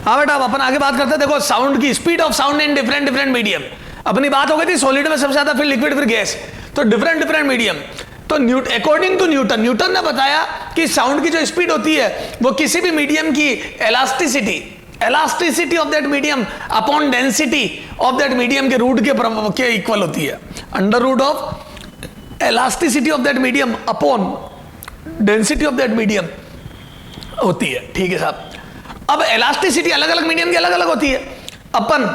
हाँ बेटा, अब अपन आगे बात करते हैं। देखो साउंड की speed of sound in different different medium. अपनी बात हो गई थी सॉलिड में सबसे ज्यादा, फिर लिक्विड, फिर गैस, तो डिफरेंट डिफरेंट मीडियम। तो अकॉर्डिंग टू न्यूटन, न्यूटन ने बताया कि साउंड की जो स्पीड होती है वो किसी भी मीडियम की elasticity of that medium upon density of that medium के रूट के इक्वल होती है। Under root of elasticity of that medium upon density of that medium होती है। ठीक है साहब। अब इलास्टिसिटी अलग अलग मीडियम की अलग अलग होती है। अपन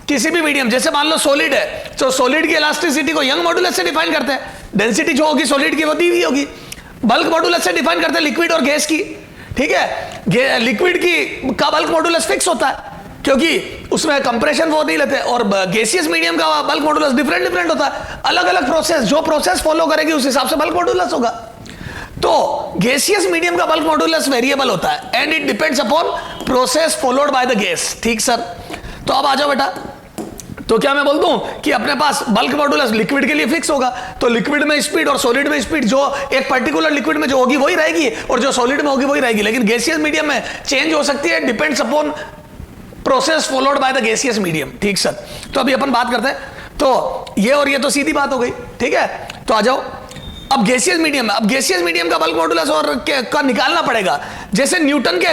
किसी भी मीडियम, जैसे मान लो सॉलिड है, तो सॉलिड की इलास्टिसिटी को यंग मॉडुलस से डिफाइन करते हैं। डेंसिटी जो होगी सॉलिड की वो दी हुई होगी। बल्क मॉडुलस से डिफाइन करते हैं लिक्विड और गैस की। ठीक है, लिक्विड की का बल्क मॉडुलस फिक्स होता है क्योंकि उसमें कंप्रेशन वो नहीं लेते, और गैसियस मीडियम का बल्क मॉडुलस डिफरेंट डिफरेंट होता है। अलग अलग प्रोसेस, जो प्रोसेस फॉलो करेगी उस हिसाब से बल्क मॉडुलस होगा। तो गैसियस मीडियम का बल्क मॉडुलस वेरिएबल होता है and it depends upon process followed by the gas. ठीक सर, तो अब आ जाओ बेटा। तो क्या मैं बोल दूं कि अपने पास बल्क मॉडुलस लिक्विड के लिए फिक्स होगा, तो लिक्विड में स्पीड और सॉलिड में स्पीड जो एक पर्टिकुलर लिक्विड में जो होगी वही रहेगी और जो सॉलिड में होगी वही रहेगी। लेकिन गैसियस मीडियम में चेंज हो सकती है, depends upon process followed by the gaseous medium. ठीक सर, तो अभी अपन बात करते हैं। तो ये और ये तो सीधी बात हो गई। ठीक है, तो आ जाओ अब गैसियस मीडियम में। अब गैसियस मीडियम का बल्क मॉडुलस और का निकालना पड़ेगा। जैसे न्यूटन के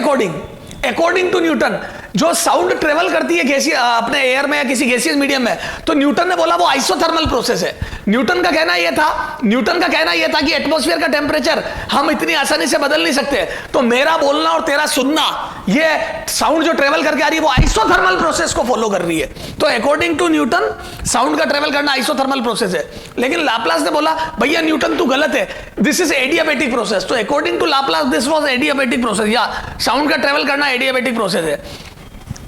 अकॉर्डिंग टू न्यूटन जो साउंड ट्रेवल करती है गैसियस अपने एयर में या किसी गैसियस मीडियम में, तो न्यूटन ने बोला वो आइसोथर्मल प्रोसेस है। न्यूटन का कहना यह था कि एटमॉस्फेयर का टेम्परेचर हम इतनी आसानी से बदल नहीं सकते, तो मेरा बोलना और तेरा सुनना, ये साउंड जो ट्रेवल करके आ रही है वो आइसोथर्मल प्रोसेस को फॉलो कर रही है। तो अकॉर्डिंग टू न्यूटन साउंड का ट्रेवल करना आइसोथर्मल प्रोसेस है। लेकिन लाप्लास ने बोला भैया न्यूटन तू गलत है, दिस इज एडियाबैटिक प्रोसेस। तो according to Laplace this was adiabatic process, या साउंड का ट्रेवल करना एडियाबैटिक प्रोसेस है।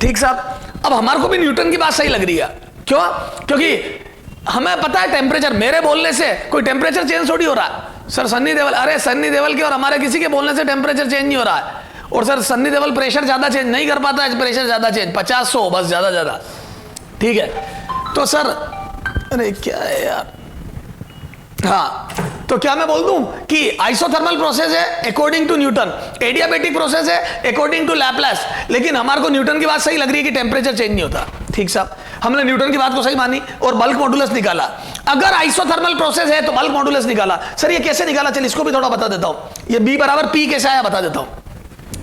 ठीक साहब, अब हमारे को भी न्यूटन की बात सही लग रही है। क्यों? क्योंकि हमें पता है टेम्परेचर, मेरे बोलने से कोई टेम्परेचर चेंज थोड़ी हो रहा है। सर सन्नी देओल, अरे सन्नी देओल के और हमारे किसी के बोलने से टेम्परेचर चेंज नहीं हो रहा है। और सर सन्नी देओल प्रेशर ज्यादा चेंज नहीं कर पाता है, प्रेशर ज्यादा चेंज 50-100 बस, ज्यादा। ठीक है, तो सर अरे क्या है यार, हाँ, तो क्या मैं बोल दूं कि आइसोथर्मल प्रोसेस है according to Newton, adiabatic process है अकॉर्डिंग टू लैप्लास, लेकिन हमारे को न्यूटन की बात सही लग रही है कि टेम्परेचर चेंज नहीं होता। ठीक साहब, हमने न्यूटन की बात को सही मानी और बल्क मॉडुलस निकाला। अगर आइसोथर्मल प्रोसेस है तो बल्क मॉडुलस निकाला। सर ये कैसे निकाला, चल इसको भी थोड़ा बता देता हूं। ये B बराबर P कैसे आया बता देता हूं।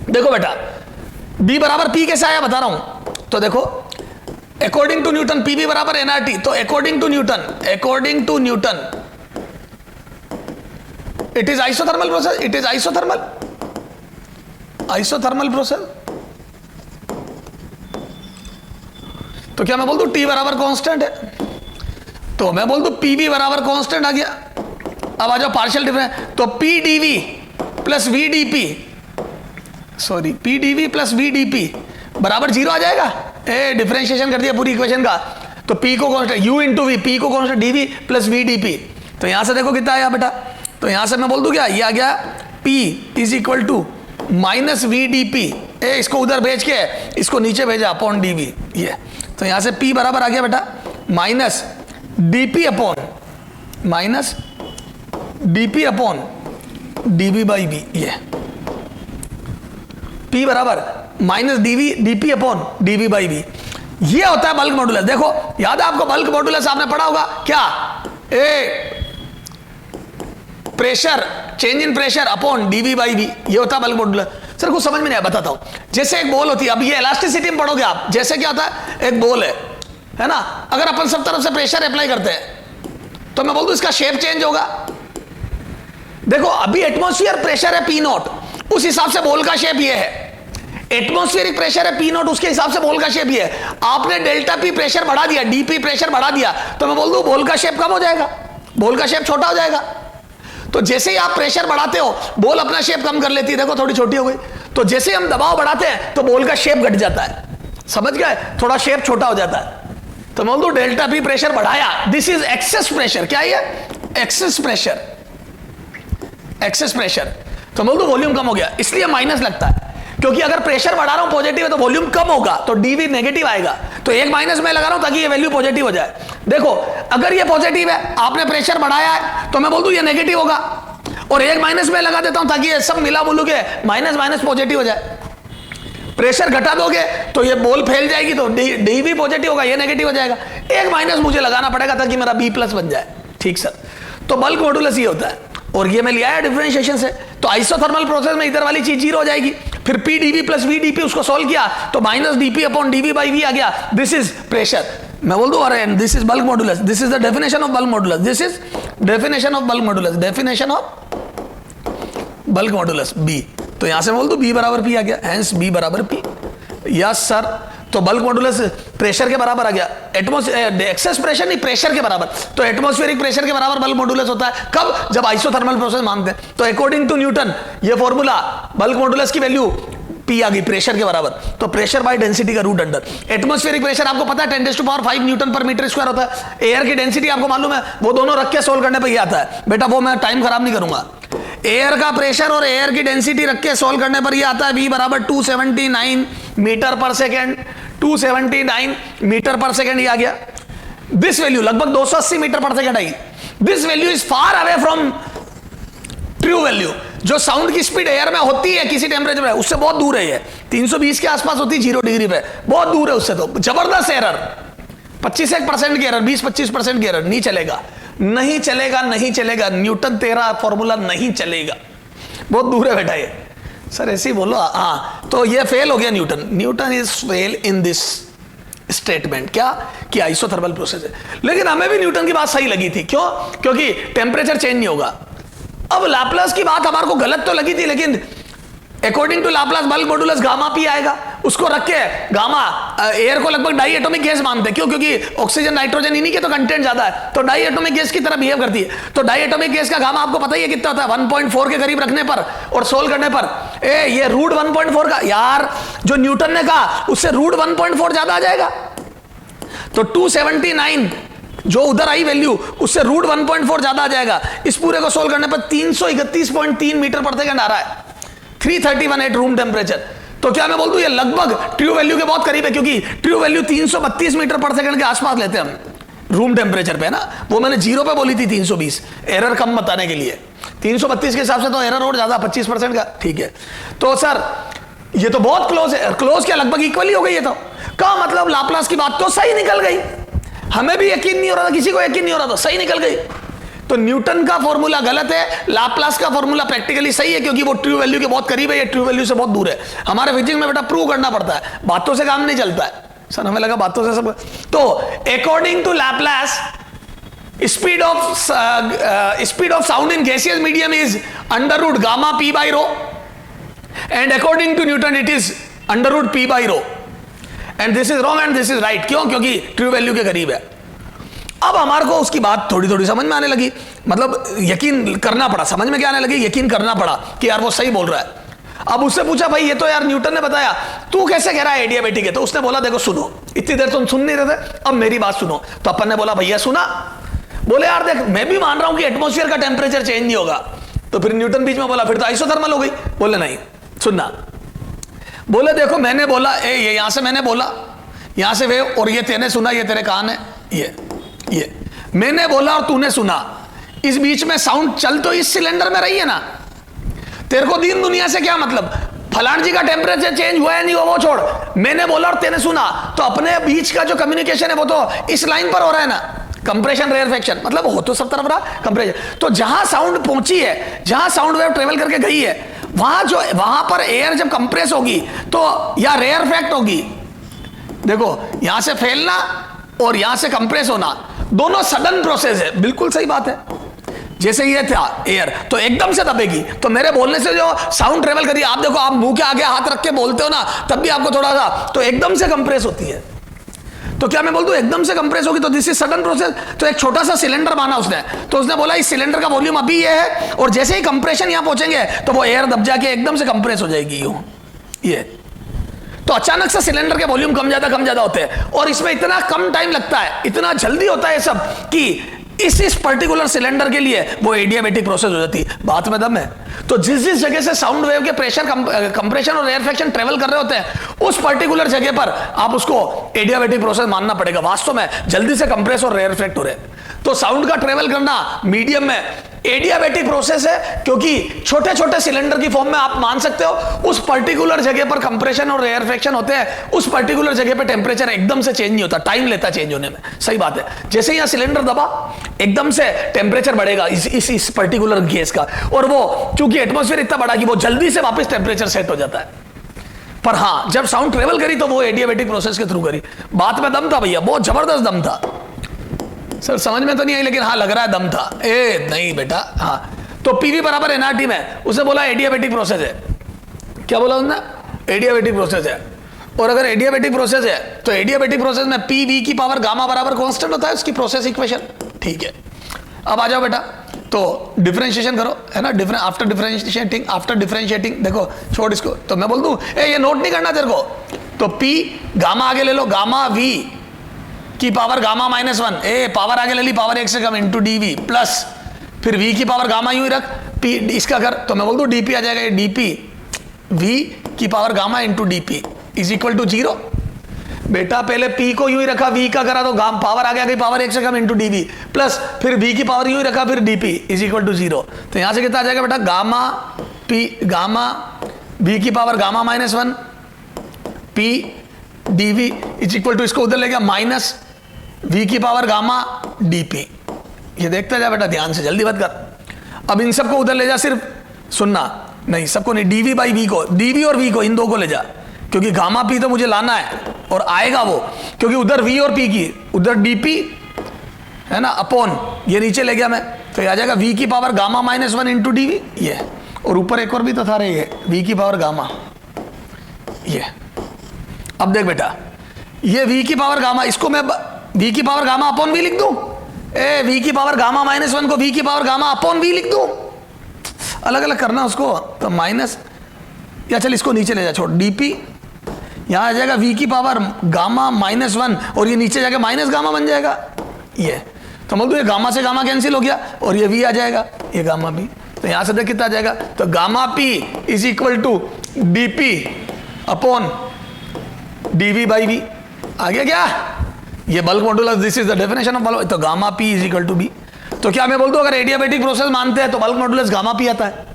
देखो बेटा, B बराबर P कैसे आया बता रहा हूं। तो देखो अकॉर्डिंग टू न्यूटन PV बराबर nRT, तो according to Newton it is isothermal process, it is isothermal process। तो क्या मैं बोल दूं T बराबर कांस्टेंट है, तो मैं बोल दूं PV बराबर कांस्टेंट आ गया। अब आ जाओ पार्शियल डिफरेंस, तो PdV plus VdP, sorry PdV plus VdP बराबर 0 आ जाएगा। डिफरेंशिएशन कर दिया पूरी इक्वेशन का, तो P को constant U into V, P को कांस्टेंट dV प्लस VdP। तो यहां से देखो कितना आया बेटा, तो यहां से मैं बोल दूं क्या, ये आ गया P is equal to minus VdP। इसको उधर भेज के इसको नीचे भेजा अपॉन dV, ये तो यहां से P बराबर आ गया बेटा minus dP upon dV by V। ये P बराबर minus dP upon dV by V, ये होता है बल्क मॉडुलस। देखो याद है आपको बल्क मॉडुलस आपने पढ़ा होगा क्या, pressure, change in pressure upon dV by V, ये होता है बल्क मॉडुलस। सर कुछ समझ में नहीं आया, बताता हूं। जैसे एक बॉल होती है, अब ये इलास्टिसिटी में पढ़ोगे आप, जैसे क्या होता है एक बॉल है ना, अगर अपन सब तरफ से प्रेशर अप्लाई करते हैं तो मैं बोल दूं इसका शेप चेंज होगा। देखो अभी एटमॉस्फेयर प्रेशर है P0, उस हिसाब से बॉल का शेप ये है। एटमॉस्फेरिक प्रेशर है P0, उसके हिसाब से बॉल का शेप ये है। आपने डेल्टा P प्रेशर बढ़ा दिया, dP प्रेशर बढ़ा दिया, तो मैं बोल दूं बॉल का शेप कम हो जाएगा, बॉल का शेप छोटा हो जाएगा। तो जैसे ही आप प्रेशर बढ़ाते हो बॉल अपना शेप कम कर लेती है, देखो थोड़ी छोटी हो गई। तो जैसे हम दबाव बढ़ाते हैं तो बॉल का शेप घट जाता है, समझ गए, थोड़ा शेप छोटा हो जाता है। तो बोल दो डेल्टा P प्रेशर बढ़ाया, दिस इज एक्सेस प्रेशर। क्या है एक्सेस प्रेशर। तो बोल दो वॉल्यूम कम हो गया, इसलिए माइनस लगता है, क्योंकि अगर प्रेशर बढ़ा रहा हूं पॉजिटिव है तो वॉल्यूम कम होगा, तो dV नेगेटिव आएगा। तो एक माइनस में लगा रहा हूं ताकि ये वैल्यू पॉजिटिव हो जाए। देखो अगर ये पॉजिटिव है, आपने प्रेशर बढ़ाया है, तो मैं बोल दूं ये नेगेटिव होगा, और एक माइनस में लगा देता हूं ताकि ये सब मिला बोलू के माइनस माइनस पॉजिटिव हो जाए। प्रेशर घटा दोगे तो ये बॉल फैल जाएगी, तो डी भी पॉजिटिव होगा, ये नेगेटिव हो जाएगा, एक माइनस मुझे लगाना पड़ेगा ताकि मेरा बी प्लस बन जाए। ठीक सर, तो बल्क मॉडुलस ये होता है, और ये मैं लिया है डिफरेंशिएशन से। तो आइसोथर्मल प्रोसेस में इधर वाली चीज जीरो हो जाएगी, फिर P DV plus V DP उसको सॉल्व किया तो minus DP upon DV by V आ गया। दिस इज प्रेशर, मैं बोल दूं, अरे this is bulk modulus, this is the definition of bulk modulus, this is definition of bulk modulus, definition of bulk modulus B. तो यहां से बोल दो बी बराबर पी आ गया, हेंस बी बराबर पी। यस सर, तो बल्क मॉडुलस प्रेशर के बराबर आ गया, एक्सेस प्रेशर नहीं, प्रेशर के बराबर। तो एटमॉस्फेरिक प्रेशर के बराबर बल्क मॉडुलस होता है, कब? जब आइसोथर्मल प्रोसेस मानते हैं। तो अकॉर्डिंग टू न्यूटन ये फॉर्मूला, बल्क मॉडुलस की वैल्यू पी आ गई प्रेशर के बराबर, तो प्रेशर बाय डेंसिटी का रूट अंडर। एटमॉस्फेरिक प्रेशर आपको पता है 10⁵ न्यूटन पर मीटर स्क्वायर होता है। एयर की डेंसिटी आपको मालूम है, वो दोनों रख के सोल्व करने पर ये आता है बेटा, वो मैं टाइम खराब नहीं करूंगा। एयर का प्रेशर और एयर की डेंसिटी रख के सोल्व करने पर ये आता है, v बराबर 279 मीटर पर सेकेंड, 279 मीटर पर सेकेंड ये आ गया। दिस वैल्यू लगभग 280 मीटर पर second I. This value is far away from true value. जो साउंड की स्पीड एयर में होती है किसी टेम्परेचर में, उससे बहुत दूर है ये, 320 के आसपास होती है 0 डिग्री पे, बहुत दूर है उससे। तो जबरदस्त एरर, 25% की एरर, 20-25% की एरर, नहीं चलेगा, नहीं चलेगा, नहीं चलेगा, न्यूटन तेरा फॉर्मूला नहीं चलेगा, बहुत दूर है बेटा ये। सर ऐसे ही बोलो, हाँ, तो ये फेल हो गया Newton. Newton is fail in this statement, क्या कि आइसोथर्मल प्रोसेस है। लेकिन हमें भी न्यूटन की बात सही लगी थी, क्यों? क्योंकि टेम्परेचर चेंज नहीं होगा। अब लाप्लास की बात हमारे को गलत तो लगी थी, लेकिन according to Laplace bulk modulus gamma P आएगा, उसको रख के गामा एयर को लगभग डाई एटॉमिक गैस मानते हैं। क्यों? क्योंकि ऑक्सीजन नाइट्रोजन इन्हीं के तो कंटेंट ज्यादा है, तो डाई एटॉमिक गैस की तरह बिहेव करती है। तो डाई एटॉमिक गैस का गामा आपको पता ही है कितना होता है, 1.4 के करीब रखने पर और सोल्व करने पर ये रूट 1.4 का, यार जो न्यूटन ने कहा उससे रूट 1.4 ज्यादा आ जाएगा। तो 279 जो उधर आई वैल्यू, उससे रूट 1.4 ज्यादा आ जाएगा। इस पूरे को सोल्व करने पर 331.3 मीटर पर सेकंड आ रहा है, 331 एट रूम टेम्परेचर। तो क्या मैं बोल दूं ये लगभग ट्रू वैल्यू के बहुत करीब है, क्योंकि ट्रू वैल्यू 332 मीटर पर सेकंड के आसपास लेते हैं हम रूम टेम्परेचर पे, ना। वो मैंने जीरो पे बोली थी 320, एरर कम बताने के लिए। 332 के हिसाब से तो एरर और ज्यादा, 25% का, ठीक है। तो सर ये तो बहुत क्लोज है, क्लोज क्या, लगभग इक्वली हो गई है। तो क्या मतलब लाप्लास की बात तो सही निकल गई, हमें भी यकीन नहीं हो रहा था, किसी को यकीन नहीं हो रहा था, सही निकल गई। तो न्यूटन का फॉर्मूला गलत है, लाप्लास का फॉर्मूला प्रैक्टिकली सही है, क्योंकि वो ट्रू वैल्यू के बहुत करीब है, ये ट्रू वैल्यू से बहुत दूर है। हमारे फिजिक्स में बेटा प्रूव करना पड़ता है, बातों से काम नहीं चलता है। सर हमें लगा बातों से सब। तो according to Laplace speed of sound in gaseous medium is under root gamma P by rho, and according to Newton it is under root P by rho, and this is wrong and this is right. क्यों? क्योंकि true value के करीब है। अब हमारे को उसकी बात थोड़ी थोड़ी समझ में आने लगी, मतलब यकीन करना पड़ा, समझ में क्या आने लगी, यकीन करना पड़ा कि यार वो सही बोल रहा है। अब उससे पूछा, भाई ये तो यार न्यूटन ने बताया, तू कैसे कह रहा है एडियाबेटिक है? तो उसने बोला, देखो सुनो, इतनी देर तुम सुन नहीं रहे थे, अब मेरी बात सुनो। तो अपन ने बोला, भैया सुना। बोले यार देख, मैं भी मान रहा हूं कि एटमॉस्फेयर का टेम्परेचर चेंज नहीं होगा। तो फिर न्यूटन बीच में बोला, फिर तो आइसोथर्मल हो गई। बोले नहीं, सुनना। बोले देखो, मैंने बोला ये यहां से मैंने बोला, यहां से वेव, और ये तेने सुना, ये तेरे कान है, ये मैंने बोला और तूने सुना। इस बीच में साउंड चल तो इस सिलेंडर में रही है ना। तेरे को दीन दुनिया से क्या मतलब, फलान जी का टेम्परेचर चेंज हुआ है नहीं हुआ वो छोड़, मैंने बोला और तेने सुना, तो अपने बीच का जो कम्युनिकेशन है वो तो इस लाइन पर हो रहा है ना, कंप्रेशन रेयरफेक्शन, मतलब हो तो सब तरफ रहा कंप्रेशन। तो जहां साउंड पहुंची है, जहां साउंड वेव ट्रेवल करके गई है, वहां पर एयर जब कंप्रेस होगी तो या रेयरफेक्ट होगी। देखो यहां से फैलना और यहां से कंप्रेस होना दोनों सडन प्रोसेस है, बिल्कुल सही बात है। जैसे ये था एयर, तो एकदम से दबेगी, तो मेरे बोलने से जो साउंड ट्रेवल करी, आप देखो, आप मुंह के आगे हाथ रख के बोलते हो ना, तब भी आपको थोड़ा सा तो एकदम से कंप्रेस होती है। तो क्या मैं बोल दूं एकदम से कंप्रेस होगी, तो दिस इज सडन प्रोसेस। तो एक छोटा सा सिलेंडर माना उसने, तो उसने बोला इस सिलेंडर का वॉल्यूम अभी ये है, और जैसे ही कंप्रेशन यहां पहुंचेंगे तो वो एयर दब जाके एकदम से कंप्रेस हो जाएगी यूं, ये। तो अचानक से सिलेंडर के वॉल्यूम कम ज्यादा होते हैं, और इसमें इतना कम टाइम लगता है, इतना जल्दी होता है सब, कि इस पर्टिकुलर सिलेंडर के लिए वो एडियाबेटिक प्रोसेस हो जाती है। बात में दम है। तो जिस जगह से साउंड वेव के प्रेशर कंप्रेशन और रेयरफेक्शन ट्रेवल कर रहे होते हैं, उस पर्टिकुलर जगह पर आप उसको एडियाबैटिक प्रोसेस मानना पड़ेगा। वास्तव में जल्दी से कंप्रेस और रेयरफेक्ट हो रहे, तो साउंड का ट्रेवल करना मीडियम में एडियाबैटिक प्रोसेस है, क्योंकि छोटे छोटे सिलेंडर की फॉर्म में आप मान सकते हो उस पर्टिकुलर जगह पर कंप्रेशन और रेयरफेक्शन होते हैं, उस पर्टिकुलर जगह पर टेम्परेचर एकदम से चेंज नहीं होता, टाइम लेता चेंज होने में। सही बात है, जैसे यहां सिलेंडर दबा एकदम से टेम्परेचर बढ़ेगा इस पर्टिकुलर गैस का, और वो चूंकि एटमॉस्फेयर इतना बड़ा कि वो जल्दी से वापस टेम्परेचर सेट हो जाता है। पर हां, जब साउंड ट्रेवल करी तो वो एडियाबैटिक प्रोसेस के थ्रू करी। बात में दम था भैया, बहुत जबरदस्त दम था। सर समझ में तो नहीं आई, लेकिन हाँ लग रहा है दम था। ए नहीं बेटा, हाँ तो पीवी बराबर एनआरटी में उसे बोला एडियाबैटिक प्रोसेस है। क्या बोला उसने? एडियाबैटिक प्रोसेस है। और अगर एडियाबैटिक प्रोसेस है तो एडियाबैटिक प्रोसेस में पी वी की पावर गामा बराबर कांस्टेंट होता है उसकी प्रोसेस इक्वेशन। ठीक है, अब आ जाओ बेटा, तो डिफरेंशिएशन करो, है ना। आफ्टर डिफरेंशिएटिंग देखो, छोड़ इसको, तो मैं बोल दूं ये नोट नहीं करना तेरे को, तो पी गामा आगे ले लो, गामा वी की पावर गामा -1, ए पावर आगे ले ली, पावर 1 से कम, इंटू डी वी प्लस फिर वी की पावर गामा यूं ही रख, पी इसका कर, तो मैं बोल दूं डीपी आ जाएगा, ये डीपी वी की power gamma into DP is equal to 0। बेटा पहले पी को यूं ही रखा, वी का करा तो गाम पावर आ गया, पावर 1 से कम इंटू डीवी प्लस फिर वी की पावर यूं ही रखा, फिर डीपी इज इक्वल टू 0। तो यहां से कितना आ जाएगा बेटा, गामा पी गामा वी की power gamma -1 P DV is equal to, इसको उधर ले गया माइनस वी की पावर गामा डीपी। ये देखते जा बेटा ध्यान से, जल्दी मत कर। अब इन सबको उधर ले जा, सिर्फ सुनना, नहीं सबको नहीं, डीवी बाई वी को, डीवी और वी को, इन दो को ले जा, क्योंकि गामा पी तो मुझे लाना है और आएगा वो, क्योंकि उधर वी और पी की, उधर डीपी है ना अपॉन, ये नीचे ले गया मैं, तो ये आ जाएगा वी की पावर गामा -1 इंटू डी, ये, और ऊपर एक और भी तो था रही है, वी की पावर गामा, ये। अब देख बेटा, ये वी की पावर गामा, इसको मैं वी की पावर गामा अपॉन वी लिख दूं, ए वी की पावर गामा -1 को वी की पावर गामा अपॉन वी लिख दूं, अलग अलग करना उसको, तो माइनस, या चल इसको नीचे ले जा, छोड़, डीपी यहां आ जाएगा वी की पावर गामा -1 और ये नीचे जाके माइनस गामा बन जाएगा, ये। तो बोल दो ये गामा से गामा कैंसिल हो गया और ये वी आ जाएगा, ये गामा पी, तो यहां से देख कितना आ जाएगा, तो gamma P is equal to DP upon DV by V. आ गया क्या? ये bulk modulus, this is the definition of bulk, तो gamma P is equal to B. तो क्या मैं बोल दूं अगर एडियाबैटिक प्रोसेस मानते हैं तो बल्क मॉडुलस गामा पी आता है?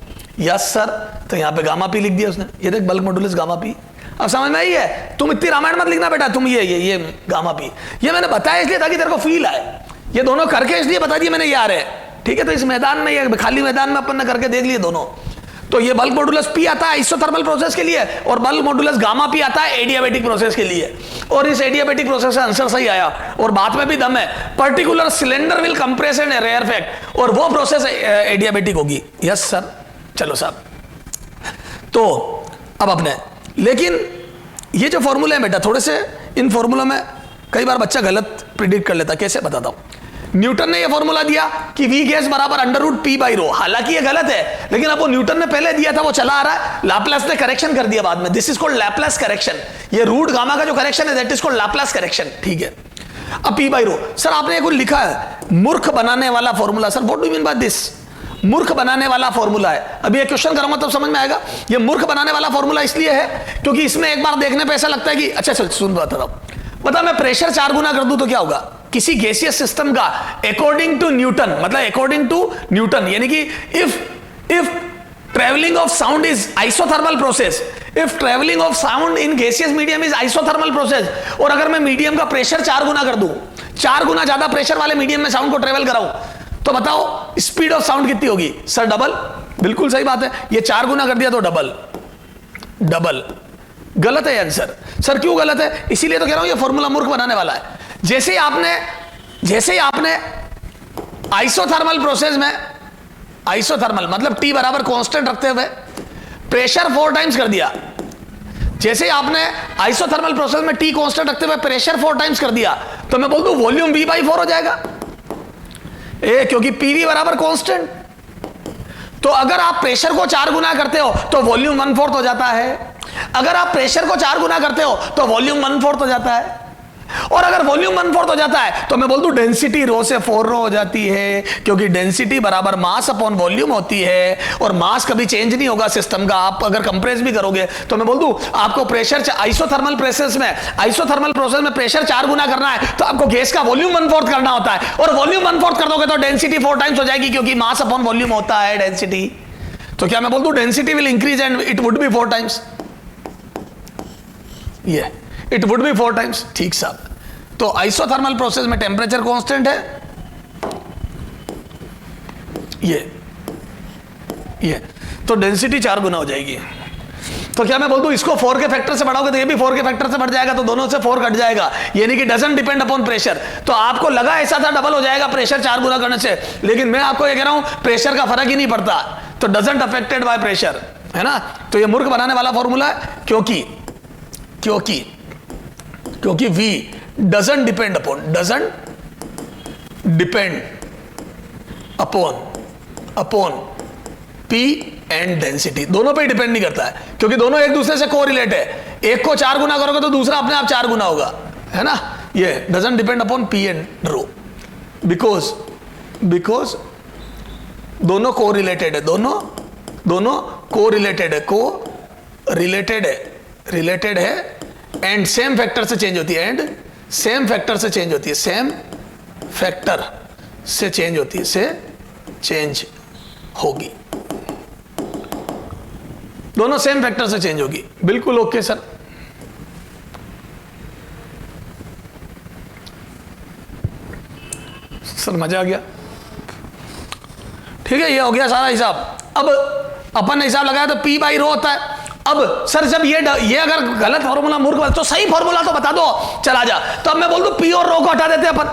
Yes sir. तो यहां पे गामा पी लिख दिया उसने, ये देख बल्क मॉडुलस गामा पी। अब समझ में आई है? तुम इतनी रामायण मत लिखना बेटा, तुम ये गामा पी, ये मैंने बताया इसलिए ताकि तेरे को फील आए, ये दोनों करके इसलिए बता दिए मैंने, यार है ठीक है। तो इस मैदान में, ये खाली मैदान में अपन ने करके देख लिए दोनों। तो ये बल्क मॉडुलस पी आता है आइसोथर्मल प्रोसेस के लिए और बल्क मॉडुलस गामा पी आता है एडियाबैटिक प्रोसेस के लिए। और इस एडियाबैटिक प्रोसेस का आंसर सही आया और बात में भी दम है, particular cylinder will compress and rarefact, और वो प्रोसेस एडियाबैटिक होगी। Yes sir. चलो साहब, तो अब अपने, लेकिन ये जो फॉर्मूले हैं बेटा, थोड़े से इन फॉर्मूलों में कई बार बच्चा गलत प्रिडिक्ट कर लेता, कैसे बताता हूं। न्यूटन ने ये फॉर्मूला दिया कि वी गैस बराबर √P/ρ, हालांकि ये गलत है, लेकिन अब वो न्यूटन ने पहले दिया था वो चला आ रहा है, लाप्लास ने करेक्शन कर दिया बाद में, this is called Laplace correction. ये रूट गामा का जो करेक्शन है that is called Laplace correction, ठीक है। अब P/ρ, सर आपने कुछ लिखा है मूर्ख बनाने वाला formula, sir what do you mean by this? मूर्ख बनाने वाला फॉर्मूला है। अभी ये क्वेश्चन करूंगा तब समझ में आएगा। ये मूर्ख बनाने वाला फॉर्मूला इसलिए है क्योंकि इसमें एक बार देखने पे ऐसा लगता है कि अच्छा चल सुन बता रहा हूं, बता मैं प्रेशर 4 गुना कर दूं तो क्या होगा किसी गैसियस सिस्टम का, अकॉर्डिंग टू न्यूटन, मतलब अकॉर्डिंग टू न्यूटन, यानी कि if travelling of sound is isothermal process, if travelling of sound in gaseous medium is isothermal process, और अगर मैं मीडियम का प्रेशर 4 गुना कर दूं, 4 गुना ज्यादा प्रेशर वाले मीडियम में साउंड को ट्रेवल कराऊं, तो बताओ स्पीड ऑफ साउंड कितनी होगी? Sir double. बिल्कुल सही बात है, ये 4 गुना कर दिया तो डबल। डबल गलत है आंसर। सर क्यों गलत है? इसीलिए तो कह रहा हूं ये फॉर्मूला मूर्ख बनाने वाला है। जैसे ही आपने आइसोथर्मल प्रोसेस में, आइसोथर्मल मतलब T बराबर कांस्टेंट रखते हुए प्रेशर 4 टाइम्स कर दिया, जैसे ही आपने आइसोथर्मल प्रोसेस में T कांस्टेंट रखते हुए प्रेशर 4 टाइम्स कर दिया, तो मैं बोल दूं वॉल्यूम V/4 हो जाएगा, क्योंकि PV बराबर कांस्टेंट। तो अगर आप प्रेशर को 4 गुना करते हो तो वॉल्यूम 1/4 हो जाता है, अगर आप प्रेशर को 4 गुना करते हो तो वॉल्यूम 1/4 हो जाता है। और अगर वॉल्यूम 1/4 हो जाता है तो मैं बोल दूं डेंसिटी रो से 4 रो हो जाती है, क्योंकि डेंसिटी बराबर मास अपॉन वॉल्यूम होती है, और मास कभी चेंज नहीं होगा सिस्टम का। आप अगर कंप्रेस भी करोगे तो मैं बोल दूं आपको प्रेशर आइसोथर्मल प्रोसेस में प्रेशर 4 गुना करना है तो आपको गैस का वॉल्यूम 1/4 करना होता है, और वॉल्यूम 1/4 कर दोगे तो डेंसिटी 4 टाइम्स हो जाएगी, क्योंकि मास अपॉन वॉल्यूम होता है डेंसिटी। तो क्या मैं बोल दूं density will increase and it would be 4 times, ये इट वुड बी 4 टाइम्स। ठीक साहब। तो आइसोथर्मल प्रोसेस में टेम्परेचर कांस्टेंट है, ये तो डेंसिटी 4 गुना हो जाएगी। तो क्या मैं बोल दूं इसको 4 के फैक्टर से बढ़ाओगे तो ये भी 4 के फैक्टर से बढ़ जाएगा, तो दोनों से 4 कट जाएगा, यानी कि डजंट डिपेंड अपॉन प्रेशर। तो आपको लगा ऐसा था डबल हो जाएगा प्रेशर 4 गुना करने से, लेकिन मैं आपको ये कह रहा हूं प्रेशर का फर्क ही नहीं पड़ता, तो डजंट अफेक्टेड बाय प्रेशर, है ना। तो ये मूर्ख बनाने वाला फॉर्मूला है, क्योंकि V doesn't depend upon P and density, दोनों पे डिपेंड नहीं करता है, क्योंकि दोनों एक दूसरे से कोरिलेट है। एक को 4 गुना करोगे तो दूसरा अपने आप 4 गुना होगा, है ना। ये doesn't depend upon P and rho, because दोनों कोरिलेटेड है, दोनों कोरिलेटेड है, एंड सेम फैक्टर से चेंज होती है, सेम फैक्टर से चेंज होगी, दोनों सेम फैक्टर से चेंज होगी। बिल्कुल ओके सर। मजा आ गया। ठीक है, ये हो गया सारा हिसाब। अब अपन ने हिसाब लगाया तो P बाई रो होता है। अब सर जब ये अगर गलत फॉर्मूला मूर्ख तो सही फॉर्मूला तो बता दो, चला जा। तो अब मैं बोल दूं P और रो को हटा देते हैं अपन,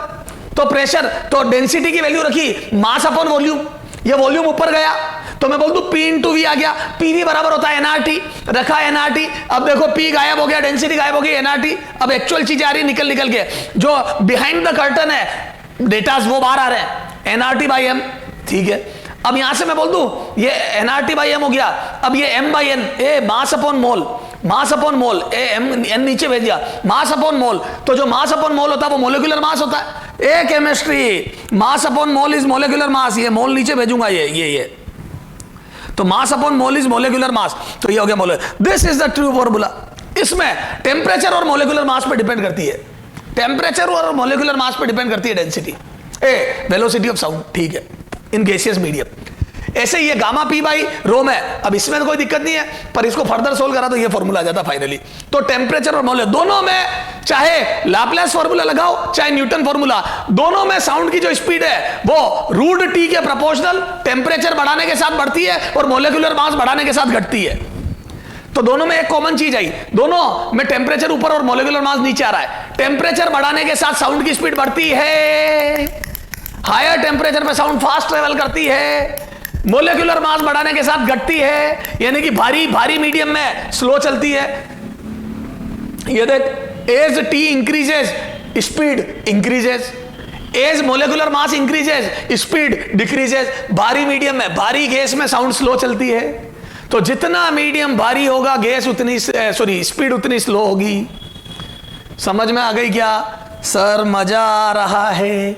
तो प्रेशर, तो डेंसिटी की वैल्यू रखी मास अपॉन वॉल्यूम, ये वॉल्यूम ऊपर गया तो मैं बोल दूं P इंटू वी आ गया, PV बराबर होता है NRT, रखा NRT। अब देखो P गायब हो गया, डेंसिटी गायब हो गई, NRT। अब एक्चुअल चीजें आ रही निकल के, जो बिहाइंड द कर्टन है डेटास वो बाहर आ रहे हैं, NRT बाई M। ठीक है, अब यहां से मैं बोल दूं ये NRT बाई M हो गया। अब ये M by N, A mass upon mole, A N नीचे भेज दिया, मास अपॉन मोल। तो जो मास अपॉन मोल होता है वो मोलिकुलर मास होता है। A chemistry, mass upon mole is molecular mass, ये मोल नीचे भेजूंगा, ये तो mass upon mole is molecular mass. तो ये हो गया mole. This is the true formula. इसमें टेम्परेचर और मोलिकुलर मास पे डिपेंड करती है, टेम्परेचर और मोलिकुलर मास पे डिपेंड करती है डेंसिटी, वेलोसिटी ऑफ साउंड। ठीक है, इन गैसियस मीडियम। ऐसे ही ये गामा P बाई रो में, अब इसमें तो कोई दिक्कत नहीं है, पर इसको फर्दर सोल्व करा तो ये फॉर्मूला आ जाता फाइनली। तो टेम्परेचर और मोल दोनों में, चाहे लाप्लास फॉर्मूला लगाओ चाहे न्यूटन फॉर्मूला, दोनों में साउंड की जो स्पीड है वो रूट T के प्रोपोर्शनल टेम्परेचर बढ़ाने के साथ बढ़ती है और मोलिकुलर मास बढ़ाने के साथ घटती है। तो दोनों में एक कॉमन चीज आई, दोनों में टेम्परेचर ऊपर और मोलिकुलर मास नीचे आ रहा है। टेम्परेचर बढ़ाने के साथ साउंड की स्पीड बढ़ती है, हायर टेम्परेचर पे साउंड फास्ट ट्रेवल करती है, मोलिकुलर मास बढ़ाने के साथ घटती है, यानी कि भारी मीडियम में स्लो चलती है। ये देख, as T increases speed increases, as molecular mass increases speed decreases. भारी मीडियम में, भारी गैस में साउंड स्लो चलती है, तो जितना मीडियम भारी होगा गैस उतनी स्पीड उतनी स्लो होगी। समझ में आ गई क्या सर? मजा आ रहा है।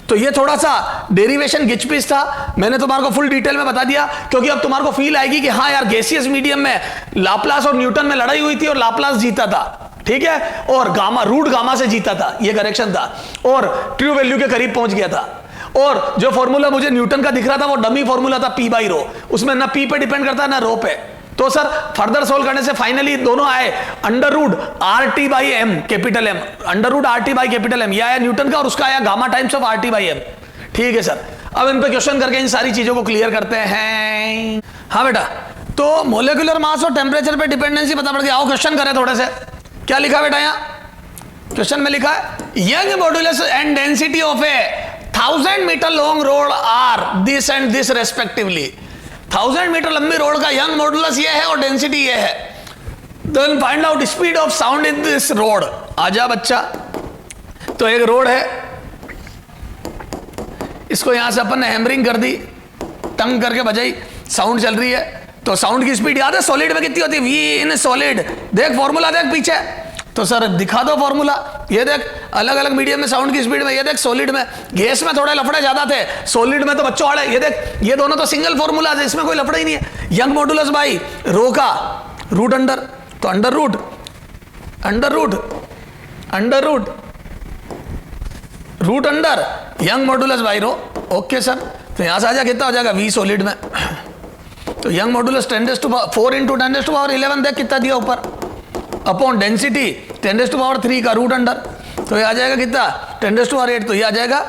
तो ये थोड़ा सा डेरिवेशन गिचपिच था, मैंने तुम्हारे को फुल डिटेल में बता दिया, क्योंकि अब तुम्हारे को फील आएगी कि हाँ यार गैसियस मीडियम में लाप्लास और न्यूटन में लड़ाई हुई थी और लाप्लास जीता था, ठीक है, और रूट गामा से जीता था, ये करेक्शन था, और ट्रू वैल्यू के करीब पहुंच गया था। और जो फॉर्मूला मुझे न्यूटन का दिख रहा था वो डमी फॉर्मूला था P बाई रो, उसमें ना P पे डिपेंड करता है ना रो पे। तो सर फर्दर सोल्व करने से फाइनली दोनों आए under root RT by M capital M, under root RT by capital M, यह आया न्यूटन का और उसका आया gamma times of RT by M। ठीक है सर, अब इन पे क्वेश्चन करके इन सारी चीजों को क्लियर करते हैं। हाँ बेटा, तो मोलिकुलर मास और टेम्परेचर पे डिपेंडेंसी पता पड़ गया। आओ क्वेश्चन करें थोड़े से। क्या लिखा बेटा यहाँ क्वेश्चन में? लिखा है Young modulus and density of a 1000 metre long rod are this and this respectively. 1000 metre लंबी रोड का यंग मॉडुलस ये है और डेंसिटी ये है। Then find out speed of sound in this rod. आजा बच्चा, तो एक रोड है, इसको यहां से अपन ने हैमरिंग कर दी, टंग करके बजाई, साउंड चल रही है। तो साउंड की स्पीड याद है सॉलिड में कितनी होती है? V in solid. देख फॉर्मूला देख पीछे, तो सर दिखा दो फॉर्मूला। ये देख अलग अलग मीडियम में साउंड की स्पीड में, ये देख सॉलिड में, गैस में थोड़े लफड़े ज्यादा थे, सॉलिड में तो बच्चों वाले, ये देख ये दोनों तो सिंगल फॉर्मूला है, इसमें कोई लफड़ा ही नहीं है। यंग मॉडुलस बाई रो का रूट अंडर, तो under root under root under root root under Young modulus by rho. Okay sir, तो यहां से आ जा, कितना हो जाएगा वी सॉलिड में, तो यंग मॉडुलस 4 इंटू 10⁻11 देख कितना दिया ऊपर, अपॉन डेंसिटी 10⁻3 का रूट अंडर, तो ये आ जाएगा कितना 10⁸, तो ये आ जाएगा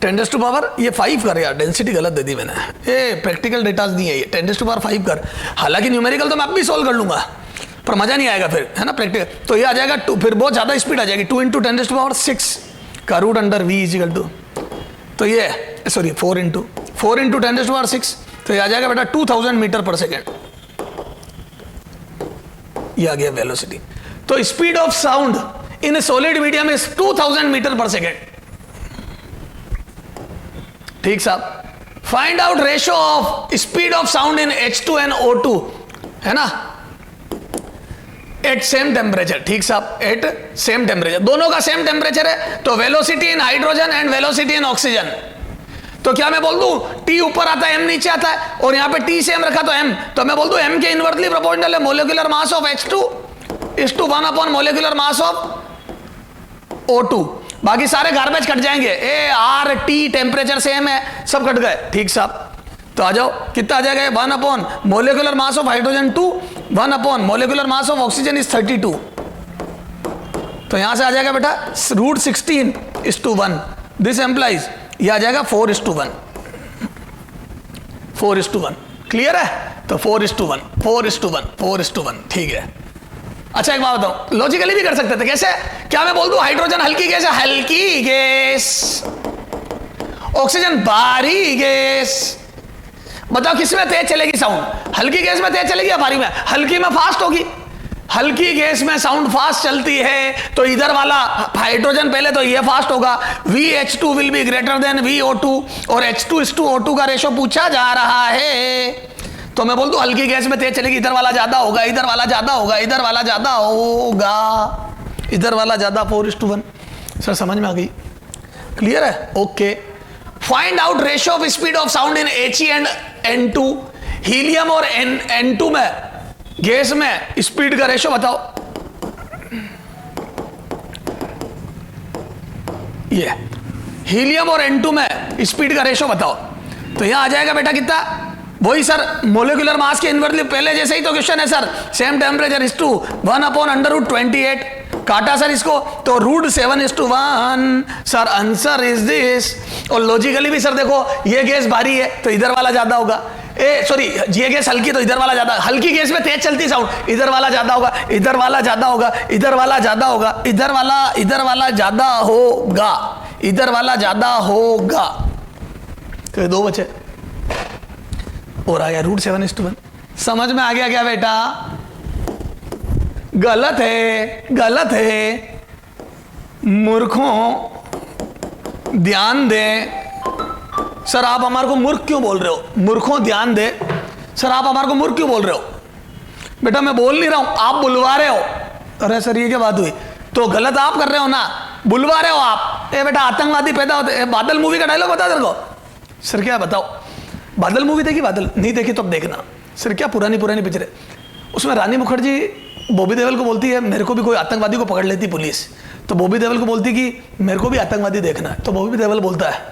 10⁻, ये 5 कर यार, डेंसिटी गलत दे दी मैंने, ये प्रैक्टिकल डेटा नहीं है ये, 10⁻5 कर। हालांकि न्यूमेरिकल तो मैं अब भी सोल्व कर लूंगा, पर मजा नहीं आएगा फिर, है ना प्रैक्टिकल। तो ये आ जाएगा 2, फिर बहुत ज्यादा स्पीड आ जाएगी, 2 इंटू 10⁻6 का root under V is equal to, तो ये सॉरी 4 इंटू 10⁻6, तो ये आ जाएगा बेटा 2000 मीटर पर सेकेंड, ये आ गया वेलोसिटी। तो speed of sound in a solid medium is 2000 metre पर सेकेंड। ठीक साहब, find out ratio of speed of sound in H2 and O2, है ना, एट सेम टेम्परेचर। ठीक साहब, एट सेम टेम्परेचर, दोनों का सेम टेम्परेचर है, तो velocity in hydrogen and velocity in oxygen, तो क्या मैं बोल दूं T ऊपर आता है M नीचे आता है, और यहां पे T सेम रखा तो M, तो मैं बोल दूं M के इनवर्सली प्रोपोर्शनल है molecular mass of H2 is to 1 upon molecular mass of O2। बाकी सारे गार्बेज कट जाएंगे, A R T temperature same है, सब कट गए। ठीक साहब, तो आ जाओ, कितना आ जाएगा 1 upon molecular mass of hydrogen 2, 1 upon molecular mass of oxygen is 32, तो यहां से आ जाएगा बेटा √16:1, दिस एम्प्लाइज ये आ जाएगा 4:1, 4:1, क्लियर है, तो 4:1, 4:1, 4:1, ठीक है। अच्छा एक बात बताओ, लॉजिकली भी कर सकते थे, कैसे, क्या मैं बोल दूं हाइड्रोजन हल्की गैस है, हल्की गैस, ऑक्सीजन भारी गैस, बताओ किसमें तेज चलेगी साउंड, हल्की गैस में तेज चलेगी या भारी में, हल्की में फास्ट होगी, हल्की गैस में साउंड फास्ट चलती है, तो इधर वाला हाइड्रोजन पहले तो ये फास्ट होगा, VH2 will be greater than VO2, और H2:O2 का रेशो पूछा जा रहा है, तो मैं बोल दूं हल्की गैस में तेज चलेगी, इधर वाला ज्यादा होगा, इधर वाला ज्यादा होगा, इधर वाला ज्यादा होगा, इधर वाला ज्यादा, 4:1। सर समझ में आ गई, क्लियर है, okay. Find out ratio of speed of sound in He and N2, helium और N2 में गैस में स्पीड का रेशियो बताओ, ये हीलियम और N2 में स्पीड का रेशियो बताओ, तो यहां आ जाएगा बेटा कितना, वही सर मोलिकुलर मास के इनवर्सली, पहले जैसे ही तो क्वेश्चन है sir, same temperature is to 1 upon √28, काटा सर इसको, तो √7:1, सर आंसर इज दिस। और लॉजिकली भी सर देखो, ये गैस भारी है तो इधर वाला ज्यादा होगा, सॉरी ये गैस हल्की तो इधर वाला ज्यादा, हल्की गैस में तेज चलती साउंड, इधर वाला ज्यादा होगा, इधर वाला ज्यादा होगा, इधर वाला ज्यादा होगा, इधर वाला ज्यादा होगा, इधर वाला ज्यादा होगा, तो ये 2 बचे, और आ गया √7:1। समझ में आ गया क्या बेटा, गलत है, गलत है, मूर्खों ध्यान दे। सर आप हमारे को मूर्ख क्यों बोल रहे हो, मूर्खों ध्यान दे, सर आप हमारे को मूर्ख क्यों बोल रहे हो, बेटा मैं बोल नहीं रहा हूं, आप बुलवा रहे हो। अरे सर ये क्या बात हुई, तो गलत आप कर रहे हो ना, बुलवा रहे हो आप, बेटा आतंकवादी पैदा होते। बादल मूवी का डायलॉग बता तेरे को, सर क्या बताओ, बादल मूवी देखी, बादल नहीं देखी तो अब देखना, सर क्या पुरानी पिक्चर है, उसमें रानी मुखर्जी बॉबी देओल को बोलती है मेरे को भी कोई आतंकवादी को पकड़ लेती पुलिस, तो बॉबी देओल को बोलती कि मेरे को भी आतंकवादी देखना है, तो बॉबी देओल बोलता है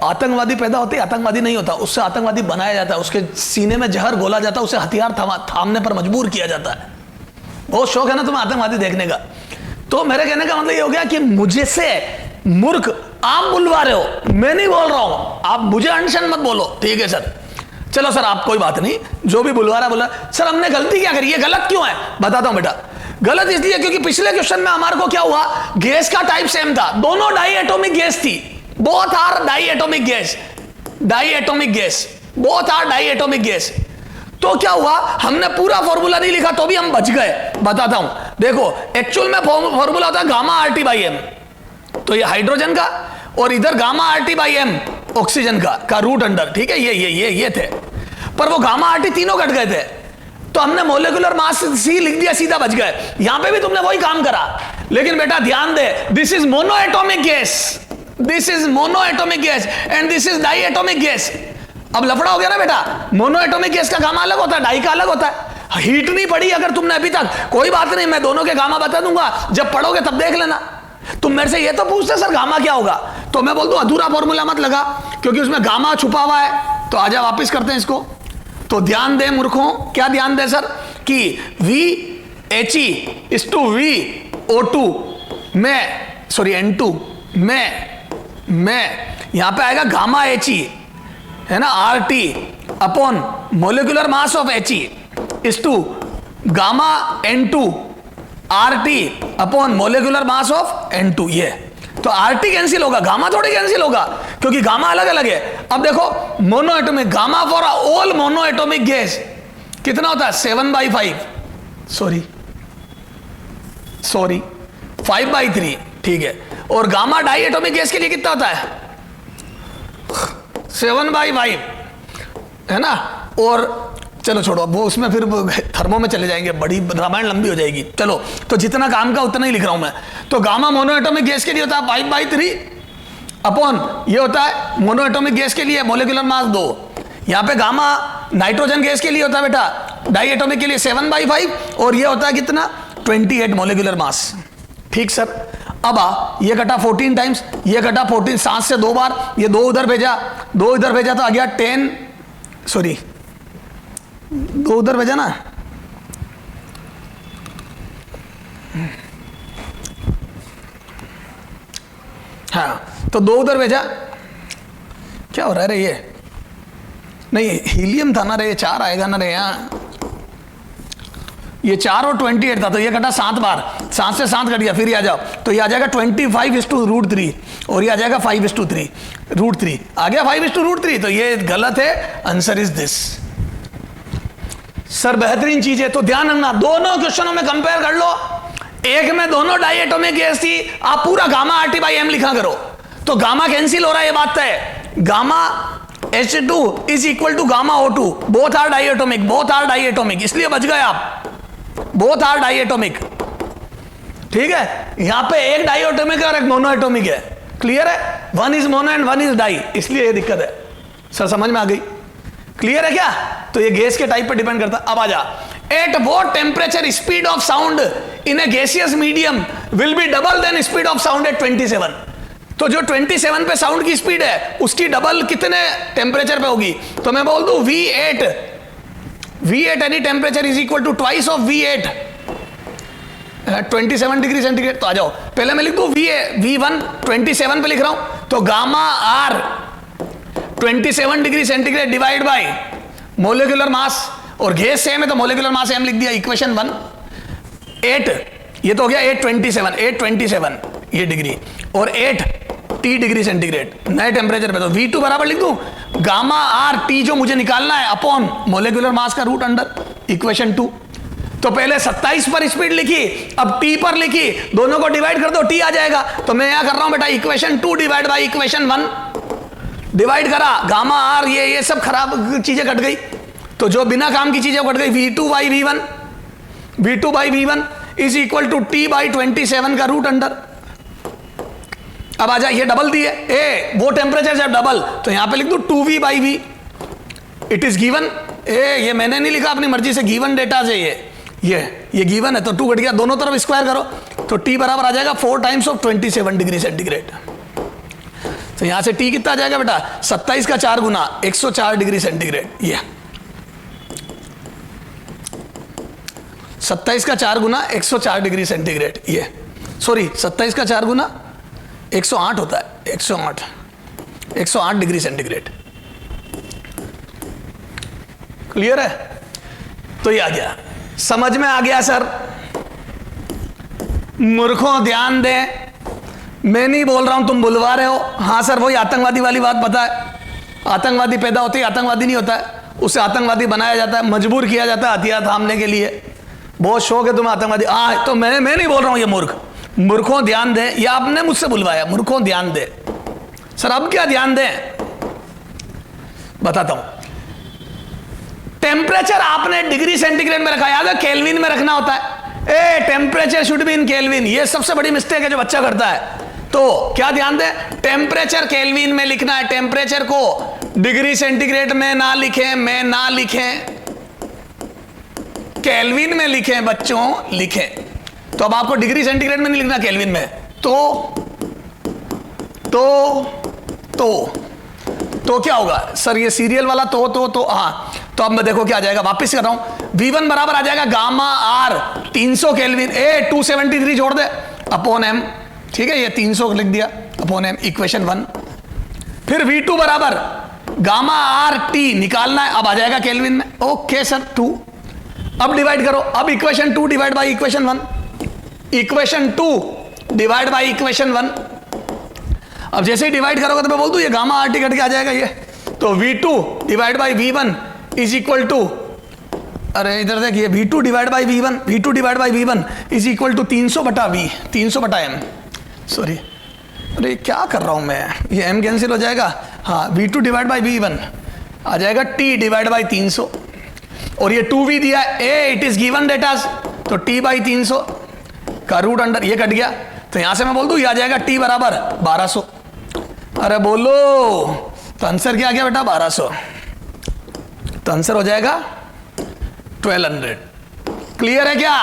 आतंकवादी पैदा होते आतंकवादी नहीं होता, उससे आतंकवादी बनाया जाता है, उसके सीने में जहर घोला जाता है, उसे हथियार थामने पर मजबूर किया जाता है। बहुत शौक है ना तुम्हें आतंकवादी देखने का। तो मेरे कहने का मतलब ये हो गया कि मुझे से मूर्ख आप बुलवा रहे हो, मैं नहीं बोल रहा हूं, आप मुझे अनशन मत बोलो, ठीक है सर। चलो सर आप कोई बात नहीं, जो भी बुलवा रहा बोला। सर हमने गलती क्या करी है, गलत क्यों है बताता हूं बेटा। गलत इसलिए क्योंकि पिछले क्वेश्चन में हमारे को क्या हुआ, गैस का टाइप सेम था, दोनों डाई एटॉमिक गैस थी, both are die atomic gas, die atomic gas, both are die atomic gas. तो क्या हुआ, हमने पूरा फॉर्मूला नहीं लिखा तो भी हम बच गए। बताता हूं, देखो एक्चुअल में फॉर्मूला होता है गामा RT बाई एम, तो ये हाइड्रोजन का, और इधर gamma RT by M oxygen का रूट अंडर, ठीक है, ये थे, पर वो गामा RT तीनों कट गए थे। तो हमने मोलिकुलर मास सी लिख दिया, सीधा बच गए। यहां पे भी तुमने वही काम करा, लेकिन बेटा ध्यान दे, this is mono atomic gas, this is mono atomic gas and this is di atomic gas. अब लफड़ा हो गया ना बेटा, मोनो एटॉमिक गैस का गामा अलग होता है, डाई का अलग होता है। हीट नहीं पड़ी अगर तुमने अभी तक, कोई बात नहीं, मैं दोनों के गामा बता दूंगा, जब पढ़ोगे तब देख लेना। तुम मेरे से ये तो पूछते सर गामा क्या होगा, तो मैं बोल दूं अधूरा फॉर्मूला मत लगा, क्योंकि उसमें गामा छुपा हुआ है। तो आजा वापस करते हैं इसको। तो ध्यान दे मूर्खों, क्या ध्यान दे सर, कि VHE इज टू VO2 में, सॉरी N2 में यहां पे आएगा गामा HE, है ना, RT upon molecular mass of HE is to gamma N2 RT upon molecular mass of N2। ये तो RT कैंसिल होगा, गामा थोड़ी कैंसिल होगा, क्योंकि गामा अलग अलग है। अब देखो monoatomic gamma for all mono atomic gas कितना होता है, 7/5, सॉरी 5/3, ठीक है। और गामा डाई एटॉमिक गैस के लिए कितना होता है, 7/5, है ना। और चलो छोड़ो, वो उसमें फिर थर्मो में चले जाएंगे, बड़ी रामायण लंबी हो जाएगी। चलो, तो जितना काम का उतना ही लिख रहा हूं मैं। तो गामा मोनो एटॉमिक गैस के लिए होता है 5/3 अपॉन ये होता है मोनो एटॉमिक गैस के लिए मोलिकुलर मास 2। यहां पे गामा नाइट्रोजन गैस के लिए होता है बेटा, डाई एटॉमिक के लिए 7/5, और ये होता है कितना, 28 मोलिकुलर मास। ठीक सर। अब ये कटा 14 टाइम्स, ये कटा 14, 7 से 2 बार, ये 2 उधर भेजा, 2 इधर भेजा, तो आ गया 10, सॉरी 2 उधर भेजा ना, हाँ, तो 2 उधर भेजा। क्या हो रहा है रे, ये नहीं हीलियम था ना रे, 4 आएगा ना रे यहाँ, ये 4 और 28 था, तो ये कटा 7 बार, 7 से 7 कट गया, फिर ये आ जाओ, तो ये आ जाएगा 25/√3, और ये आ जाएगा 5/3 आ गया 5/√3, तो ये गलत है, आंसर इज दिस। सर बेहतरीन चीज है, तो ध्यान रखना, दोनों क्वेश्चनों में कंपेयर कर लो। एक में दोनों डाई एटॉमिक गैस थी, आप पूरा गामा RT/m लिखा करो, तो गामा कैंसिल हो रहा है, ये बात है। Gamma H2 is equal to gamma O2, both are diatomic, इसलिए बच गए आप, बोथ आर डाई एटॉमिक। ठीक है, यहां पे एक डाई एटॉमिक है और एक मोनो एटॉमिक है, क्लियर है, 1 is mono and 1 is di, इसलिए ये दिक्कत है। सर समझ में आ गई, क्लियर है क्या। तो ये गैस के टाइप पे डिपेंड करता है। अब आजा, at what temperature speed of sound in a gaseous medium will be double than speed of sound at 27। तो जो 27 पे साउंड की स्पीड है, उसकी डबल कितने टेम्परेचर पे होगी, तो मैं बोल दूं V8 any temperature is equal to twice of V8, 27 degree centigrade. तो आ जाओ, पहले मैं लिख दूं V1 27 पे लिख रहा हूं, तो gamma R 27 degree centigrade divide by molecular mass, और गैस सेम है तो मोलिकुलर मास m लिख दिया, इक्वेशन 1। 8 ये तो हो गया 827 ये डिग्री, और 8 T डिग्री सेंटीग्रेड नए टेम्परेचर पे, तो V2 बराबर लिख दूं गामा R T जो मुझे निकालना है अपॉन मोलिकुलर मास का रूट अंडर, इक्वेशन 2। तो पहले 27 पर स्पीड लिखी, अब T पर लिखी, दोनों को डिवाइड कर दो, T आ जाएगा। तो मैं यहां कर रहा हूं बेटा, equation 2 divide by equation 1, divide करा, गामा R ये सब खराब चीजें कट गई, तो जो बिना काम की चीजें कट गई, V2 by V1 is equal to T by 27 का रूट अंडर। अब आ जाए, ये डबल दी है, ए वो टेम्परेचर जब डबल, तो यहां पे लिख दो 2V by V, it is given. ये मैंने नहीं लिखा, अपनी मर्जी से, गिवन डेटा से ये गिवन है, तो 2 घट गया, दोनों तरफ स्क्वायर करो, तो T बराबर आ जाएगा 4 टाइम्स ऑफ 27 डिग्री सेंटीग्रेड। तो यहां से T कितना आ जाएगा बेटा, 27 का 4 गुना 104 डिग्री सेंटीग्रेड, ये 27 का 4 गुना 104 डिग्री सेंटीग्रेड, ये सॉरी 27 का 4 गुना 108 होता है, 108 डिग्री सेंटीग्रेड, क्लियर है। तो ये आ गया, समझ में आ गया सर। मूर्खों ध्यान दें, मैं नहीं बोल रहा हूं, तुम बुलवा रहे हो। हाँ सर, वही आतंकवादी वाली बात पता है, आतंकवादी पैदा होते ही आतंकवादी नहीं होता है, उसे आतंकवादी बनाया जाता है, मजबूर किया जाता है हथियार थामने के लिए। बहुत शौक है तुम्हें आतंकवादी, तो मैं नहीं बोल रहा हूं ये मूर्ख। मूर्खों ध्यान दें, ये आपने मुझसे बुलवाया, मूर्खों ध्यान दें। सर अब क्या ध्यान दें, बताता हूं। टेम्परेचर आपने डिग्री सेंटीग्रेड में रखा, याद है केल्विन में रखना होता है। A temperature should be in kelvin, ये सबसे बड़ी मिस्टेक है जो बच्चा करता है। तो क्या ध्यान दें, टेम्परेचर केल्विन में लिखना है, टेम्परेचर को डिग्री सेंटीग्रेड में ना लिखें, में ना लिखें, केल्विन में लिखें बच्चों, लिखें। तो अब आपको डिग्री सेंटीग्रेड में नहीं लिखना, केल्विन में। तो क्या होगा सर, ये सीरियल वाला तो हाँ, तो अब मैं देखो क्या आ जाएगा, वापस कर रहा हूं। V1 बराबर आ जाएगा गामा आर 300 केल्विन, 273 जोड़ दे अपॉन एम, ठीक है, ये 300 लिख दिया अपॉन एम, इक्वेशन 1। फिर V2 बराबर गामा आर टी निकालना है, अब आ जाएगा केल्विन में। ओके सर 2, अब डिवाइड करो, अब equation 2 divide by equation 1, equation 2 divide by equation 1। अब जैसे ही डिवाइड करोगे तो मैं बोल दूं ये गामा आर टी कट के आ जाएगा ये, तो V2 divide by V1 is equal to, अरे इधर देखिए, V2 divide by V1 is equal to 300 बटा V, 300 बटा M, सॉरी, अरे क्या कर रहा हूं मैं, ये M कैंसिल हो जाएगा, हाँ, V2 डिवाइड बाई V1 आ जाएगा T डिवाइड बाई 300, और ये 2V दिया है, इट इज गिवन डेटास, तो T बाई 300 का रूट अंडर, ये कट गया, तो यहां से मैं बोल दूं ये आ जाएगा T बराबर 1200। अरे बोलो, तो आंसर क्या आ गया बेटा, 1200, तो आंसर हो जाएगा 1200। क्लियर है क्या?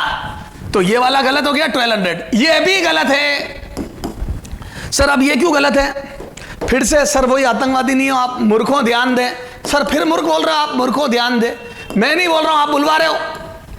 तो ये वाला गलत हो गया 1200, ये भी गलत है। सर अब ये क्यों गलत है? फिर से सर वही आतंकवादी नहीं हो आप, मूर्खों ध्यान दें। सर फिर मूर्ख बोल रहे हो आप, मूर्खों ध्यान दें, मैं नहीं बोल रहा हूं, आप बुलवा रहे हो,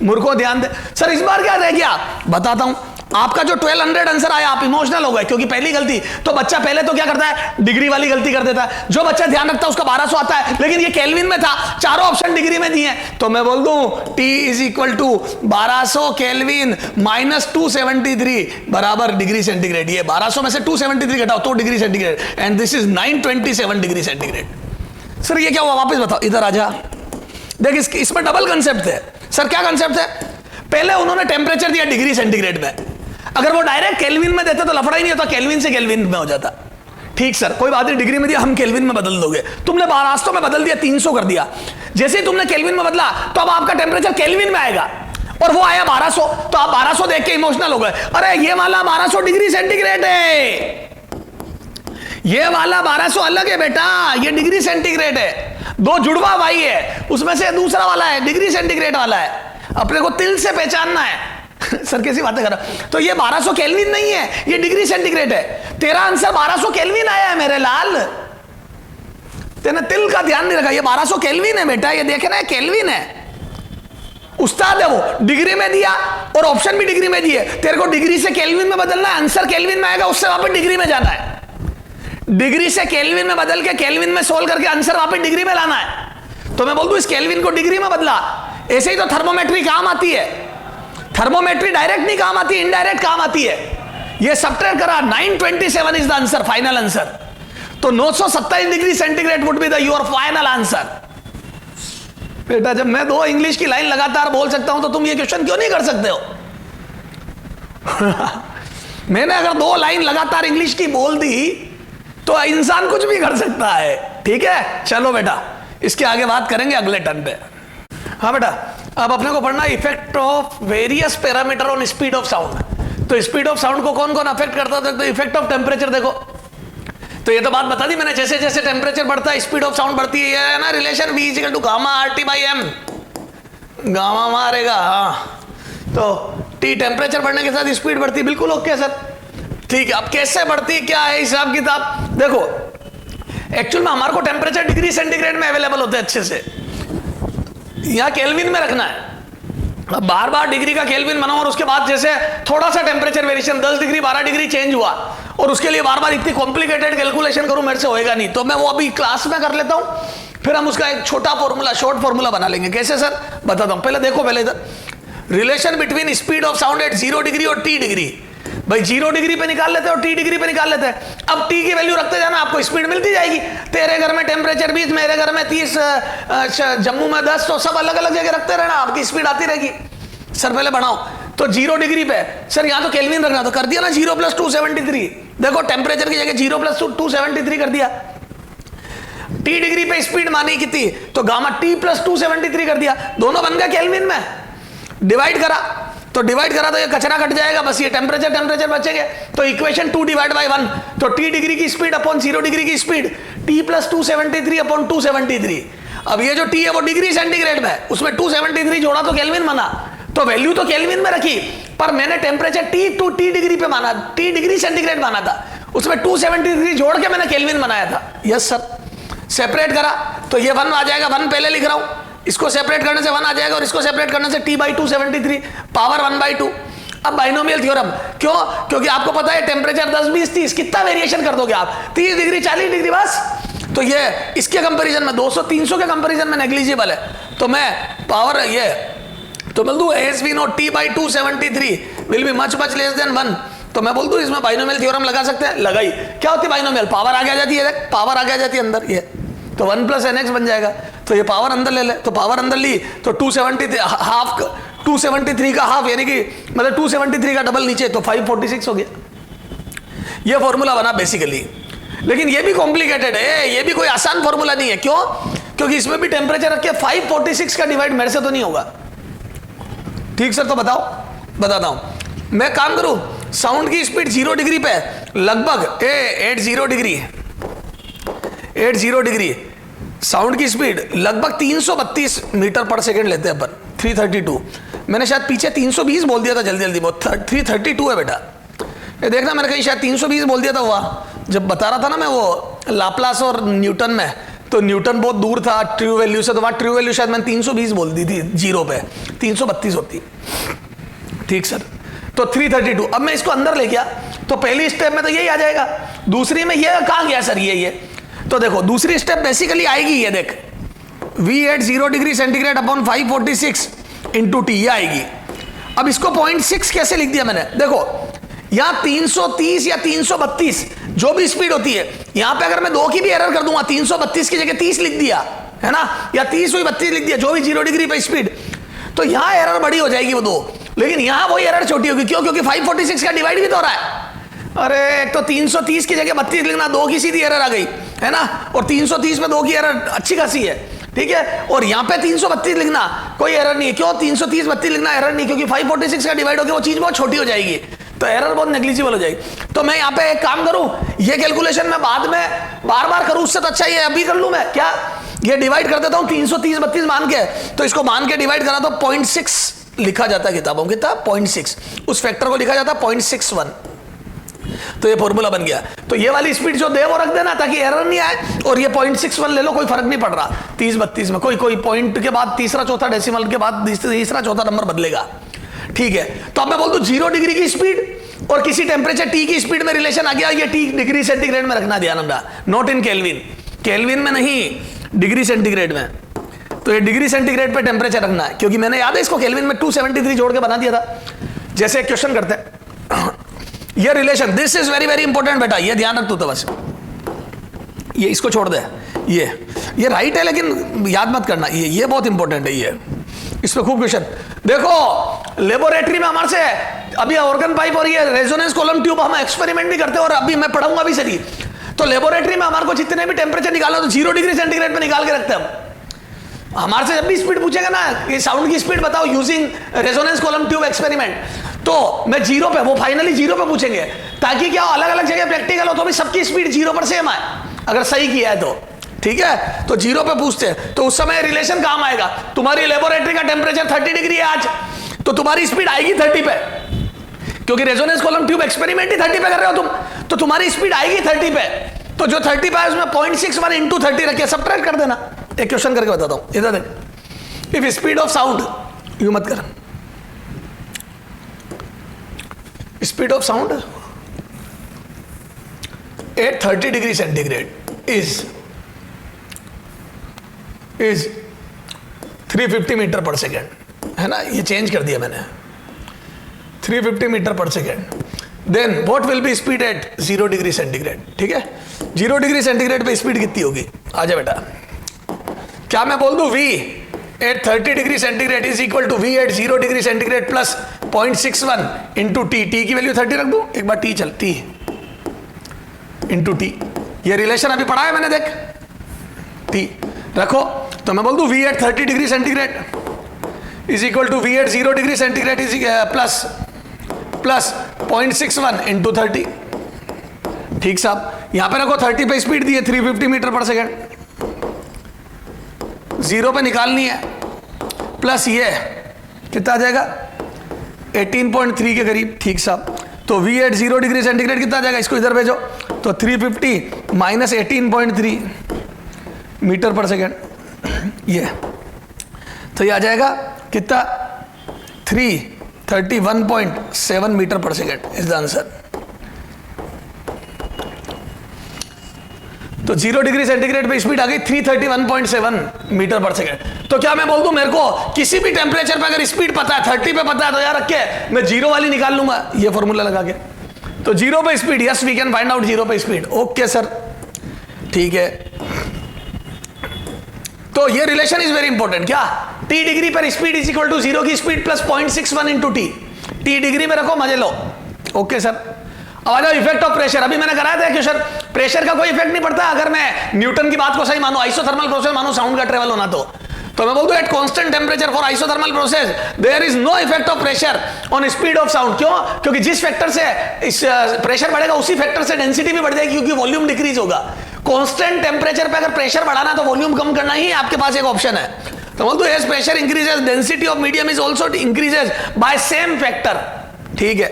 मूर्खों ध्यान दें। सर इस बार क्या रह गया बताता हूं, आपका जो 1200 आंसर आया आप इमोशनल हो गए, क्योंकि पहली गलती तो बच्चा पहले तो क्या करता है, डिग्री वाली गलती कर देता है। जो बच्चा ध्यान रखता है उसका 1200 आता है, लेकिन ये केल्विन में था, चारों ऑप्शन डिग्री में दिए, तो मैं बोल दूं T is equal to 1200 kelvin minus 273 बराबर डिग्री सेंटीग्रेड। ये 1200 में से 273 घटाओ तो degree centigrade, and this is 927 degree centigrade. Sir ये क्या हुआ, वापस बताओ, इधर आ जा, देख इसमें डबल कंसेप्ट है। सर क्या कंसेप्ट है? पहले उन्होंने टेम्परेचर दिया डिग्री सेंटीग्रेड में, अगर वो डायरेक्ट केल्विन में देते तो लफड़ा ही नहीं होता, केल्विन से केल्विन में हो जाता। ठीक सर, कोई बात नहीं, डिग्री में दिया, हम केल्विन में बदल दोगे। तुमने 1200 में बदल दिया, 300 कर दिया। जैसे ही तुमने केल्विन में बदला तो अब आपका टेम्परेचर केल्विन में आएगा, और वो आया 1200, तो आप 1200 देख के इमोशनल हो गए, अरे ये वाला 1200 डिग्री सेंटीग्रेड है, ये वाला 1200 अलग है बेटा, ये डिग्री सेंटीग्रेड है, दो जुड़वा भाई है, उसमें से दूसरा वाला है डिग्री सेंटीग्रेड वाला है, अपने को तिल से पहचानना है। सर कैसी बातें कर रहा हूं, तो ये 1200 केल्विन नहीं है, ये डिग्री सेंटीग्रेड है। तेरा आंसर 1200 केल्विन आया है मेरे लाल, तेने तिल का ध्यान नहीं रखा, ये 1200 केल्विन है बेटा, ये देखना है केल्विन है। उस्ताद है वो, डिग्री में दिया और ऑप्शन भी डिग्री में दिए, तेरे को डिग्री से केल्विन में बदलना है, आंसर केल्विन में आएगा, उससे वापस डिग्री में जाना है। डिग्री से केल्विन में बदल के केल्विन में सोल्व करके आंसर वापस डिग्री में लाना है। तो मैं बोल दूं इस केल्विन को डिग्री में बदला। ऐसे ही तो थर्मोमेट्री काम आती है, थर्मोमेट्री डायरेक्ट नहीं काम आती, इनडायरेक्ट काम आती है। ये सब्ट्रैक्ट करा, 927 is the answer, final answer. तो 927 degree centigrade would be the your final answer. बेटा जब मैं 2 इंग्लिश की लाइन लगातार बोल सकता हूं तो तुम ये क्वेश्चन क्यों नहीं कर सकते हो? मैंने अगर 2 लाइन लगातार इंग्लिश की बोल दी तो इंसान कुछ भी कर सकता है। ठीक है, चलो बेटा इसके आगे बात करेंगे अगले टर्न पे। हाँ बेटा, अब अपने को पढ़ना effect of various parameter on speed of sound. तो स्पीड ऑफ साउंड को कौन कौन अफेक्ट करता है? तो इफेक्ट ऑफ टेम्परेचर देखो, तो ये तो बात बता दी मैंने, जैसे जैसे टेम्परेचर बढ़ता है स्पीड ऑफ साउंड बढ़ती है, ये है ना relation V equal to gamma RT by M, gamma मारेगा, हाँ, तो T टेम्परेचर बढ़ने के साथ स्पीड बढ़ती, बिल्कुल ओके सर। ठीक है, अब कैसे बढ़ती, क्या है हिसाब किताब? देखो एक्चुअल में हमारे को टेम्परेचर डिग्री सेंटीग्रेड में अवेलेबल होते हैं अच्छे से, यहां केल्विन में रखना है। अब बार बार डिग्री का केल्विन बनाओ और उसके बाद जैसे थोड़ा सा temperature variation 10 degree 12 degree change हुआ और उसके लिए बार बार इतनी कॉम्प्लिकेटेड कैलकुलेशन करूं, मेरे से होएगा नहीं, तो मैं वो अभी क्लास में कर लेता हूं, फिर हम उसका एक छोटा फॉर्मूला, शॉर्ट फॉर्मूला बना लेंगे। कैसे सर बताता हूं, पहले देखो, पहले इधर relation between speed of sound eight 0 degree और T डिग्री। भाई 0 डिग्री पे निकाल लेते हैं और T डिग्री पे निकाल लेते हैं। अब T की वैल्यू रखते जाना, आपको स्पीड मिलती जाएगी। तेरे घर में टेम्परेचर 20, मेरे घर में 30, जम्मू में 10, तो सब अलग अलग जगह रखते रहना, आपकी स्पीड आती रहेगी। सर पहले बढ़ाओ, तो 0 डिग्री पे सर यहाँ तो केल्विन रखना, तो कर दिया ना 0 + 273। देखो टेम्परेचर की जगह 0 + 273 कर दिया। टी डिग्री पे स्पीड मानी कितनी, तो गामा टी प्लस 273 कर दिया, दोनों बन गया केल्विन में, डिवाइड करा तो ये कचरा कट जाएगा, बस ये टेम्परेचर बचेंगे। तो इक्वेशन 2 डिवाइड बाई 1, तो टी डिग्री की स्पीड अपॉन 0 डिग्री की स्पीड, टी प्लस 273 अपॉन 273। अब ये जो टी है वो डिग्री सेंटीग्रेड में है, उसमें 273 जोड़ा तो केल्विन बना, तो वैल्यू तो केल्विन में रखी, पर मैंने temperature T two T degree पे माना, टी डिग्री सेंटीग्रेड माना था, उसमें 273 जोड़ के मैंने केल्विन बनाया था। यस सर, सेपरेट करा तो ये 1 आ जाएगा, 1 पहले लिख रहा हूं, इसको सेपरेट करने से 1 आ जाएगा और इसको सेपरेट करने से t/273 पावर 1/2। अब बाइनोमियल थ्योरम, क्यों? क्योंकि आपको पता है टेम्परेचर 10 20 30 कितना वेरिएशन कर दोगे आप, 30 डिग्री 40 डिग्री बस, तो ये इसके कंपैरिजन में 200 300 के कंपैरिजन में नेग्लिजिबल है, तो मैं पावर ये तो बोल दूं as we know t/273 will be much less than 1, तो मैं बोल दूं इसमें बाइनोमियल थ्योरम लगा सकते हैं, लगाई। क्या होती है बाइनोमियल, पावर आगे आ जाती है, पावर आगे आ जाती है अंदर, ये तो 1 + nx बन जाएगा, तो ये पावर अंदर ले ले, तो पावर अंदर ली तो 273 का हाफ यानी कि मतलब 273 का डबल नीचे, तो 546 हो गया। ये फॉर्मूला बना बेसिकली, लेकिन ये भी कॉम्प्लिकेटेड है, ये भी कोई आसान फॉर्मूला नहीं है। क्यों? क्योंकि इसमें भी टेम्परेचर रख के 546 का डिवाइड मेरे से तो नहीं होगा। ठीक सर, तो बताओ, बताता हूं मैं, काम करूं, साउंड की स्पीड 0 डिग्री पे लगभग 80 डिग्री साउंड की स्पीड लगभग 332 मीटर पर सेकंड लेते हैं अपन, 332। मैंने शायद पीछे 320 बोल दिया था जल्दी वो 332 है बेटा, ये देखना मैंने कहीं शायद 320 बोल दिया था, हुआ जब बता रहा था ना मैं वो लाप्लास और न्यूटन में, तो न्यूटन बहुत दूर था ट्रू वैल्यू से, तो वहां ट्रू वैल्यू शायद मैंने 320 बोल दी थी, 0 पे 332 होती। ठीक सर, तो 332। अब मैं इसको अंदर ले गया तो पहली स्टेप में तो यही आ जाएगा, दूसरी में ये कहां गया सर, ये तो देखो दूसरी स्टेप बेसिकली आएगी, ये देख V at 0 degree centigrade upon 546 into T, ये आएगी। अब इसको 0.6 कैसे लिख दिया मैंने, देखो यहां 330 या 332 जो भी स्पीड होती है, यहां पे अगर मैं 2 की भी एरर कर दूंगा, 332 की जगह 30 लिख दिया है ना, या 30 हुई 32 लिख दिया, जो भी 0 डिग्री पे स्पीड, तो यहां एरर बड़ी हो जाएगी वो 2, लेकिन यहां वही एरर छोटी होगी। क्यों? क्योंकि 546 का डिवाइड भी तो हो रहा है। अरे एक तो 330 की जगह 32 लिखना, 2 की सीधी एरर आ गई है ना, और 330 में 2 की एरर अच्छी खासी है, ठीक है, और यहां पे 332 लिखना कोई एरर नहीं है। क्यों? 330 32 लिखना एरर नहीं, क्योंकि 546 का डिवाइड होकर वो चीज बहुत छोटी हो जाएगी, तो एरर बहुत नेग्लिजिबल हो जाएगी। तो मैं यहाँ पे एक काम करूं, ये कैलकुलेशन मैं बाद में बार करूं, उससे तो अच्छा ये अभी कर लूं मैं, क्या ये डिवाइड कर देता हूं 330 32 मान के, तो इसको मान के डिवाइड करा तो 0.6 लिखा जाता है किताबों में, कितना 0.6, उस फैक्टर को लिखा जाता है 0.61, तो ये फॉर्मूला बन गया। तो ये वाली स्पीड जो दे वो रख देना ताकि एरर नहीं आए, और ये 0.61 ले लो, कोई फर्क नहीं पड़ रहा 30 32 में, कोई पॉइंट के बाद तीसरा चौथा डेसिमल के बाद तीसरा चौथा नंबर बदलेगा। ठीक है, तो अब मैं बोल दूं 0 डिग्री की स्पीड और किसी टेम्परेचर टी की स्पीड में रिलेशन आ गया, ये टी डिग्री सेंटीग्रेड में रखना, ध्यान रखना, नॉट इन केल्विन, केल्विन में नहीं, डिग्री सेंटीग्रेड में। तो ये डिग्री सेंटीग्रेड पे टेम्परेचर रखना है, क्योंकि मैंने याद है इसको केल्विन में 273 जोड़ के बना दिया था। जैसे एक क्वेश्चन करते हैं, ये relation, this is very very important बेटा, ये ध्यान रख तू, तो बस ये इसको छोड़ दे, ये राइट है लेकिन याद मत करना, ये बहुत इंपॉर्टेंट है, ये इस पे खूब क्वेश्चन। देखो लेबोरेटरी में हमारे से अभी ऑर्गन पाइप और ये रेजोनेंस कॉलम ट्यूब हम एक्सपेरिमेंट भी करते हैं, और अभी मैं पढ़ाऊंगा भी सही। तो लेबोरेटरी में हमारे को जितने भी टेम्परेचर निकालना, तो 0 डिग्री सेंटीग्रेड पे निकाल के रखते हैं हम। हमारे से जब भी स्पीड पूछेगा ना, ये साउंड की स्पीड बताओ using resonance column tube experiment, तो मैं 0 पे, वो फाइनली 0 पे पूछेंगे, ताकि क्या अलग अलग जगह प्रैक्टिकल हो तो भी सबकी स्पीड 0 पर सेम आए, अगर सही किया है तो। ठीक है, तो 0 पे पूछते हैं, तो उस समय रिलेशन काम आएगा। तुम्हारी लेबोरेटरी का टेम्परेचर 30 डिग्री है आज, तो तुम्हारी स्पीड आएगी 30 पे, क्योंकि रेजोनेंस कॉलम ट्यूब एक्सपेरिमेंट ही 30 पे कर रहे हो तुम, तो तुम्हारी स्पीड आएगी 30 पे। तो जो 30 पे है उसमें 0.61 इंटू 30 रखिए, सब्ट्रैक्ट कर देना। एक क्वेश्चन करके बताता हूं, इधर देख, if speed of sound, you मत कर, speed of sound at 30 degree centigrade is 350 metre पर सेकेंड, है ना, ये चेंज कर दिया मैंने, 350 मीटर पर second, then what will be speed at 0 degree centigrade. ठीक है, 0 डिग्री सेंटीग्रेड पे स्पीड कितनी होगी, आजा बेटा, क्या मैं बोल दूं V at 30 degree centigrade is equal to V at 0 degree centigrade plus 0.61 into T, T की वैल्यू 30 रख दूं, एक बार टी चल, टी इंटू टी, ये रिलेशन अभी पढ़ा है मैंने, देख T रखो, तो मैं बोल दूं V at 30 degree centigrade is equal to V at 0 degree centigrade is plus 0.61 into 30। ठीक साहब, यहां पे रखो 30 पे स्पीड दी है 350 मीटर पर सेकेंड, 0 पे निकालनी है, प्लस ये कितना आ जाएगा 18.3 के करीब। ठीक साहब, तो V at 0 डिग्री सेंटीग्रेड कितना आ जाएगा, इसको इधर भेजो, तो 350 माइनस 18.3 मीटर पर सेकेंड, ये तो ये आ जाएगा कितना 331.7 मीटर पर सेकेंड इज द आंसर। तो 0 डिग्री सेंटीग्रेड पे स्पीड आ गई 331.7 मीटर पर सेकेंड। तो क्या मैं बोल दूं मेरे को किसी भी टेम्परेचर पे अगर स्पीड पता है 30 पे पता है तो यार रख के मैं 0 वाली निकाल लूंगा ये फॉर्मूला लगा के। तो 0 पे speed, yes we can find out 0 पे स्पीड। ओके सर, ठीक है। तो ये रिलेशन इज वेरी इंपॉर्टेंट। क्या T डिग्री पर स्पीड इज इक्वल टू 0 की speed plus 0.61 into T। T degree में रखो, मजे लो। ओके सर, अब आ जाओ इफेक्ट ऑफ प्रेशर। अभी मैंने कराया था क्वेश्चन, प्रेशर का कोई इफेक्ट नहीं पड़ता अगर मैं न्यूटन की बात को सही मानो, आइसोथर्मल प्रोसेस मानो साउंड का ट्रेवल होना। तो मैं बोल दूं at constant temperature for isothermal process there is no effect of pressure on speed of sound. क्यों? क्योंकि जिस फैक्टर से इस प्रेशर बढ़ेगा उसी फैक्टर से डेंसिटी भी बढ़ जाएगी, क्योंकि वॉल्यूम डिक्रीज होगा। कांस्टेंट टेम्परेचर पे अगर प्रेशर बढ़ाना तो वॉल्यूम कम करना ही आपके पास एक ऑप्शन है। तो बोल दो as pressure increases density of medium is also increases by same factor. ठीक है,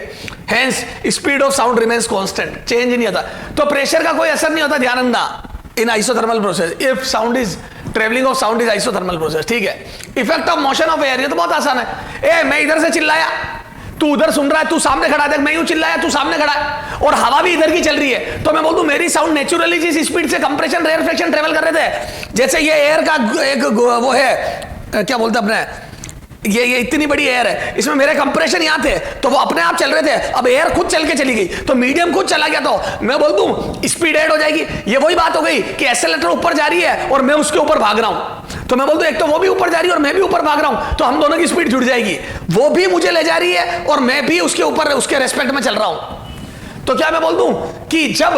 hence speed of sound remains constant, change नहीं होता। तो प्रेशर का कोई असर नहीं होता, ध्यान रखना, in isothermal process if sound is travelling of sound is isothermal process. ठीक है, effect of motion of air, ये तो बहुत आसान है। ए मैं इधर से चिल्लाया, तू उधर सुन रहा है, तू सामने खड़ा है, मैं यूं चिल्लाया, तू सामने खड़ा है, और हवा भी इधर की चल रही है, तो मैं बोल दूं मेरी साउंड नेचुरली जिस स्पीड से कंप्रेशन रेयरफेक्शन ट्रेवल कर रहे थे, जैसे ये एयर का एक वो है क्या बोलते अपने, ये इतनी बड़ी एयर है, इसमें मेरे कंप्रेशन यहां थे तो वो अपने आप चल रहे थे, अब एयर खुद चल के चली गई तो मीडियम खुद चला गया, तो मैं बोल दूं स्पीड ऐड हो जाएगी। ये वही बात हो गई कि एक्सेलेरेटर ऊपर जा रही है और मैं उसके ऊपर भाग रहा हूं, तो मैं बोल दूं एक तो वो भी ऊपर जा रही है और मैं भी ऊपर भाग रहा हूं, तो हम दोनों की स्पीड जुड़ जाएगी। वो भी मुझे ले जा रही है और मैं भी उसके ऊपर उसके रेस्पेक्ट में चल रहा हूं। तो क्या मैं बोल दूं कि जब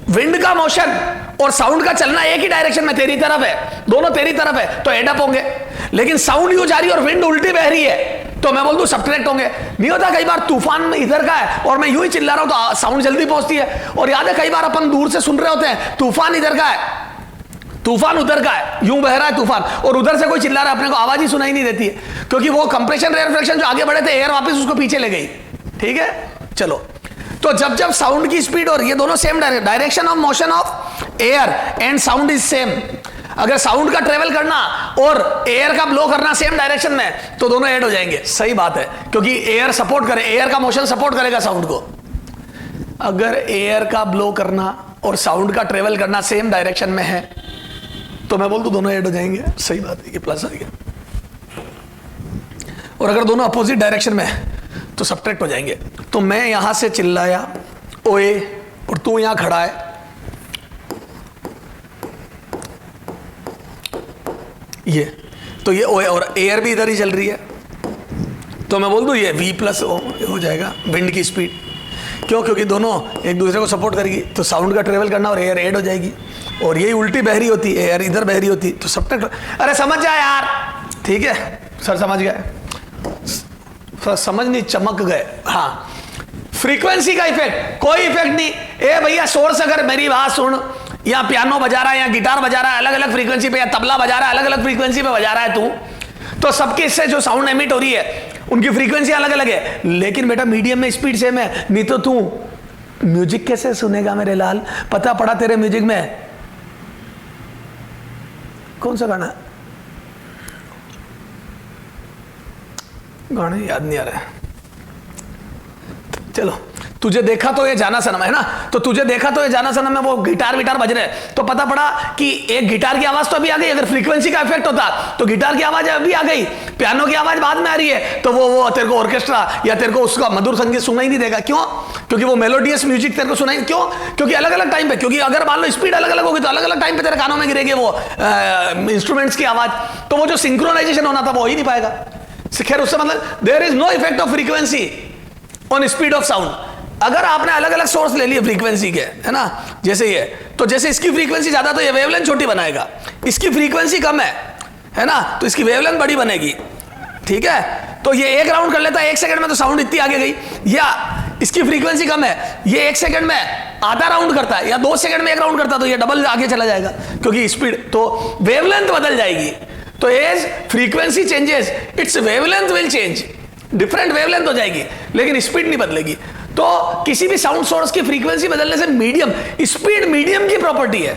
विंड का मोशन और साउंड का चलना एक ही डायरेक्शन में तेरी तरफ है, दोनों तेरी तरफ है, तो एड अप होंगे। लेकिन साउंड यूं जा रही है और विंड उल्टी बह रही है, तो मैं बोल दूं सब्ट्रैक्ट होंगे। नहीं होता कई बार तूफान इधर का है और मैं यूं ही चिल्ला रहा हूं तो साउंड जल्दी पहुंचती है, और याद है कई बार अपन दूर से सुन रहे होते हैं तूफान इधर का है, तूफान उधर का है, यूं बह रहा है तूफान, और उधर से कोई चिल्ला रहा है, अपने को आवाज ही सुनाई नहीं देती है, क्योंकि वो कंप्रेशन रेयरफेक्शन जो आगे बढ़े थे, एयर वापस उसको पीछे ले गई। ठीक है, चलो। तो जब साउंड की स्पीड और ये दोनों same direction of motion of air and sound is same, अगर साउंड का ट्रेवल करना और एयर का ब्लो करना सेम डायरेक्शन में, तो दोनों ऐड हो जाएंगे। सही बात है, क्योंकि एयर सपोर्ट करे, एयर का मोशन सपोर्ट करेगा साउंड को। अगर एयर का ब्लो करना और साउंड का ट्रेवल करना सेम डायरेक्शन में है, तो मैं बोल दूं दोनों ऐड हो जाएंगे। सही बात है, ये प्लस आ गया। और अगर दोनों अपोजिट डायरेक्शन में है तो सब्ट्रैक्ट हो जाएंगे। तो मैं यहां से चिल्लाया ओए और तू यहां खड़ा है, ये तो ये ओए और एयर भी इधर ही चल रही है, तो मैं बोल दूं ये V प्लस हो जाएगा विंड की स्पीड। क्यों? क्योंकि दोनों एक दूसरे को सपोर्ट करेगी, तो साउंड का ट्रेवल करना और एयर ऐड हो जाएगी, और ये उल्टी बहरी होती, एयर इधर बहरी होती, तो सब्ट्रैक्ट। अरे समझ जाए यार, ठीक है सर, समझ गए, समझ नहीं, चमक गए। हाँ, फ्रीक्वेंसी का इफेक्ट, कोई इफेक्ट नहीं। ए भैया सोर्स अगर मेरी बात सुन, या पियानो बजा रहा है या गिटार बजा रहा है अलग अलग फ्रीक्वेंसी पे, या तबला बजा रहा है अलग अलग फ्रीक्वेंसी पे बजा रहा है तू, तो सबके इससे जो साउंड एमिट हो रही है उनकी फ्रीक्वेंसी अलग अलग है, लेकिन बेटा मीडियम में स्पीड सेम है। नहीं तो तू म्यूजिक कैसे सुनेगा मेरे लाल? पता पड़ा तेरे म्यूजिक में कौन सा गाना, गाने याद नहीं आ रहा है। चलो, तुझे देखा तो ये जाना सनम है ना, तो तुझे देखा तो ये जाना सनम में वो गिटार विटार बज रहे, तो पता पड़ा कि एक गिटार की आवाज तो अभी आ गई, अगर फ्रीक्वेंसी का इफेक्ट होता तो गिटार की आवाज अभी आ गई, पियानो की आवाज बाद में आ रही है, तो वो तेरे को ऑर्केस्ट्रा या तेरे को उसका मधुर संगीत सुनाई नहीं देगा। क्यों? क्योंकि वो मेलोडियस म्यूजिक तेरे को सुनाई। क्यों? क्योंकि अलग अलग टाइम पे, क्योंकि अगर मान लो स्पीड अलग अलग होगी तो अलग अलग टाइम पे तेरे कानों में गिरेगी वो इंस्ट्रूमेंट्स की आवाज, तो वो जो सिंक्रोनाइजेशन होना था वो हो ही नहीं पाएगा। खैर, उससे मतलब there is no effect of frequency on speed of sound. अगर आपने अलग अलग सोर्स ले लिए फ्रीक्वेंसी के, है ना, जैसे ये, तो जैसे इसकी फ्रीक्वेंसी ज्यादा तो ये वेवलेंथ छोटी बनाएगा, इसकी फ्रीक्वेंसी कम है ना, तो इसकी वेवलेंथ बड़ी बनेगी। ठीक है, तो ये एक राउंड कर लेता है 1 सेकंड में, तो साउंड इतनी आगे गई। या इसकी फ्रीक्वेंसी कम है, ये 1 सेकंड में आधा राउंड करता है, या 2 सेकंड में 1 राउंड करता है, तो ये डबल आगे चला जाएगा, क्योंकि स्पीड, तो वेवलेंथ बदल जाएगी। तो as frequency changes its wavelength will change, different wavelength हो जाएगी, लेकिन स्पीड नहीं बदलेगी। तो किसी भी साउंड सोर्स की फ्रीक्वेंसी बदलने से मीडियम, स्पीड मीडियम की प्रॉपर्टी है।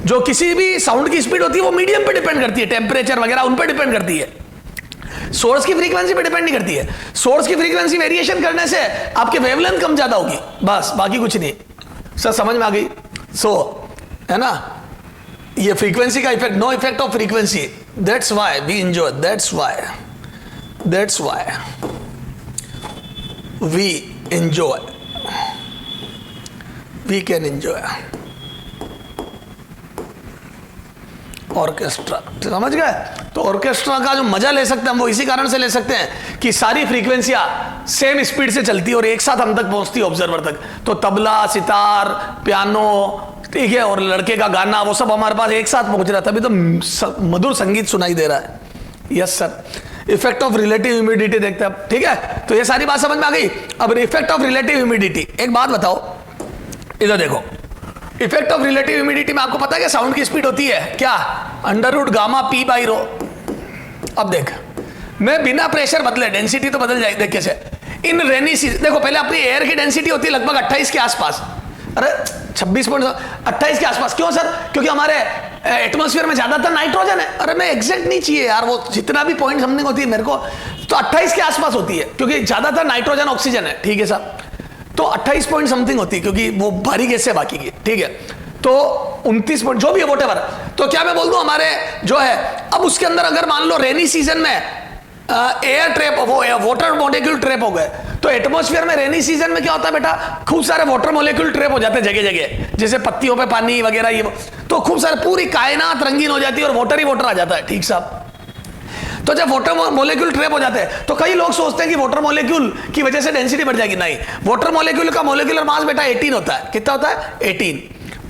जो किसी भी साउंड की स्पीड होती है वो मीडियम पे डिपेंड करती है, टेम्परेचर वगैरह उन पे डिपेंड करती है, सोर्स की फ्रीक्वेंसी पे डिपेंड नहीं करती है। सोर्स की फ्रीक्वेंसी वेरिएशन करने से आपके वेवलेंथ कम ज्यादा होगी, बस, बाकी कुछ नहीं। सर समझ में आ गई? है ना, ये फ्रीक्वेंसी का effect, no effect of frequency, that's why we enjoy, that's why we enjoy, we can enjoy orchestra. समझ गए? तो ऑर्केस्ट्रा का जो मजा ले सकते हैं हम वो इसी कारण से ले सकते हैं कि सारी फ्रीक्वेंसियां सेम स्पीड से चलती है और एक साथ हम तक पहुंचती है, ऑब्जर्वर तक। तो तबला, सितार, पियानो, ठीक है, और लड़के का गाना, वो सब हमारे पास एक साथ पहुंच रहा है, तभी तो मधुर संगीत सुनाई दे रहा है। Yes sir. Effect of relative humidity देखते हैं अब, ठीक है, तो ये सारी बात समझ में आ गई। अब इफेक्ट ऑफ रिलेटिव ह्यूमिडिटी, एक बात बताओ, इधर देखो, इफेक्ट ऑफ रिलेटिव ह्यूमिडिटी में आपको पता है कि साउंड की स्पीड होती है क्या, under root gamma P by rho. अब देख, मैं बिना प्रेशर बदले डेंसिटी तो बदल जाएगी, देख कैसे। इन रेनी सीजन, देखो पहले अपनी एयर की डेंसिटी होती है लगभग 28 के आसपास, अरे 26.28 के आसपास। क्यों सर? क्योंकि हमारे एटमॉस्फेयर में ज्यादातर नाइट्रोजन है। अरे मैं एग्जैक्ट नहीं चाहिए यार, वो जितना भी पॉइंट समथिंग होती है मेरे को, तो 28 के आसपास होती है, क्योंकि ज्यादातर नाइट्रोजन ऑक्सीजन है, ठीक है साहब। तो 28 पॉइंट समथिंग होती है, क्योंकि वो भारी गैस है बाकी की, ठीक है। तो 29 पॉइंट जो भी है, वोटेवर। तो क्या मैं बोल दूं हमारे जो है, अब उसके अंदर अगर मान लो रेनी सीजन में एयर ट्रैप, वो वाटर मॉलिक्यूल ट्रैप हो गए, तो एटमॉस्फेयर में रेनी सीजन में क्या होता है बेटा, खूब सारे वाटर मॉलिक्यूल ट्रैप हो जाते हैं जगह जगह, जैसे पत्तियों पे पानी वगैरह, ये तो खूब सारे, पूरी कायनात रंगीन हो जाती है और वाटर ही वाटर आ जाता है, ठीक साहब। तो जब वाटर मॉलिक्यूल ट्रैप हो जाते हैं, तो कई लोग सोचते हैं कि वाटर मॉलिक्यूल की वजह से डेंसिटी बढ़ जाएगी। नहीं, वाटर मॉलिक्यूल का मॉलिक्यूलर मास बेटा 18 होता है। कितना होता है? 18,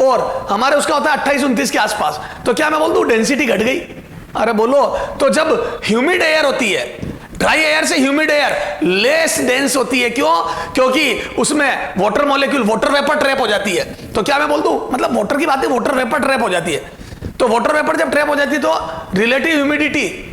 और हमारे उसका होता है 28-29 के आसपास। तो क्या मैं बोल दूं डेंसिटी घट गई? अरे बोलो, तो जब ह्यूमिड एयर होती है, ड्राई एयर से ह्यूमिड एयर लेस डेंस होती है। क्यों? क्योंकि उसमें water molecule, water vapour trap हो जाती है। तो क्या मैं बोल दूं, मतलब वाटर की बात है, वाटर वेपर ट्रैप हो जाती है। तो वाटर वेपर जब ट्रैप हो जाती है तो रिलेटिव ह्यूमिडिटी,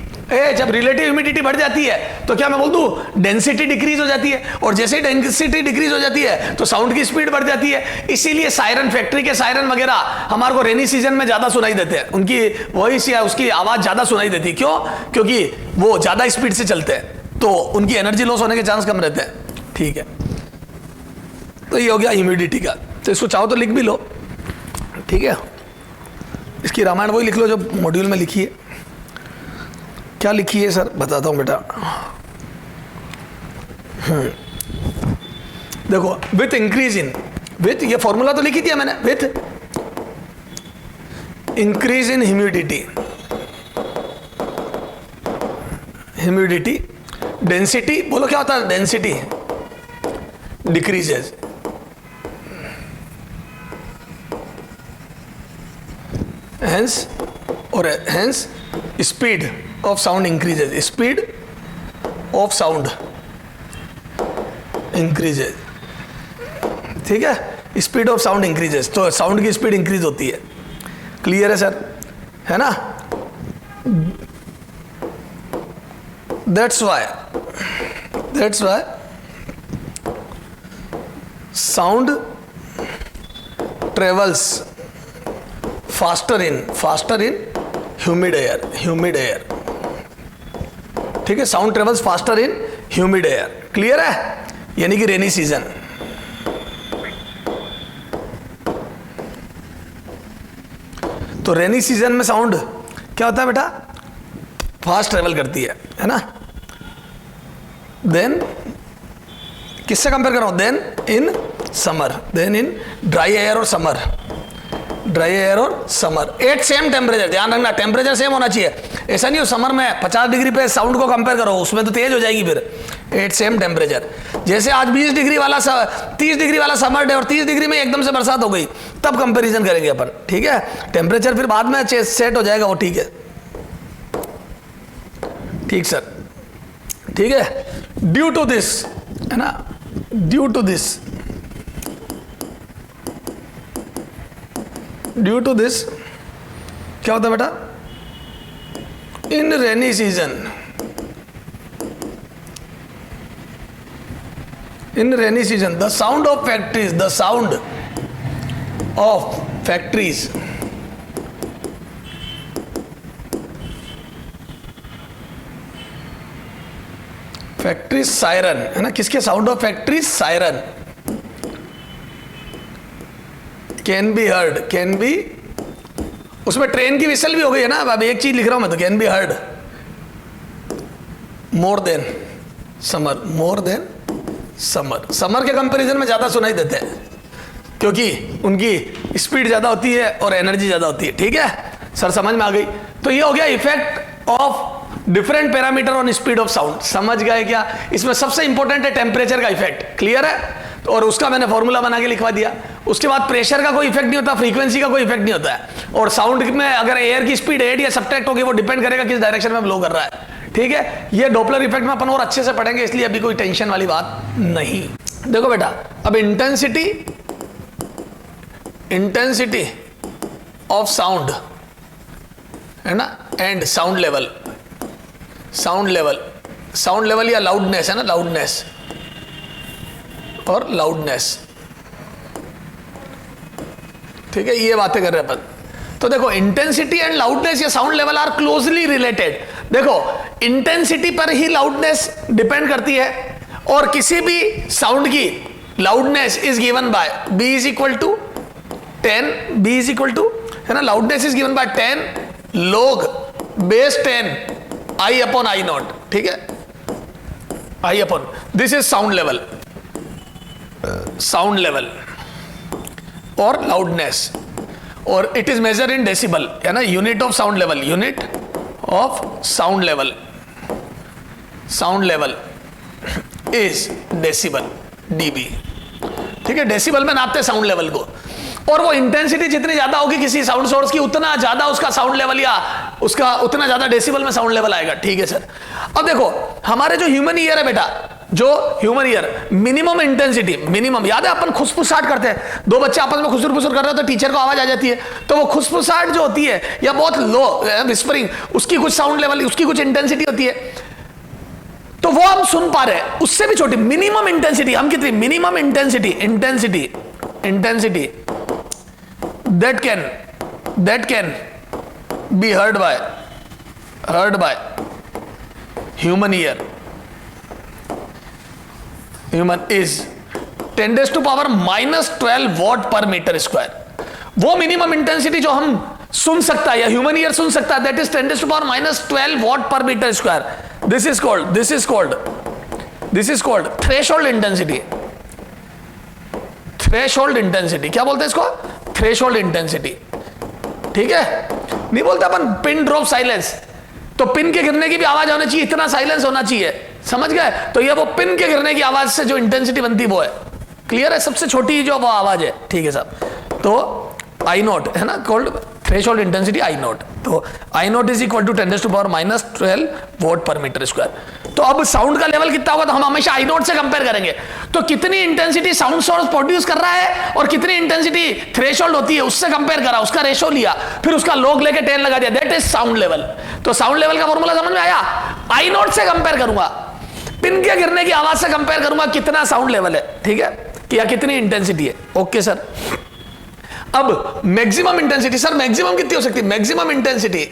जब रिलेटिव ह्यूमिडिटी बढ़ जाती है तो क्या मैं बोल दूं डेंसिटी डिक्रीज हो जाती है, और जैसे ही डेंसिटी डिक्रीज हो जाती है तो साउंड की स्पीड बढ़ जाती है। इसीलिए सायरन, फैक्ट्री के सायरन वगैरह हमारे को रेनी सीजन में ज्यादा सुनाई देते हैं, उनकी वॉइस या उसकी आवाज ज्यादा सुनाई देती है। क्यों? क्योंकि वो ज्यादा स्पीड से चलते हैं, तो उनकी एनर्जी लॉस होने के चांस कम रहते हैं, ठीक है। तो ये हो गया ह्यूमिडिटी का। तो इसको चाहो तो लिख भी लो, ठीक है। इसकी रामायण वही लिख लो जो मॉड्यूल में लिखी है। क्या लिखी है सर? बताता हूं बेटा। देखो, विथ इंक्रीज इन, विथ, ये फॉर्मूला तो लिखी थी मैंने, with increase in humidity, humidity density, बोलो क्या होता है? डेंसिटी डिक्रीजेज, हेंस, और hence speed of sound increases, speed of sound increases, ठीक है। स्पीड ऑफ साउंड इंक्रीजेज, तो साउंड की स्पीड इंक्रीज होती है। क्लियर है सर? है ना? That's why sound travels faster in humid air, ठीक है। Sound travels faster in humid air, clear है? यानी कि रेनी सीजन। तो रेनी सीजन में साउंड क्या होता है बेटा? फास्ट ट्रेवल करती है ना। देन किससे कंपेयर कर रहा हूं? Then in summer, then in dry air और समर, ड्राई एयर और समर एट सेम टेम्परेचर। ध्यान रखना, टेम्परेचर सेम होना चाहिए। ऐसा नहीं हो समर में 50 डिग्री पे साउंड को कंपेयर करो, उसमें तो तेज हो जाएगी फिर। At same temperature. जैसे आज 20 डिग्री वाला 30 डिग्री वाला समर डे और 30 डिग्री में एकदम से बरसात हो गई, तब कंपैरिजन करेंगे अपन, ठीक है। टेम्परेचर फिर बाद में सेट हो जाएगा वो, ठीक है, ठीक सर, ठीक है। ड्यू टू दिस, है ना, ड्यू टू दिस क्या होता है बेटा, in rainy season, in rainy season the sound of factories, the sound of factories factory siren, है ना, किसके sound of factory siren can be heard, can be, उसमें ट्रेन की विसल भी हो गई है ना। अब एक चीज लिख रहा हूं मैं तो, can be heard more than summer, more than summer. Summer के कंपैरिजन में ज्यादा सुनाई देते हैं क्योंकि उनकी स्पीड ज्यादा होती है और एनर्जी ज्यादा होती है, ठीक है सर, समझ में आ गई। तो ये हो गया effect of different parameter on speed of sound, समझ गए क्या। इसमें सबसे इंपॉर्टेंट है टेम्परेचर का इफेक्ट, क्लियर है, और उसका मैंने फॉर्मूला बना के लिखवा दिया। उसके बाद प्रेशर का कोई इफेक्ट नहीं होता, फ्रीक्वेंसी का कोई इफेक्ट नहीं होता है, और साउंड में अगर एयर की स्पीड ऐड या सब्ट्रैक्ट होगी वो डिपेंड करेगा किस डायरेक्शन में ब्लो कर रहा है, ठीक है। ये डॉपलर इफेक्ट में अपन और अच्छे से पढ़ेंगे, इसलिए अभी कोई टेंशन वाली बात नहीं। देखो बेटा, अब इंटेंसिटी ऑफ साउंड, है ना, एंड साउंड लेवल या लाउडनेस, है ना, लाउडनेस और लाउडनेस, ठीक है, ये बातें कर रहे हैं अपन। तो देखो, इंटेंसिटी एंड लाउडनेस या sound level are closely related. देखो, इंटेंसिटी पर ही लाउडनेस डिपेंड करती है, और किसी भी साउंड की loudness is given by B is equal to 10, B is equal to, है ना, loudness is given by 10 log base 10 I upon I not, ठीक है, I upon, this is sound level और लाउडनेस, और it is measure in decibel, है ना, unit of sound level, unit of sound level is decibel, dB, ठीक है। Decibel में नापते साउंड लेवल को, और वो इंटेंसिटी जितनी ज्यादा होगी किसी साउंड सोर्स की, उतना ज्यादा उसका साउंड लेवल या उसका उतना ज्यादा डेसिबल में साउंड लेवल आएगा, ठीक है सर। अब देखो, हमारे जो ह्यूमन ईयर है बेटा, जो human ear minimum intensity, minimum, याद है अपन खुसफुसाहट करते हैं, दो बच्चे आपस में खुसुर फुसुर कर रहे हो तो टीचर को आवाज आ जाती है, तो वो खुसफुसाहट जो होती है या बहुत लो विस्परिंग, उसकी कुछ साउंड लेवल, उसकी कुछ इंटेंसिटी होती है, तो वो हम सुन पा रहे हैं। उससे भी छोटी मिनिमम इंटेंसिटी, हम कितनी, minimum intensity that can be heard by human ear is 10⁻⁻12 watt per metre square. वो मिनिमम इंटेंसिटी जो हम सुन सकता है या ह्यूमन ईयर सुन सकता है, that is 10⁻⁻12 watt per metre square. This is called threshold intensity. क्या बोलते हैं इसको, थ्रेशोल्ड इंटेंसिटी, ठीक है। नहीं बोलते अपन पिन ड्रॉप साइलेंस, तो पिन के गिरने की भी आवाज होनी चाहिए, इतना साइलेंस होना चाहिए, समझ गए। तो ये वो पिन के गिरने की आवाज से जो इंटेंसिटी बनती वो है, क्लियर है, सबसे छोटी जो वो आवाज है, ठीक है साहब। तो आई नॉट, है ना, called threshold intensity I naught. तो I naught is equal to 10⁻⁻12 watt per metre square. तो अब साउंड का लेवल कितना होगा, तो हम हमेशा आई नॉट से कंपेयर करेंगे। तो कितनी इंटेंसिटी साउंड सोर्स प्रोड्यूस कर रहा है और कितनी इंटेंसिटी थ्रेशोल्ड होती है, उससे कंपेयर करा, उसका रेशो लिया, फिर उसका लॉग लेके 10 लगा दिया, दैट इज साउंड लेवल। तो साउंड लेवल का फॉर्मूला समझ में आया, आई नॉट से कंपेयर करूंगा, पिन के गिरने की आवाज से कंपेयर करूंगा कितना साउंड लेवल है, ठीक है, या कितनी इंटेंसिटी है। Okay sir. अब मैक्सिमम इंटेंसिटी, सर मैक्सिमम कितनी हो सकती है, maximum intensity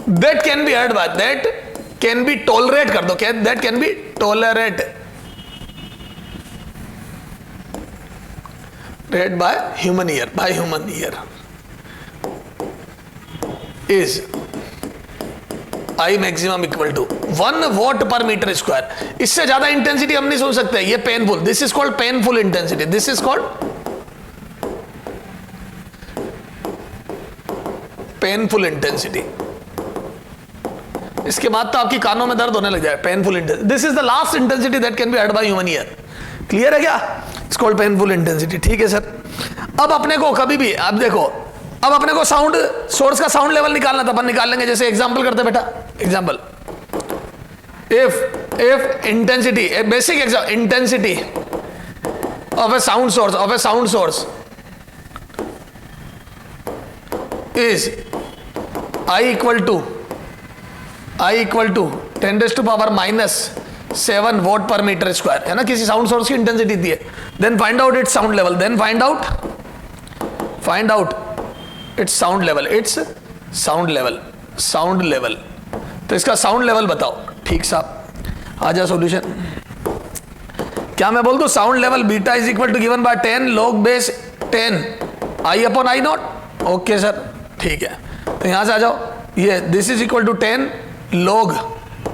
that can be heard by, that can be tolerate कर दो, that can be tolerate rate by human ear, is I maximum equal to 1 watt per metre square. इससे ज्यादा intensity हम नहीं सुन सकते, ये painful, this is called painful intensity, this is called painful intensity, इसके बाद तो आपकी कानों में दर्द होने लग जाए, painful intensity. This is the last intensity that can be heard bye human year. Clear है क्या? It's called painful intensity. ठीक है सर। अब अपने को कभी भी, अब देखो, अब अपने को साउंड सोर्स का साउंड लेवल निकालना था, अपन निकाल लेंगे। जैसे एग्जांपल करते बेटा, example, if intensity, a basic example, intensity of a sound source is I equal to 10 raised to power minus 7 watt per meter square, है ना, किसी साउंड सोर्स की इंटेंसिटी दी है। Then find out its sound level, then find out its sound level, तो इसका sound level बताओ। ठीक साहब, आ जाओ सॉल्यूशन। क्या मैं बोल दूं sound level beta is equal to given by 10 log base 10 I upon I not. Okay sir, ठीक है। तो यहां से आ जाओ, ये this is equal to 10 log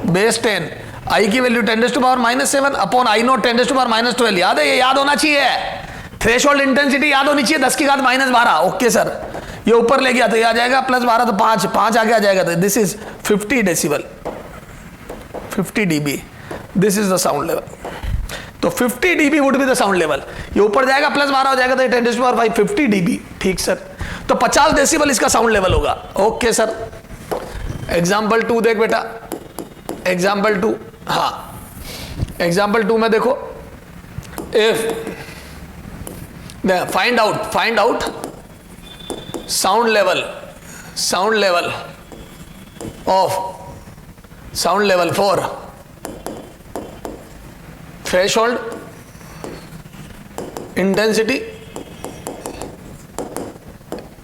base 10, I की value 10 raised to power minus 7 upon I not 10 raised to power minus 12। याद है, ये याद होना चाहिए। थ्रेशोल्ड इंटेंसिटी याद होनी चाहिए, 10 की घात -12। ओके सर, ये ऊपर ले गया तो ये आ जाएगा +12, तो 5 आगे आ जाएगा। तो this is 50 decibel, 50 dB, this is the sound level. तो 50 dB would be the sound level. ये ऊपर जाएगा +12 हो जाएगा, तो 10 raised to power 5, 50 dB। ठीक सर, तो 50 डेसिबल इसका साउंड लेवल होगा। Okay sir. एग्जाम्पल 2 देख बेटा, एग्जाम्पल 2, हाँ एग्जाम्पल 2 में देखो, if find out sound level for threshold intensity,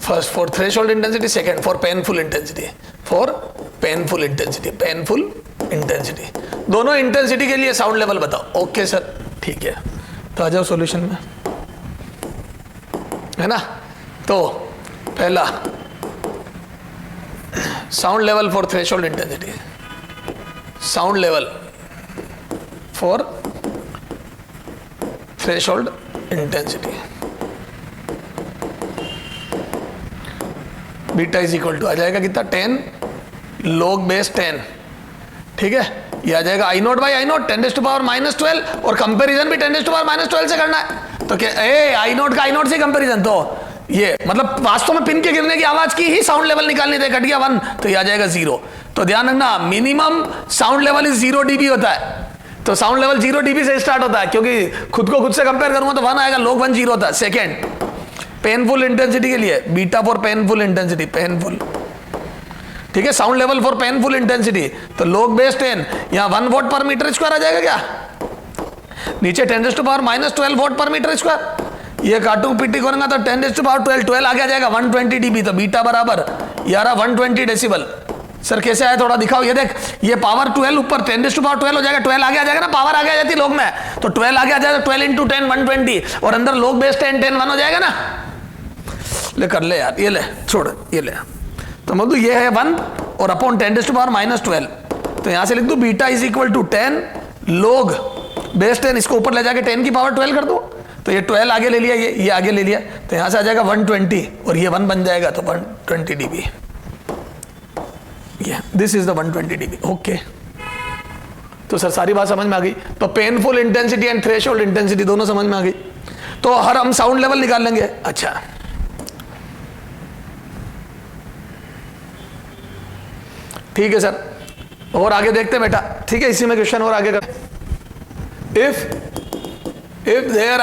first for threshold intensity, second for painful intensity, दोनों इंटेंसिटी के लिए साउंड लेवल बताओ। ओके सर, ठीक है। तो आ जाओ सॉल्यूशन में, है ना। तो पहला sound level for threshold intensity, sound level for threshold intensity, beta is equal to आ जाएगा कितना, 10 log बेस 10। ठीक है, ये आ जाएगा I naught by I not 10 raised to power minus 12, और कंपैरिजन भी 10 raised to power minus 12 से करना है। तो क्या आई नॉट का आई नॉट से कंपैरिजन, तो ये मतलब वास्तव में पिन के गिरने की आवाज की ही साउंड लेवल निकालनी थी, कट गया 1, तो ये आ जाएगा 0। तो ध्यान रखना, minimum sound level is 0 dB होता है। तो साउंड लेवल 0 dB से स्टार्ट होता है, क्योंकि खुद को खुद से कंपेयर करूंगा तो 1 आएगा, log 1 0 होता है। सेकेंड, पेनफुल इंटेंसिटी के लिए beta for painful intensity, painful, ठीक है, sound level for painful intensity, तो log बेस 10, यहां 1 watt पर मीटर स्क्वायर आ जाएगा क्या, नीचे 10 raised to power minus 12 watt पर मीटर स्क्वायर। ये काटू पीटी करूंगा तो 10 raised to power 12 आगे आ जाएगा 120 dB, तो बीटा बराबर 120 डेसिबल। सर कैसे आया, थोड़ा दिखाओ। ये देख, ये पावर 12 ऊपर 10 raised to power 12 हो जाएगा, 12 आगे आ जाएगा ना, पावर आगे आ जाती है log में, तो 12 आगे आ जाएगा, 12 into 10 120, और अंदर log बेस 10 10 1 हो जाएगा ना। ले कर ले यार, ये ले छोड़, ये ले। तो मतलब ये है 1 और upon 10 raised to power minus 12, तो यहां से लिख दो beta is equal to 10 log base 10, इसको ऊपर ले जाके 10 की पावर 12 कर दो, तो ये 12 आगे ले लिया, ये आगे ले लिया, तो यहां से आ जाएगा 120, और ये 1 बन जाएगा, तो 120 dB। This is the 120 dB। Okay, तो सर सारी बात समझ में आ गई। तो painful intensity and threshold intensity दोनों समझ में आ गई। तो हर हम साउंड लेवल निकाल लेंगे। अच्छा, ठीक है सर, और आगे देखते बेटा। ठीक है, इसी में क्वेश्चन और आगे कर। If there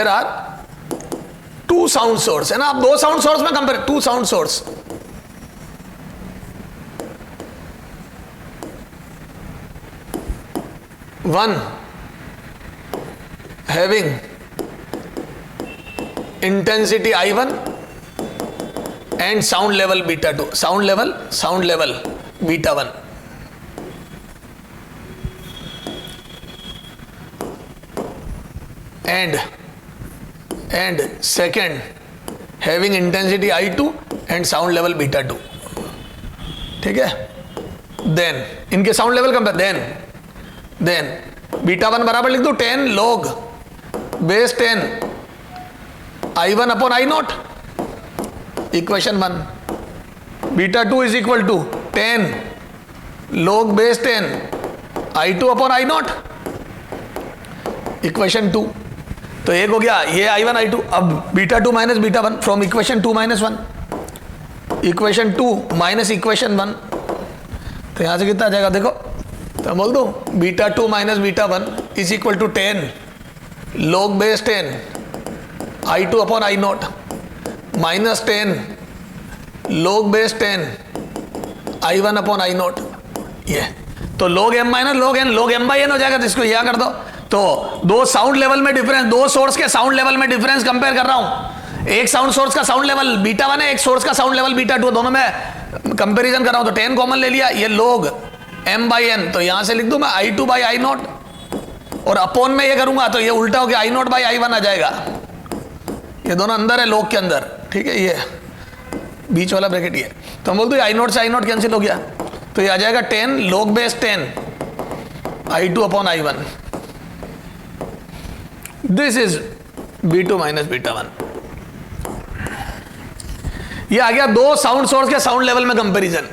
are 2 sound source, है ना, आप 2 साउंड सोर्स में compare, 2 sound source, one having intensity I1 and sound level beta 2, sound level beta 1, and second having intensity I2 and sound level beta 2। ठीक है, then इनके sound level compare, then beta 1 बराबर लिख दो 10 log base 10 I1 upon I not, equation 1। Beta 2 is equal to 10 log base 10 I2 upon I0, equation 2। तो एक हो गया ये I1 I2। अब beta 2 minus beta 1 from equation 2 minus 1, equation 2 minus equation 1, तो यहां से कितना आ जाएगा देखो, तो बोल दो beta 2 minus beta 1 is equal to 10 log base 10 I2 upon I0 minus 10 log base 10 I1 upon I0। ये तो log m minus log m by n हो जाएगा, जिसको यहां कर दो। तो दो साउंड लेवल में डिफरेंस, दो सोर्स के साउंड लेवल में डिफरेंस कंपेयर कर रहा हूं। एक साउंड सोर्स का साउंड लेवल बीटा 1 है, एक सोर्स का साउंड लेवल बीटा 2, दोनों में कंपैरिजन कर रहा हूं। तो 10 कॉमन ले लिया, ये log m बाई n, तो यहां से लिख दूं मैं I2 बाई I0, और अपॉन में ये करूंगा तो ये उल्टा हो गया I0 बाई I1 आ जाएगा। ये दोनों अंदर है log के अंदर, ठीक है, ये बीच वाला ब्रैकेट ये। तो हम बोलते हैं I0 से I0 कैंसिल हो गया, तो ये आ जाएगा 10 log base 10 I2 upon I1। This is B2 minus beta 1। ये आ गया दो साउंड सोर्स के साउंड लेवल में कंपैरिजन।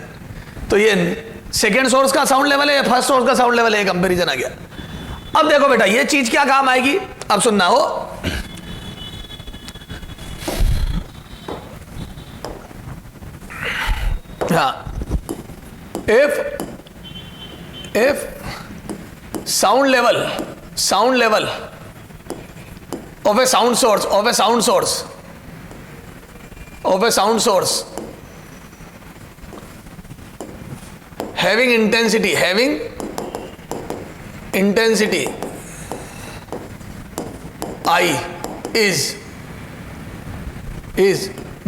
तो ये सेकेंड सोर्स का साउंड लेवल है, फर्स्ट सोर्स का साउंड लेवल है, कंपैरिजन आ गया। अब देखो बेटा ये चीज क्या काम आएगी, अब सुनना हो। हाँ, if sound level of a sound source having intensity I is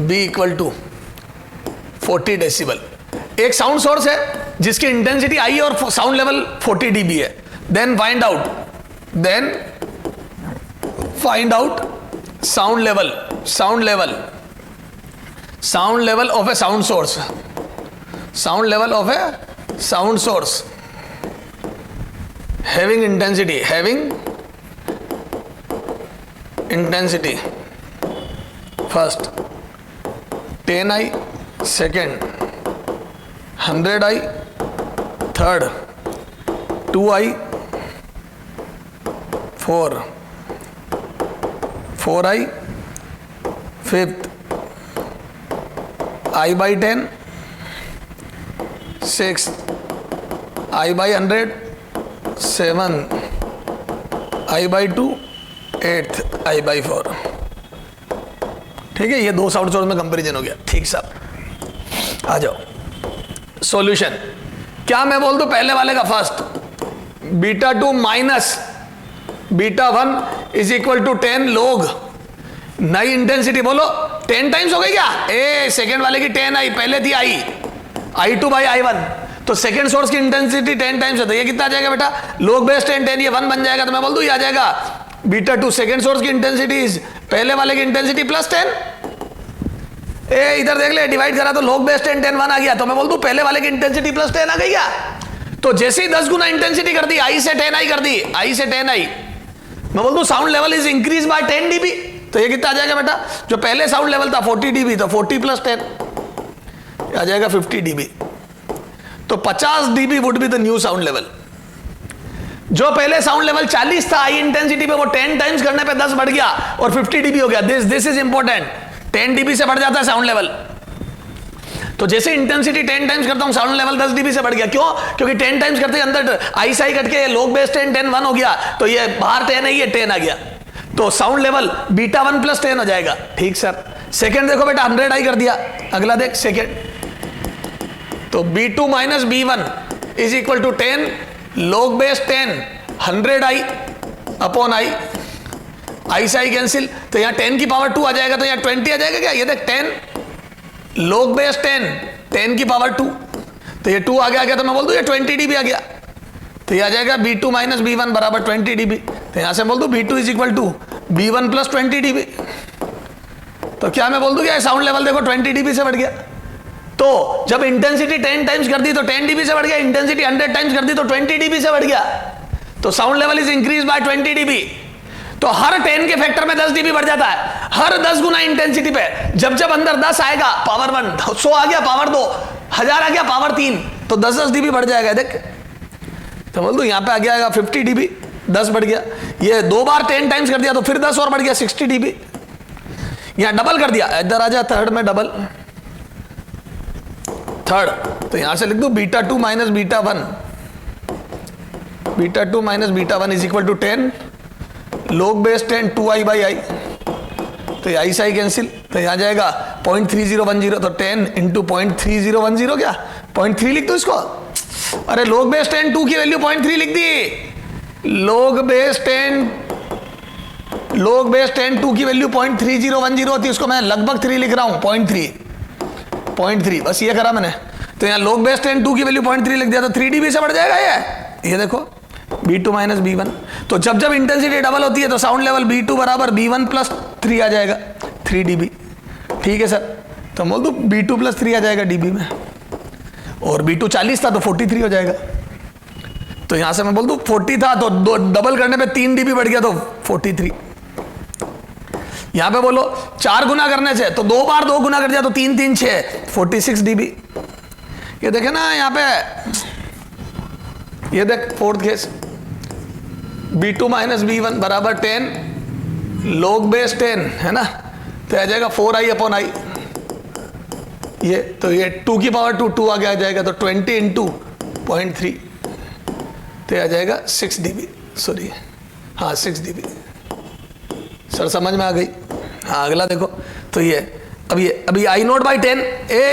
B equal to 40 decibel. एक साउंड सोर्स है जिसकी इंटेंसिटी आई है और साउंड लेवल 40 dB है। Then find out sound level of a sound source having intensity first 10I, second 100I, third 2I, 4I, fifth I by 10, sixth I by 100, 7 I by 2, 8th I by 4। ठीक है, ये दो sound source में comparison हो गया। ठीक साहब, आ जाओ सॉल्यूशन। क्या मैं बोल दूं पहले वाले का first, beta 2 minus beta 1 is equal to 10 log नई इंटेंसिटी बोलो 10 टाइम्स हो गई क्या? सेकेंड वाले की 10I, पहले थी I2 बाई I1, तो सेकेंड सोर्स की इंटेंसिटी 10 टाइम्स है, तो ये कितना आ जाएगा बेटा, log बेस 10, ये 1 बन जाएगा। तो मैं बोल दूं ये आ जाएगा बीटा 2 सेकेंड सोर्स की इंटेंसिटी पहले वाले की इंटेंसिटी प्लस 10। इधर देख ले, डिवाइड करा तो log बेस 10 1 आ गया, तो मैं बोल दूं पहले वाले की इंटेंसिटी प्लस 10 आ गई क्या? तो जैसे ही 10 गुना इंटेंसिटी कर दी, I से 10I कर दी, I से 10I, मैं बोल दूं sound level is increase by 10 dB। तो ये कितना आ जाएगा बेटा, जो पहले साउंड लेवल था 40 dB, तो 40 प्लस 10 आ जाएगा 50 dB। तो 50 dB would be the new sound level. जो पहले साउंड लेवल 40 था आई इंटेंसिटी पे, वो 10 टाइम्स करने पे 10 बढ़ गया और 50 dB हो गया। दिस इज इंपॉर्टेंट, 10 dB से बढ़ जाता है साउंड लेवल। तो जैसे इंटेंसिटी 10 टाइम्स करता हूं, साउंड लेवल 10 dB से बढ़ गया। क्यों? क्योंकि 10 टाइम्स करते अंदर आई साई कट के log बेस 10 1 हो गया, तो ये बाहर 10 है, ये 10 आ गया, तो साउंड लेवल बीटा 1 प्लस 10 हो जाएगा। ठीक सर। सेकेंड देखो बेटा 100I कर दिया, अगला देख सेकेंड, तो B2 minus B1 is equal to 10 log base 10 100I upon I से I कैंसिल, तो यहाँ 10 की पावर 2 आ जाएगा, तो यहाँ 20 आ जाएगा क्या? ये देख 10 log बेस 10 की पावर 2, तो ये 2 आ गया, तो मैं बोल दूं ये 20 dB आ गया, तो ये आ जाएगा B2 माइनस B1 बराबर 20 dB। तो यहाँ से बोल दूं B2 is equal to B1 plus 20 dB। तो क्या मैं बोल दूं क्या साउंड लेवल देखो 20 dB से बढ़ गया। तो जब इंटेंसिटी 10 टाइम्स कर दी तो 10 dB से बढ़ गया, इंटेंसिटी 100 टाइम्स कर दी तो 20 dB से बढ़ गया, तो sound level is increase by 20 dB। तो हर 10 के फैक्टर में 10 dB बढ़ जाता है, हर 10 गुना इंटेंसिटी पे। जब अंदर 10 आएगा पावर 1, 100 आ गया पावर 2, 1000 आ गया पावर 3, तो 10-10 dB बढ़ जाएगा, देख। तो बोल दो यहाँ पे आ गया 50 dB, 10 बढ़ गया। ये 2 बार 10 टाइम्स कर दिया तो फिर 10 और बढ़ गया 60 dB। यहाँ डबल कर दिया, इधर आ जा थर्ड में डबल, थर्ड, तो यहां से लिख दो β2 minus β1, β2 minus β1 is equal to 10 log base 10 2i by I, तो आई से आई कैंसिल, तो यहां जाएगा 0.3010, तो 10 इंटू 0.3010 क्या 0.3 लिख दो इसको। अरे log बेस 10 2 की वैल्यू 0.3 लिख दी, log बेस 10 2 की वैल्यू 0.3010 होती है, उसको मैं लगभग 3 लिख रहा हूं, 0.3 बस ये करा मैंने। तो यहाँ log बेस 10 2 की वैल्यू 0.3 लिख दिया, तो 3 dB से बढ़ जाएगा ये देखो B2 माइनस B1। तो जब जब इंटेंसिटी डबल होती है तो साउंड लेवल B2 बराबर B1 प्लस 3 आ जाएगा, 3 dB। ठीक है सर, तो बोल दो B2 प्लस 3 आ जाएगा dB में, और B2 40 था तो 43 हो जाएगा। तो यहां से मैं बोल दूं 40 था तो डबल करने पे 3 dB बढ़ गया तो 43। यहां पे बोलो 4 गुना करने से, तो 2 बार 2 गुना कर दिया तो 3 3 6 46 dB। ये देखे ना यहां पे, ये देख fourth case B2 minus B1 बराबर 10 log बेस 10 है ना, तो आ जाएगा 4i अपॉन आई, ये तो ये 2 की पावर 2 आगे आ जाएगा, तो 20 इंटू 0.3 तो आ जाएगा 6 dB, सॉरी हाँ 6 dB। सर समझ में आ गई? हाँ अगला देखो, तो ये अभी आई नोट बाई 10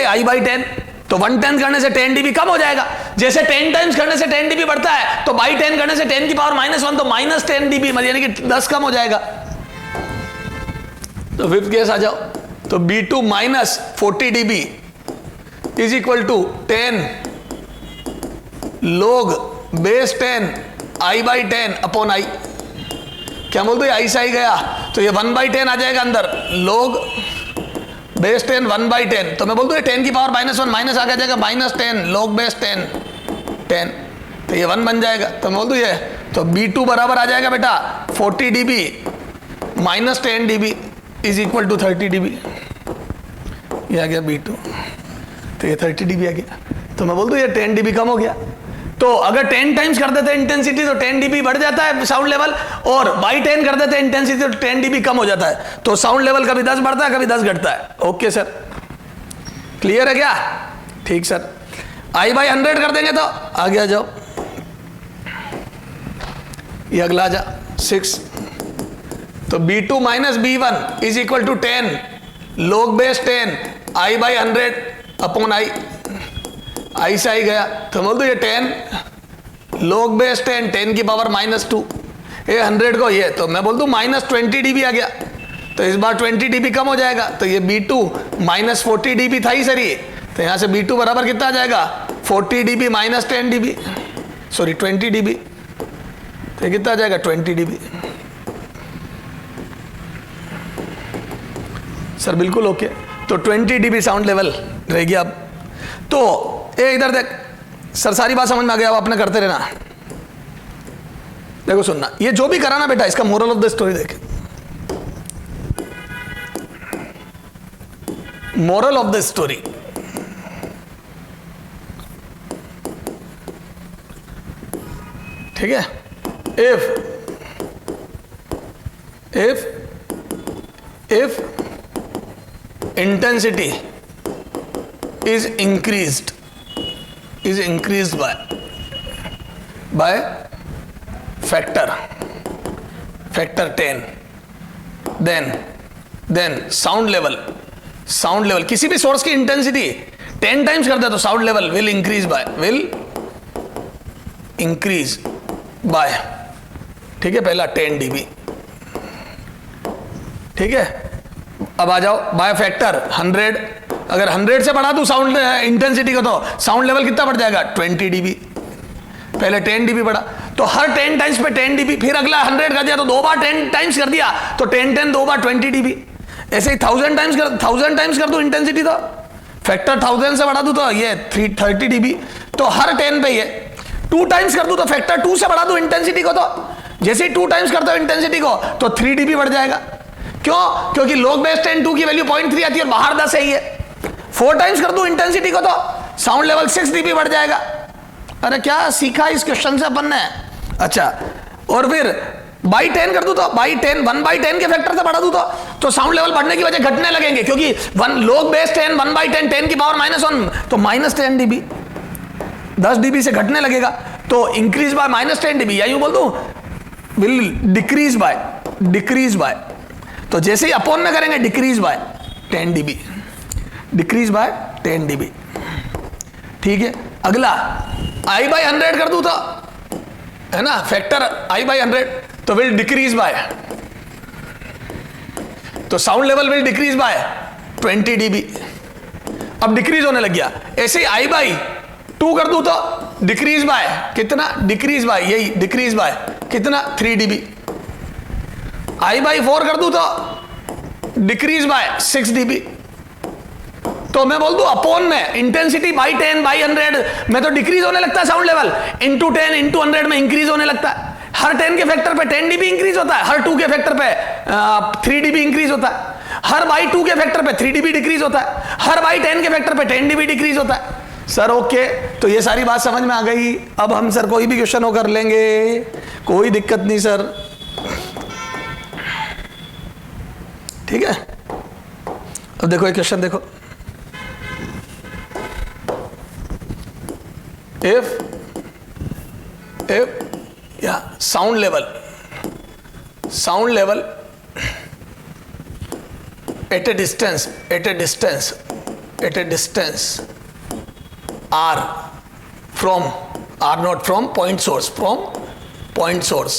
आई बाई 10, तो 1/10 करने से 10 dB कम हो जाएगा। जैसे 10 टाइम्स करने से 10 dB बढ़ता है, तो बाई 10 करने से 10 की पावर -1 तो -10 dB, यानी कि 10 कम हो जाएगा। तो फिफ्थ केस आ जाओ, तो B2 minus 40 dB is equal to 10 log base 10 I by 10 upon I. क्या बोलते हैं, आई से आई गया तो ये 1/10 आ जाएगा अंदर, log बेस 10 1/10, तो मैं बोलता हूँ 10 की पावर -1 माइनस आगे जाएगा -10 log बेस 10 10, तो ये 1 बन जाएगा। तो मैं बोलता हूँ ये, तो B2 बराबर आ जाएगा beta 40 dB minus 10 dB is equal to 30 dB। ये आ गया B2, तो ये 30 dB आ गया। तो मैं बोलता हूँ ये 10 dB कम हो गया। तो अगर 10 टाइम्स कर देते हैं इंटेंसिटी तो 10 dB बढ़ जाता है साउंड लेवल, और बाई 10 कर देते हैं इंटेंसिटी तो 10 dB कम हो जाता है। तो साउंड लेवल कभी 10 बढ़ता है कभी 10 घटता है। ओके सर, क्लियर है क्या? ठीक सर, आई बाई 100 कर देंगे तो आगे आ जाओ, ये अगला आ जा 6, तो B2 minus B1 is equal to 10 log base 10 I by 100 upon I, I से आई गया तो बोल दो ये 10 log बेस 10 की पावर -2, ये 100 को ये, तो मैं बोल दूं -20 dB आ गया, तो इस बार 20 dB कम हो जाएगा। तो ये B2 माइनस 40 dB था ही सर ये, तो यहां से B2 बराबर कितना आ जाएगा 40 dB minus 10 dB, sorry 20 dB, तो ये कितना आ जाएगा 20 dB। सर बिल्कुल ओके, तो 20 dB साउंड लेवल रहेगी। अब तो ए इधर देख सर, सारी बात समझ में आ गया, अब अपने करते रहना। देखो सुनना, ये जो भी करा ना बेटा, इसका मोरल ऑफ द स्टोरी देख, मोरल ऑफ द स्टोरी, ठीक है, if intensity is increased by factor 10, then sound level किसी भी सोर्स की इंटेंसिटी 10 टाइम्स कर दे तो sound level will increase by, ठीक है, पहला 10 dB, ठीक है। अब आ जाओ बाय फैक्टर 100, अगर 100 से बढ़ा दूं साउंड इंटेंसिटी को तो साउंड लेवल कितना बढ़ जाएगा 20 dB, पहले 10 dB बढ़ा, तो हर 10 टाइम्स पे 10 dB, फिर अगला 100 कर दिया तो 2 बार 10 टाइम्स कर दिया तो 10 2 बार 20 dB, ऐसे ही 1000 टाइम्स कर दूं इंटेंसिटी तो फैक्टर 1000 से बढ़ा दूं तो ये 30 dB, तो हर 10 पे ये 2 टाइम्स कर दूं तो फैक्टर 2 से बढ़ा दूं इंटेंसिटी को, तो जैसे ही 2 टाइम्स करते हो इंटेंसिटी को तो 3 dB बढ़ जाएगा। क्यों? क्योंकि log बेस 10 2 की वैल्यू 0.3 आती है और बाहर 10 है ये। 4 टाइम्स कर दूं इंटेंसिटी को तो साउंड लेवल 6 dB बढ़ जाएगा। अरे क्या सीखा इस क्वेश्चन से अपन ने? अच्छा, और फिर बाई 10 कर दूं तो बाई 10 1/10 के फैक्टर से बढ़ा दूं तो साउंड लेवल बढ़ने की वजह घटने लगेंगे, क्योंकि log base 10 1/10 10 की पावर -1 तो -10 dB 10 dB से घटने लगेगा, तो इंक्रीज बाय -10 dB, या यूं बोल दूं विल डिक्रीज बाय, तो जैसे ही अपॉन में करेंगे decrease by 10 dB, decrease by 10 dB। ठीक है, अगला I/100 कर दूं तो, है ना, फैक्टर I/100 तो विल डिक्रीज बाय, तो sound level will decrease by 20 dB। अब डिक्रीज होने लग गया। ऐसे ही I/2 कर दूं तो डिक्रीज बाय कितना, डिक्रीज बाय यही डिक्रीज बाय कितना 3 dB। I/4 कर दूं तो डिक्रीज बाय 6 dB। तो मैं बोल दूं अपॉन में इंटेंसिटी बाई 10 बाई 100 में तो डिक्रीज होने लगता है साउंड लेवल, इंटू 10 इंटू 100 में इंक्रीज होने लगता है। हर 10 के फैक्टर पे 10 dB इंक्रीज होता है, हर 2 के फैक्टर पे 3 dB इंक्रीज होता है, हर बाई 2 के फैक्टर पे 3 dB डिक्रीज होता है, हर बाई 10 के फैक्टर पे 10 dB डिक्रीज होता है। सर ओके, तो ये सारी बात समझ में आ गई। अब हम सर कोई भी क्वेश्चन हो कर लेंगे, कोई दिक्कत नहीं सर। ठीक है, अब देखो ये क्वेश्चन देखो, if yeah sound level at a distance r from r not from point source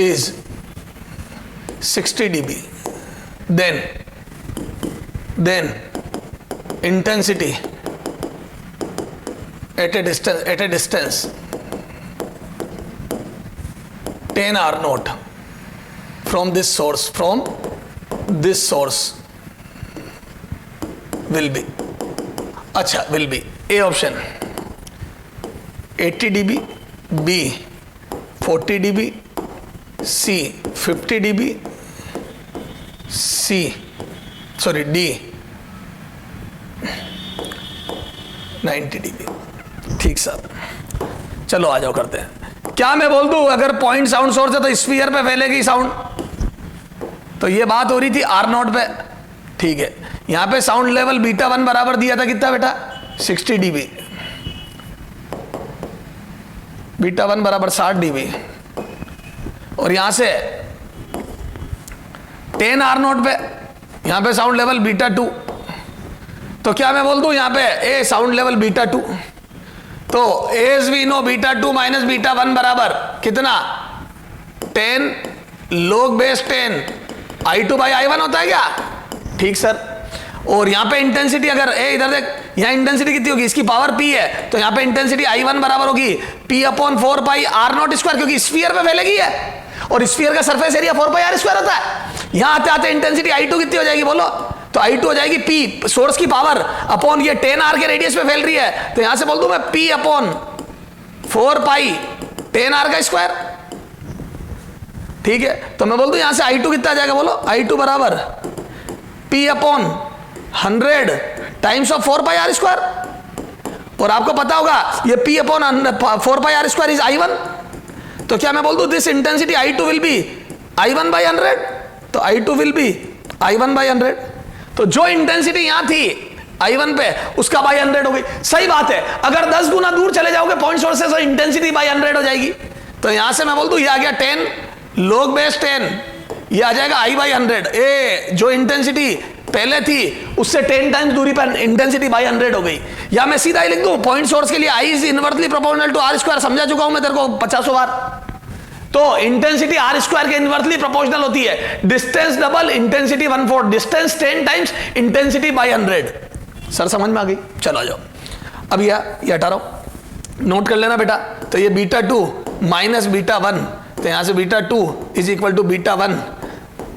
is 60 dB, then intensity at a distance 10 r naught from this source will be, अच्छा will be A option 80 dB, B 40 dB, C 50 dB, D 90 dB। ठीक sir, चलो आ जाओ करते हैं। क्या मैं बोल दूं अगर पॉइंट साउंड सोर्स है तो स्फीयर पे फैलेगी साउंड, तो ये बात हो रही थी R0 पे। ठीक है, यहां पे साउंड लेवल β1 बराबर दिया था कितना बेटा, 60 dB, β1 बराबर 60 dB, और यहां से 10 R0 पे यहां पे साउंड लेवल β2, तो क्या मैं बोल दूं यहां पे ए साउंड लेवल β2, तो एज वी नो β2 माइनस β1 बराबर कितना 10 log base 10 I2 by I1 होता है क्या? ठीक सर, और यहां पे इंटेंसिटी अगर इधर देख, यहां इंटेंसिटी कितनी होगी, इसकी पावर P है, तो यहां पे इंटेंसिटी I1 बराबर होगी P/4 पाई R0 स्क्वायर, क्योंकि स्फीयर पे फैलेगी है और स्फीयर का सरफेस एरिया 4 पाई R स्क्वायर होता है। यहां आते आते इंटेंसिटी I2 कितनी हो जाएगी बोलो, तो I2 हो जाएगी P सोर्स की पावर अपॉन ये 10R के रेडियस पे फैल रही है, तो यहां से बोल दूं मैं P/4 पाई 10R का स्क्वायर। ठीक है, तो मैं बोल दूं यहां से I2 कितना आ जाएगा बोलो, I2 बराबर P/100 times of 4 pi R square, और आपको पता होगा ये P/4 pi R square is I1, तो क्या मैं बोल दूं this intensity I2 will be I1 by 100, तो I2 will be I1 by 100, तो जो इंटेंसिटी यहां थी I1 पे उसका बाई 100 हो गई। सही बात है, अगर 10 गुना दूर चले जाओगे पॉइंट सोर्स से तो इंटेंसिटी बाई 100 हो जाएगी, तो यहां से मैं बोल दूं ये आ गया 10 log base 10, ये आ जाएगा I बाई 100, ए जो इंटेंसिटी पहले थी उससे 10 टाइम्स दूरी पर इंटेंसिटी बाई 100 हो गई। या मैं सीधा ही लिख दूं पॉइंट सोर्स के लिए I is inversely proportional to R square, समझा चुका हूं मैं तेरे को 50 बार। तो इंटेंसिटी R स्क्वायर के इनवर्सली प्रोपोर्शनल होती है, distance double intensity 1/4, distance 10 times intensity by 100। Sir समझ में आ गई, चलो आ जाओ। अब ये हटा रहा हूं, नोट कर लेना बेटा, तो ये β2 माइनस β1, तो यहां से β2 इज इक्वल टू β1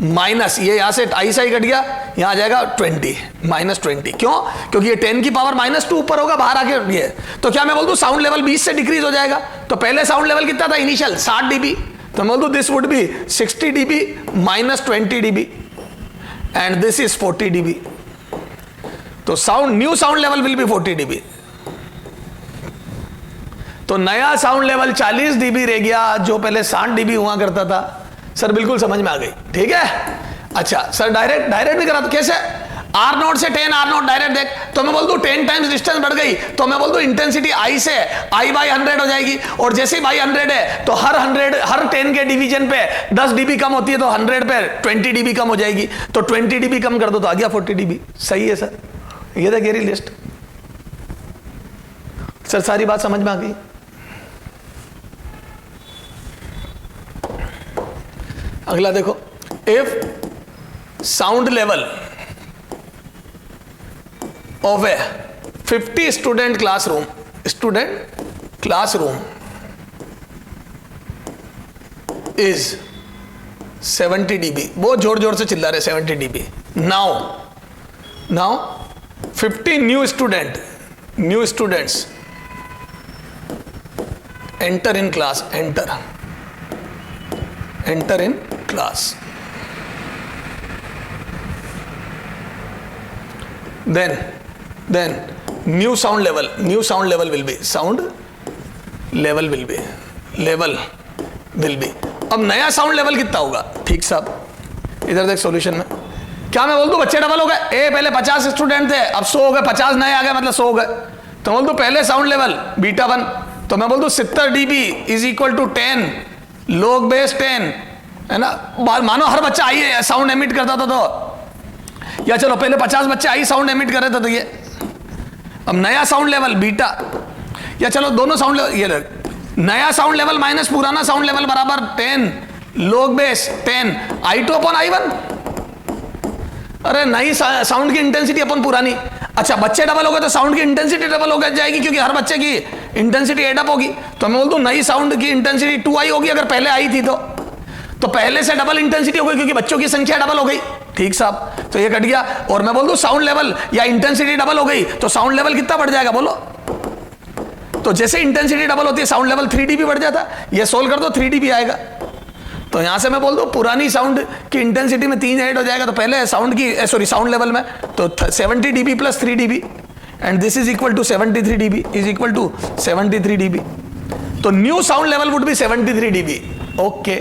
माइनस ये यहां से I से कट गया, यहां आ जाएगा 20 माइनस 20, क्यों? क्योंकि ये 10 की पावर -2 ऊपर होगा बाहर आके ये, तो क्या मैं बोल दूं साउंड लेवल 20 से डिक्रीज हो जाएगा, तो पहले साउंड लेवल कितना था इनिशियल 60 dB, तो मैं बोल दूं this would be 60 dB minus 20 dB and this is 40 dB। तो sound, new sound level will B 40 dB। तो नया साउंड लेवल 40 dB रह गया, जो पहले 60 dB हुआ करता था। सर बिल्कुल समझ में आ गई, ठीक है। अच्छा सर डायरेक्ट नहीं करा तो कैसे? आर नोट से 10 आर नोट डायरेक्ट देख, तो मैं बोल दूं 10 टाइम्स डिस्टेंस बढ़ गई, तो मैं बोल दूं इंटेंसिटी आई से आई बाई 100 हो जाएगी। और जैसे ही बाई 100 है तो हर 10 के डिवीजन पे 10 dB कम होती है, तो 100 पे 20 dB कम हो जाएगी। तो 20 dB कम कर दो तो आ गया 40 dB। सही है सर, ये था गेरी लिस्ट। सर सारी बात समझ में आ गई? अगला देखो, if sound level of a 50 student classroom is 70 dB। बहुत जोर जोर से चिल्ला रहे 70 dB। now 50 new students enter in class, enter in class, then new sound level will be अब नया साउंड लेवल कितना होगा? ठीक साहब, इधर देख सॉल्यूशन में। क्या मैं बोल दूं बच्चे डबल हो गए? पहले 50 स्टूडेंट थे, अब 100 हो गए, 50 नए आ गए, मतलब 100 हो गए। तो बोल दूं पहले साउंड लेवल बीटा 1, तो मैं बोल दूं 70 dB is equal to 10 log base 10, है ना। मानो हर बच्चा आई साउंड एमिट करता था, तो या चलो पहले 50 बच्चे आई साउंड एमिट कर रहे थे, तो ये अब नया साउंड लेवल बीटा, या चलो दोनों साउंड लेवल, ये नया साउंड लेवल माइनस पुराना साउंड लेवल बराबर 10 log base 10 I2 upon I1। अरे नई साउंड की इंटेंसिटी अपन पुरानी। अच्छा बच्चे डबल हो गए तो साउंड की इंटेंसिटी डबल हो जाएगी, क्योंकि हर बच्चे की इंटेंसिटी एडअप होगी। तो मैं बोल दूं नई साउंड की इंटेंसिटी 2i होगी, अगर पहले आई थी तो पहले से डबल इंटेंसिटी हो गई, क्योंकि बच्चों की संख्या डबल हो गई। ठीक साहब, तो ये कट गया। और मैं बोल दूं साउंड लेवल या इंटेंसिटी डबल हो गई, तो साउंड लेवल कितना बढ़ जाएगा बोलो? तो जैसे इंटेंसिटी डबल होती है साउंड लेवल 3 dB बढ़ जाता है। ये सोल्व कर दो 3 dB आएगा। तो यहां से मैं बोल दूं पुरानी साउंड की इंटेंसिटी में 3 ऐड हो जाएगा, तो पहले साउंड की साउंड लेवल में तो 70 dB plus 3 dB, and this is equal to 73 dB is equal to 73 dB। तो new sound level would be 73 dB। Okay,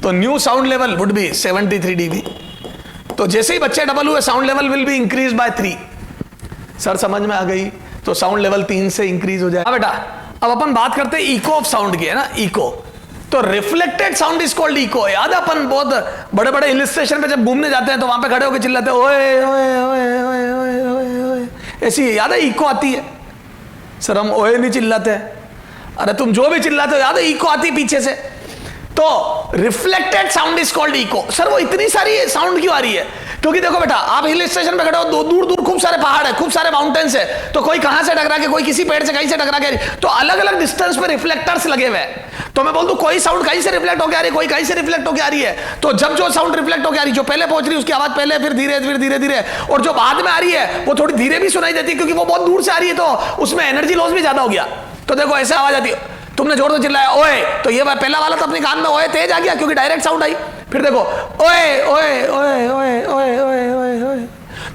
तो new sound level would be 73 dB। तो जैसे ही बच्चे डबल हुए sound level will be increase by 3। Sir समझ में आ गई? तो साउंड लेवल 3 से इंक्रीज हो जाए। हाँ बेटा, अब अपन बात करते हैं इको ऑफ साउंड की, है ना। इको, तो reflected sound is called echo. याद है अपन बहुत बड़े बड़े हिल स्टेशन पे जब घूमने जाते हैं तो वहां पे खड़े होकर चिल्लाते हैं ओए ओए ओए ओए ओए ओए, ऐसी याद है इको आती है। सर हम ओए नहीं चिल्लाते हैं। अरे तुम जो भी चिल्लाते हो याद है इको आती है पीछे से। तो reflected sound is called echo. Sir वो इतनी सारी साउंड क्यों आ रही है? क्योंकि देखो बेटा, आप हिल स्टेशन पे खड़े हो, दूर दूर खूब सारे पहाड़ है, खूब सारे माउंटेन्स है, तो कोई कहां से टकरा के, कोई किसी पेड़ से कहीं से टकरा के, तो अलग अलग डिस्टेंस पे रिफ्लेक्टर्स लगे हुए हैं। तो मैं बोल दूं कोई साउंड कहीं से रिफ्लेक्ट होकर आ रही है, कोई कहीं से रिफ्लेक्ट होकर आ रही है। तो जब जो साउंड रिफ्लेक्ट होकर आ रही है, जो पहले पहुंच रही है उसकी आवाज पहले, फिर धीरे धीरे, और जो बाद में आ रही है वो थोड़ी धीरे भी सुनाई देती है, क्योंकि वो बहुत दूर से आ रही है, तो उसमें एनर्जी लॉस भी ज्यादा हो गया। तो देखो ऐसे आवाज आती है। तुमने जोर से चिल्लाया ओए, तो ये पहला वाला तो अपने कान में ओए तेज आ गया, क्योंकि डायरेक्ट साउंड आई। फिर देखो ओए ओए ओए ओए ओए ओए ओए,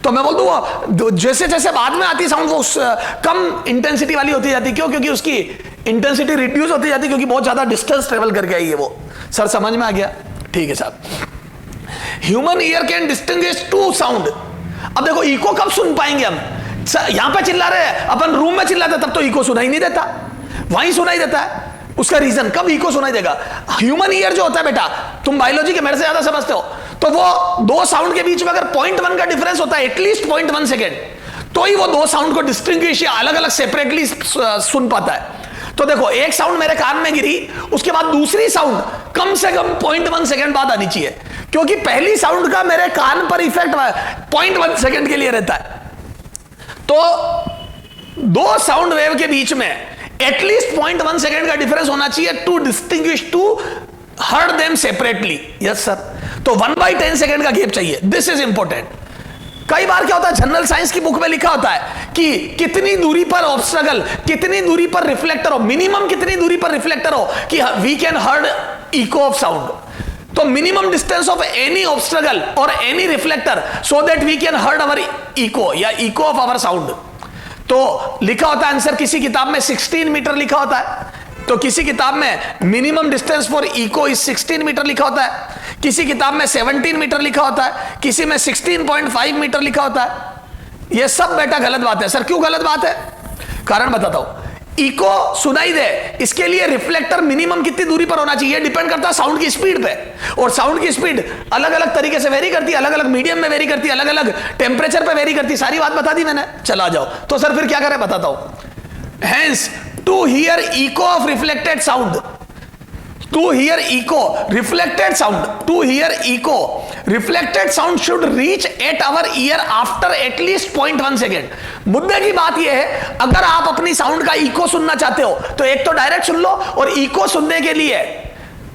तो मैं बोल दूं जैसे जैसे बाद में आती साउंड वो कम इंटेंसिटी वाली होती जाती। क्यों? क्योंकि उसकी इंटेंसिटी रिड्यूस होती जाती, क्योंकि बहुत ज्यादा डिस्टेंस ट्रेवल करके आई है वो। सर समझ में आ गया? ठीक है साहब। Human ear can distinguish two sound. अब देखो इको कब सुन पाएंगे हम? यहां पे चिल्ला रहे हैं, अपन रूम में चिल्लाते तब तो इको सुनाई नहीं देता, वहीं सुनाई देता है। उसका रीजन कब इको सुनाई देगा? ह्यूमन ईयर जो होता है बेटा, तुम बायोलॉजी के मेरे से ज्यादा समझते हो, तो वो दो साउंड के बीच में अगर 0.1 का डिफरेंस होता है, एटलीस्ट 0.1 सेकेंड, तो ही वो दो साउंड को डिस्टिंग्विश या अलग अलग सेपरेटली सुन पाता है। तो देखो एक साउंड मेरे कान में गिरी, उसके बाद दूसरी साउंड कम से कम 0.1 सेकेंड बाद आनी चाहिए, क्योंकि पहली साउंड का मेरे कान पर इफेक्ट 0.1 सेकेंड के लिए रहता है। तो दो साउंड वेव के बीच में एटलीस्ट 0.1 सेकेंड का डिफरेंस होना चाहिए to distinguish, to heard them separately. Yes sir, तो 1/10 सेकेंड का गैप चाहिए। This is important. कई बार क्या होता है, जनरल साइंस की बुक में लिखा होता है कि कितनी दूरी पर ऑब्स्ट्रगल, कितनी दूरी पर रिफ्लेक्टर हो, मिनिमम कितनी दूरी पर रिफ्लेक्टर हो कि we can heard echo of sound. तो minimum distance of any obstacle और any reflector so that we can heard our echo या इको ऑफ अवर साउंड। तो लिखा होता है आंसर, किसी किताब में 16 मीटर लिखा होता है, तो किसी किताब में minimum distance for echo is 16 metre लिखा होता है, किसी किताब में 17 मीटर लिखा होता है, किसी में 16.5 मीटर लिखा होता है। यह सब बेटा गलत बात है। सर क्यों गलत बात है? कारण बताता हूं। इको सुनाई दे, इसके लिए रिफ्लेक्टर मिनिमम कितनी दूरी पर होना चाहिए, डिपेंड करता है साउंड की स्पीड पे, और साउंड की स्पीड अलग अलग तरीके से वेरी करती है, अलग अलग मीडियम में वेरी करती है, अलग अलग टेम्परेचर पे वेरी करती है। सारी बात बता दी मैंने, चला जाओ। तो सर फिर क्या करें, बताता हूं। Hence to hear echo of reflected sound, to hear echo reflected sound, to hear echo reflected sound should reach at our ear after at least 0.1 second। मुद्दे की बात यह है, अगर आप अपनी साउंड का इको सुनना चाहते हो तो एक तो डायरेक्ट सुन लो, और इको सुनने के लिए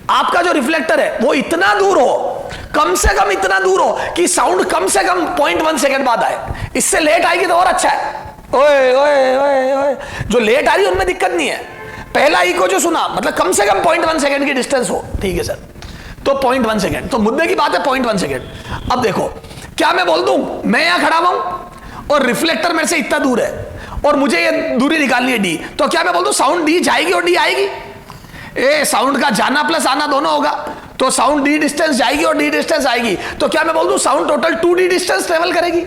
आपका जो रिफ्लेक्टर है वो इतना दूर हो, कम से कम इतना दूर हो कि साउंड कम से कम 0.1 सेकेंड बाद आए। इससे लेट आएगी तो और अच्छा है। ओए ओए ओए ओए, जो लेट आ रही है उनमें दिक्कत नहीं है। पहला इको जो सुना मतलब कम से कम 0.1 सेकेंड की डिस्टेंस हो, ठीक है सर, तो 0.1 सेकेंड, तो मुद्दे की बात है 0.1 सेकेंड। अब देखो, क्या मैं बोल दूं मैं यहां खड़ा हूं और रिफ्लेक्टर मेरे से इतना दूर है और मुझे ये दूरी निकालनी है डी, तो क्या मैं बोल दूं साउंड डी जाएगी और डी आएगी? साउंड का जाना प्लस आना दोनों होगा, तो साउंड डी डिस्टेंस जाएगी और डी डिस्टेंस आएगी। तो क्या मैं बोल दूं sound total 2D distance travel करेगी?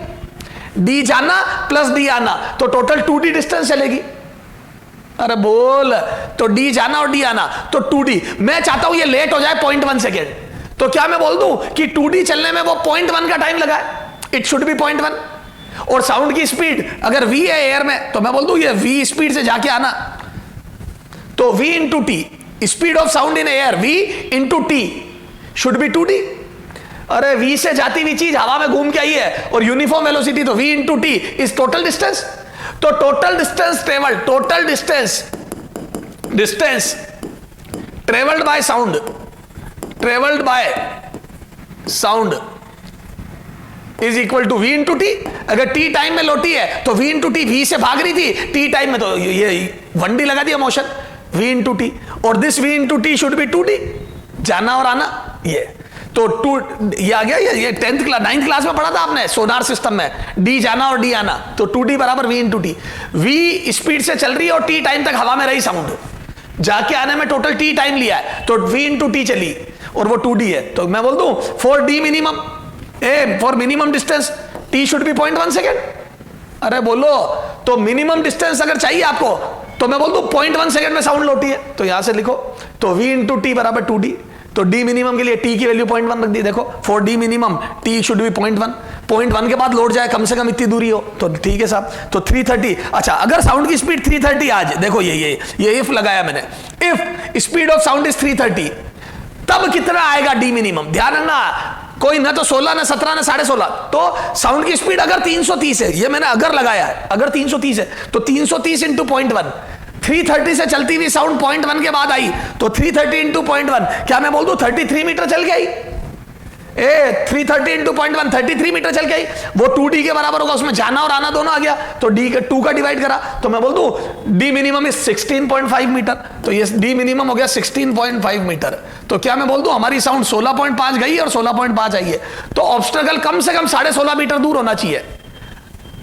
डी जाना प्लस डी आना, तो टोटल 2D डिस्टेंस चलेगी। अरे बोल, तो डी जाना और डी आना तो 2D। मैं चाहता हूं ये लेट हो जाए 0.1 सेकेंड, तो क्या मैं बोल दूं कि 2D चलने में वो 0.1 का टाइम लगा है, इट शुड बी 0.1। और साउंड की स्पीड अगर v है एयर में, तो मैं बोल दूं ये v स्पीड से जाके आना, तो v into T, speed of sound in air v into T should be 2D। अरे v से जाती हुई चीज हवा में घूम के आई है और यूनिफॉर्म वेलोसिटी, तो v into T is total distance. तो total distance travelled, total distance travelled by sound, travelled by sound is equal to v into T. अगर t टाइम में लौटी है तो v इंटू टी, v से भाग रही थी, t टाइम में तो ये 1D लगा दिया मोशन, v इंटू टी, और this v into T should be 2D, जाना और आना। ये तो ये आ गया, ये 9th क्लास में पढ़ा था आपने सोनार सिस्टम में, डी जाना और डी आना, तो 2D बराबर v into T. v speed से चल रही है और t टाइम तक हवा में रही साउंड, जाके आने में टोटल t टाइम लिया है, तो v इंटू टी चली और वो 2D है। तो मैं बोल दूं for d minimum, for minimum distance t should be 0.1 second. अरे बोलो, तो मिनिमम डिस्टेंस अगर चाहिए आपको तो मैं बोल दूं 0.1 सेकेंड में साउंड लौटी है, तो यहां से लिखो, तो v इंटू टी बराबर 2D। तो d मिनिमम के लिए t की वैल्यू 0.1 रख दी, देखो for d minimum t should be 0.1 के बाद लौट जाए, कम से कम इतनी दूरी हो, तो ठीक है साहब। तो 330, अच्छा अगर साउंड की स्पीड 330 आज देखो, ये इफ लगाया मैंने, if speed of sound is 330, तब कितना आएगा d मिनिमम? ध्यान रखना, कोई ना तो 16 ना 17 ना 16.5, तो साउंड की स्पीड अगर 330 है, ये मैंने अगर लगाया है, अगर 330 है तो 330 इंटू 0.1, 330 से चलती हुई साउंड 0.1 के बाद आई, तो 330 इंटू 0.1, क्या मैं बोल दूं 33 मीटर चल गई? 330 इंटू 0.1 33 मीटर चल गई, वो 2D के बराबर होगा, उसमें जाना और आना दोनों आ गया, तो d का 2 का डिवाइड करा, तो मैं बोल दूं d मिनिमम इज 16.5 मीटर, तो ये d मिनिमम हो गया 16.5 मीटर। तो क्या मैं बोल दूं हमारी साउंड 16.5 गई और 16.5 आई है, तो ऑब्स्ट्रकल कम से कम 16.5 मीटर दूर होना चाहिए,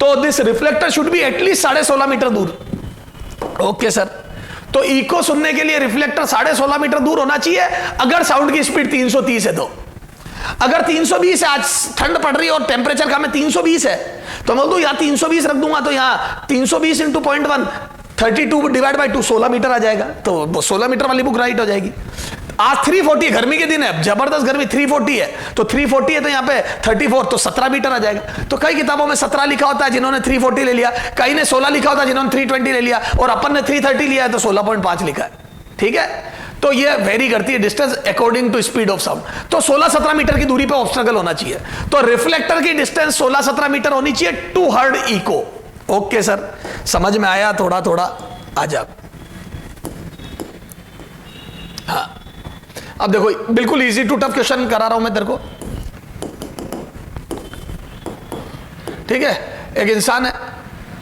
तो this reflector should be at least 16.5 metre दूर। ओके सर, तो इको सुनने के लिए रिफ्लेक्टर 16.5 मीटर दूर होना चाहिए अगर साउंड की स्पीड 330 है। तो अगर 320 है, आज ठंड पड़ रही है और टेम्परेचर का में 320 है, तो मैं बोल दूं यहां 320 रख दूंगा, तो यहां 320 इंटू 0.1 32 डिवाइड बाई 2 16 मीटर आ जाएगा, तो 16 मीटर वाली बुक राइट हो जाएगी। आज 340 है, गर्मी के दिन है, जबरदस्त गर्मी, 340 है, तो 340 है तो यहाँ पे 34, तो 17 मीटर आ जाएगा। तो कई किताबों में 17 लिखा होता है जिन्होंने 340 ले लिया, कई ने 16 लिखा होता है जिन्होंने 320 ले लिया, और अपन ने 330 लिया है तो 16.5 लिखा है, ठीक है। तो ये वेरी करती है distance according to speed of sound. तो 16-17 मीटर की दूरी पे ऑब्स्ट्रकल होना चाहिए, तो रिफ्लेक्टर की डिस्टेंस 16-17 मीटर होनी चाहिए to heard echo. Okay sir, समझ में आया? थोड़ा थोड़ा आ जा। हाँ, अब देखो बिल्कुल इजी टू टफ क्वेश्चन करा रहा हूं मैं तेरे को, ठीक है। एक इंसान है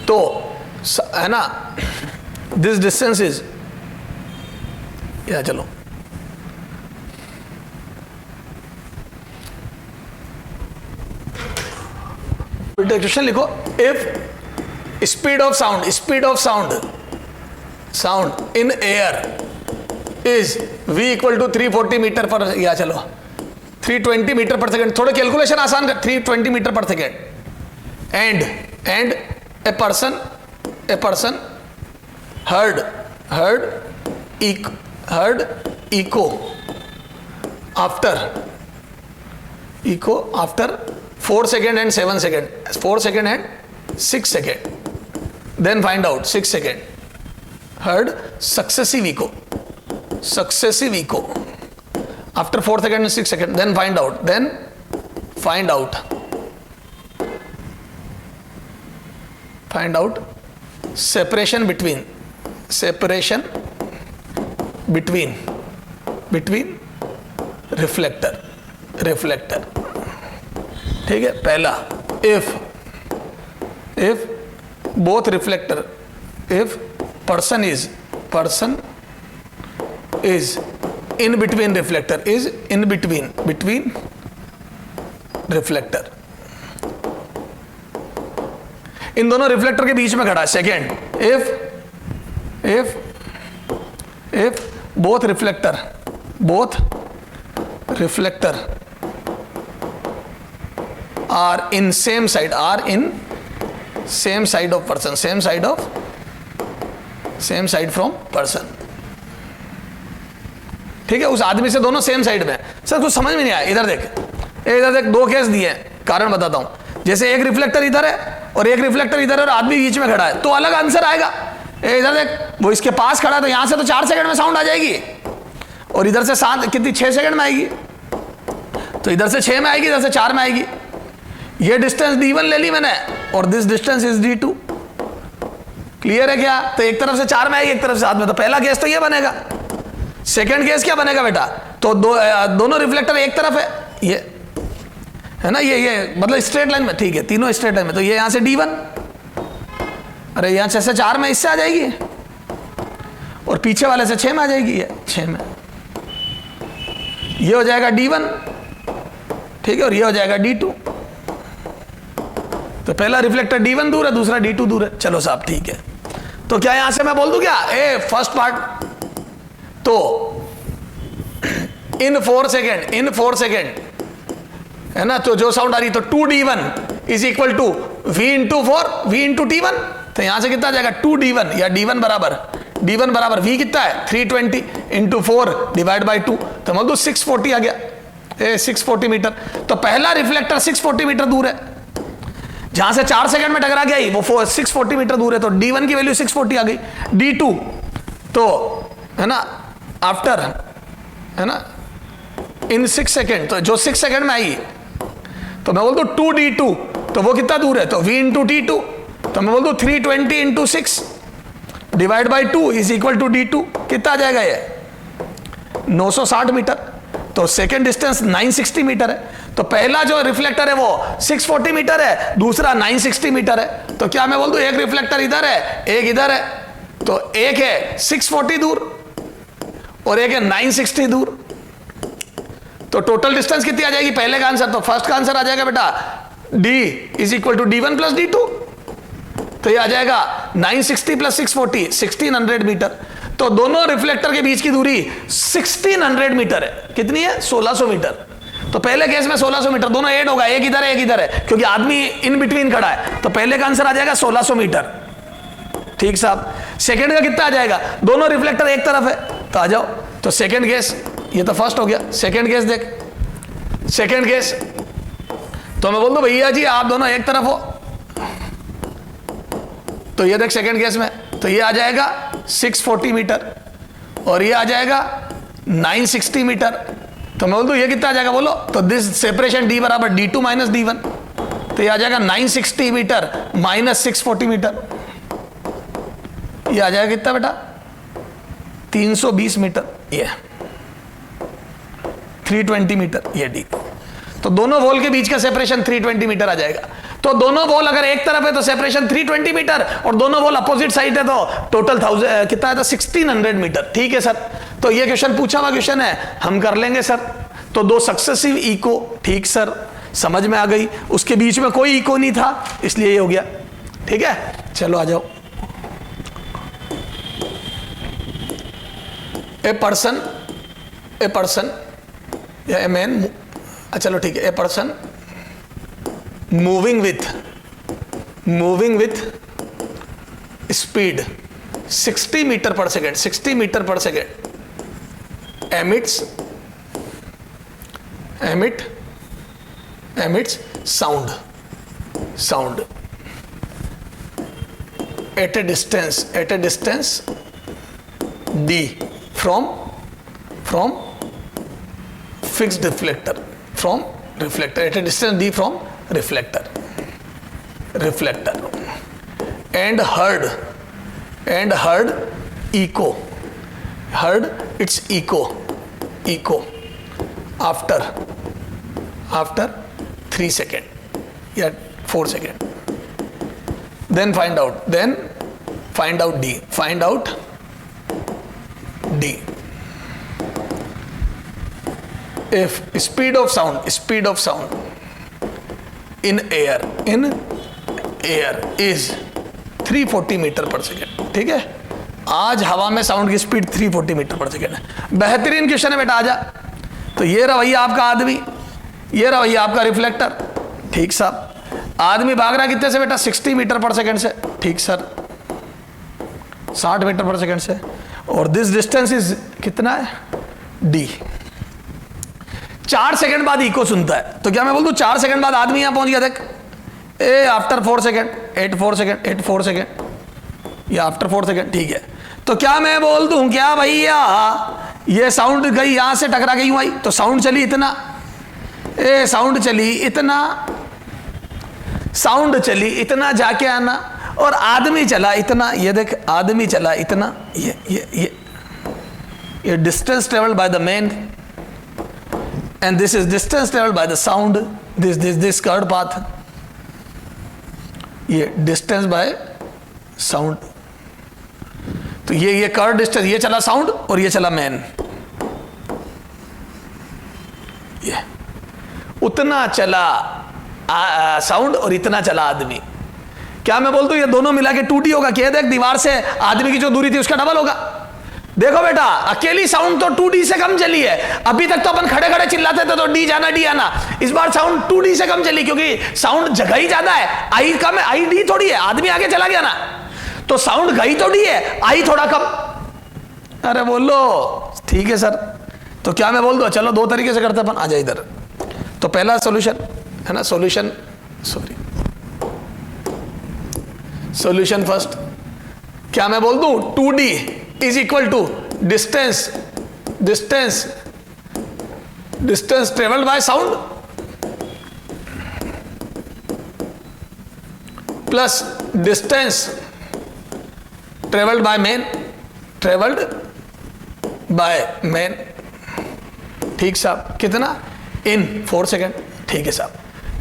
तो है ना, दिस डिस्टेंस इज, या चलो क्वेश्चन लिखो, if speed of sound in air is v equal to 340 metre per, या चलो 320 मीटर पर सेकेंड, थोड़ा कैलकुलेशन आसान कर, 320 मीटर पर second, and a person heard echo after 4 second and 7 second, 4 second and 6 second, then find out 6 second, heard successive echo after 4 second and 6 second, then find out separation between reflector, ठीक है। पहला, if both reflector, if person is in between reflector, between reflector, इन दोनों reflector के बीच में खड़ा है। Second, if both reflector are in same side of person, same side from person, ठीक है, उस आदमी से दोनों सेम साइड में। सर कुछ समझ में नहीं आया, इधर देख, दो केस दिए हैं, कारण बताता हूं। जैसे एक रिफ्लेक्टर इधर है और एक रिफ्लेक्टर इधर है और आदमी बीच में खड़ा है, तो अलग आंसर आएगा। इधर देख, वो इसके पास खड़ा है, तो यहां से तो 4 सेकंड में साउंड आ जाएगी, और इधर से 6 सेकंड में आएगी, तो इधर से 6 में आएगी, इधर से 4 में आएगी। ये डिस्टेंस d1 ले ली मैंने, और this distance is d2। Clear है क्या? तो एक तरफ से 4 में आएगी, एक तरफ से 7 में, तो पहला केस तो ये बनेगा। सेकंड केस क्या बनेगा बेटा? तो दोनों रिफ्लेक्टर एक तरफ है, ये है ना, ये मतलब स्ट्रेट लाइन में, ठीक है, तीनों स्ट्रेट लाइन में, तो ये यहां से d1, अरे यहां 6 से 4 में इससे आ जाएगी, और पीछे वाले से 6 में आ जाएगी, ये 6 में, ये हो जाएगा d1, ठीक है, और ये हो जाएगा d2। तो पहला रिफ्लेक्टर d1 दूर है, दूसरा d2 दूर है। चलो साहब ठीक है, तो क्या यहां से मैं बोल दूं क्या, फर्स्ट पार्ट, तो इन 4 सेकेंड है ना, तो जो साउंड आ रही, तो 2d1 is equal to v into 4 v into t1, तो यहां से कितना आ जाएगा 2d1, या d1 बराबर v कितना है 320 इंटू 4 डिवाइड बाई 2, तो मतलब 640 आ गया, 640 मीटर। तो पहला रिफ्लेक्टर 640 मीटर दूर है, जहां से 4 सेकंड में टकरा गया वो 640 मीटर दूर है, तो d1 की वैल्यू 640 आ गई। d2 तो है ना, आफ्टर है ना, इन 6 सेकेंड, तो जो 6 सेकेंड में आई, तो मैं बोल दूं 2d2, तो वो कितना दूर है, तो v इंटू t2, तो मैं बोल दूं 320 into 6 divide by 2 is equal to d2, कितना आ जाएगा ये 960 मीटर। तो सेकेंड डिस्टेंस 960 मीटर है, तो पहला जो रिफ्लेक्टर है वो 640 मीटर है, दूसरा 960 मीटर है। तो क्या मैं बोल दूं एक रिफ्लेक्टर इधर है, एक इधर है, तो एक है 640 दूर और एक है 960 दूर, तो टोटल डिस्टेंस कितनी आ जाएगी पहले का आंसर? तो फर्स्ट का आंसर आ जाएगा बेटा d is equal to d1 plus d2, तो ये आ जाएगा 960 प्लस 640 1600 मीटर। तो दोनों रिफ्लेक्टर के बीच की दूरी 1600 मीटर है। कितनी है? 1600 मीटर। तो पहले केस में 1600 मीटर, दोनों ऐड होगा, एक इधर है एक इधर है, क्योंकि आदमी इन बिटवीन खड़ा है, तो पहले का आंसर आ जाएगा 1600 मीटर। ठीक साहब। सेकंड का कितना आ जाएगा? दोनों रिफ्लेक्टर एक तरफ है, तो आ जाओ। तो सेकंड केस, ये तो फर्स्ट हो गया, सेकंड केस देख, सेकंड केस तो मैं बोल दूं भैया जी आप दोनों एक तरफ हो, तो ये देख सेकंड केस में, तो ये आ जाएगा 640 मीटर और ये आ जाएगा 960 मीटर। तो मैं बोल दूं ये कितना आ जाएगा बोलो? तो दिस सेपरेशन d बराबर d2 माइनस d1, तो ये आ जाएगा 960 मीटर माइनस 640 मीटर, ये आ जाएगा कितना बेटा? 320 मीटर, ये 320 मीटर, ये d। तो दोनों वॉल के बीच का सेपरेशन 320 मीटर आ जाएगा। तो दोनों वॉल अगर एक तरफ है तो सेपरेशन 320 मीटर, और दोनों वॉल अपोजिट साइड है तो टोटल कितना है? तो 1600 मीटर। ठीक है सर, तो ये क्वेश्चन पूछा हुआ क्वेश्चन है, हम कर लेंगे सर। तो दो सक्सेसिव इको, ठीक सर। समझ में आ गई, उसके बीच में कोई इको नहीं था, इसलिए ये हो गया। ठीक है, चलो आ जाओ। ए पर्सन या ए मैन, चलो ठीक है, a person moving with speed 60 metre पर सेकेंड, 60 मीटर पर second emits sound at a distance d from fixed reflector, at a distance d from reflector and heard its echo after 3 seconds या 4 seconds. Then find out D. If speed of sound in air is 340 metre पर second. ठीक है, आज हवा में sound की speed 340 metre पर second है। बेहतरीन क्वेश्चन है बेटा, आजा। तो ये रहा भैया आपका आदमी, ये रहा भैया आपका रिफ्लेक्टर। ठीक साहब, आदमी भाग रहा कितने से बेटा? 60 मीटर पर सेकेंड से। ठीक सर, 60 मीटर पर सेकेंड से, और दिस डिस्टेंस इज कितना है? D। 4 सेकंड बाद इको सुनता है, तो क्या मैं बोल दूं 4 सेकंड बाद आदमी यहां पहुंच गया? देख, ए आफ्टर 4 सेकंड, 8 सेकंड या आफ्टर 4 सेकंड। ठीक है, तो क्या मैं बोल दूं क्या भैया ये साउंड गई यहां से टकरा गई आई, तो साउंड चली इतना, साउंड चली इतना जाके आना, और आदमी चला इतना। ये देख, आदमी चला इतना, ये distance travelled by the man, and this is distance traveled by the sound, this curved path, ये distance by sound। तो ये curved distance, ये चला sound और ये चला man, ये उतना चला साउंड और इतना चला आदमी। क्या मैं बोल दूं ये दोनों मिला के 2D होगा? क्या देख, दीवार से आदमी की जो दूरी थी उसका डबल होगा। देखो बेटा, अकेली साउंड तो 2D से कम चली है। अभी तक तो अपन खड़े खड़े चिल्लाते थे तो डी जाना डी आना, इस बार साउंड 2D से कम चली, क्योंकि साउंड जगह ही ज्यादा है, आई कम है, आई डी थोड़ी है, आदमी आगे चला गया ना, तो साउंड गई तो डी है, आई थोड़ा कम। अरे बोलो ठीक है सर, तो क्या मैं बोल दूं? चलो दो तरीके से करते अपन, आ जाए इधर। तो पहला सॉल्यूशन है ना, सॉल्यूशन फर्स्ट, क्या मैं बोल दूं 2D is equal to distance traveled by sound plus distance traveled by man। ठीक साहब, कितना? in 4 सेकेंड। ठीक है साहब,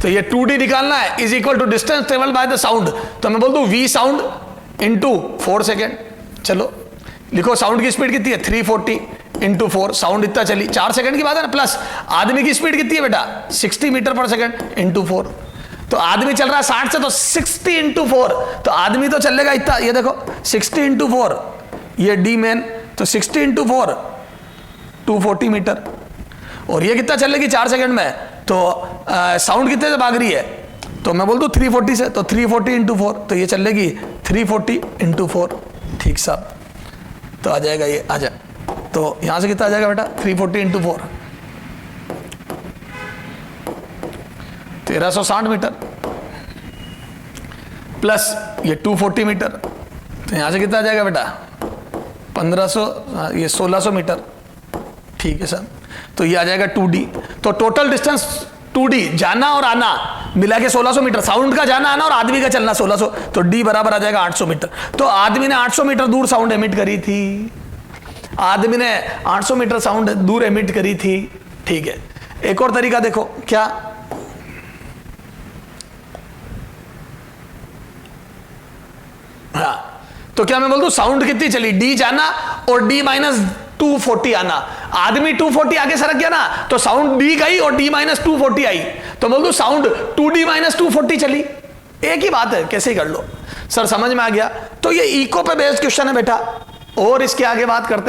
तो ये 2D निकालना है, is equal to distance travelled by the sound, तो मैं बोल दूं V साउंड इंटू 4 सेकेंड। चलो लिखो, साउंड की स्पीड कितनी है? 340 इंटू 4, साउंड इतना चली 4 सेकंड की बात है ना, प्लस आदमी की स्पीड कितनी है बेटा? 60 मीटर पर सेकंड इंटू 4, तो आदमी चल रहा है 60 से, तो 60 इंटू 4, तो आदमी तो चलेगा इतना। ये देखो 60 इंटू 4, ये डी मैन, तो 60 इंटू 4 240 मीटर, और ये कितना चलेगी 4 सेकंड में? तो साउंड कितने से भाग रही है? तो मैं बोल दूं 340 से, तो 340 इंटू 4, तो ये चलेगी 340 इंटू 4। ठीक साहब, तो आ जाएगा ये, आ जाए, तो यहां से कितना आ जाएगा बेटा? 340 इंटू 4 1360 मीटर, प्लस ये 240 मीटर, तो यहां से कितना आ जाएगा बेटा? 1500, ये 1600 मीटर। ठीक है सर, तो ये आ जाएगा 2D। तो टोटल डिस्टेंस 2D जाना और आना मिला के 1600 मीटर, साउंड का जाना आना और आदमी का चलना 1600, तो D बराबर आ जाएगा 800 मीटर। तो आदमी ने 800 मीटर दूर साउंड एमिट करी थी, आदमी ने 800 मीटर साउंड दूर एमिट करी थी। ठीक है, एक और तरीका देखो, क्या? हाँ, तो क्या मैं बोल दूं साउंड कितनी चली? D जाना और D -240 आना। आदमी 240 आगे सरक गया ना, तो साउंड डी गई और डी माइनस 240 आई, तो बोल दो साउंड 2D माइनस 240 चली। एक ही बात है, कैसे कर लो। सर समझ में आ गया। तो ये इको पे बेस्ड क्वेश्चन है बेटा, और इसके आगे बात करते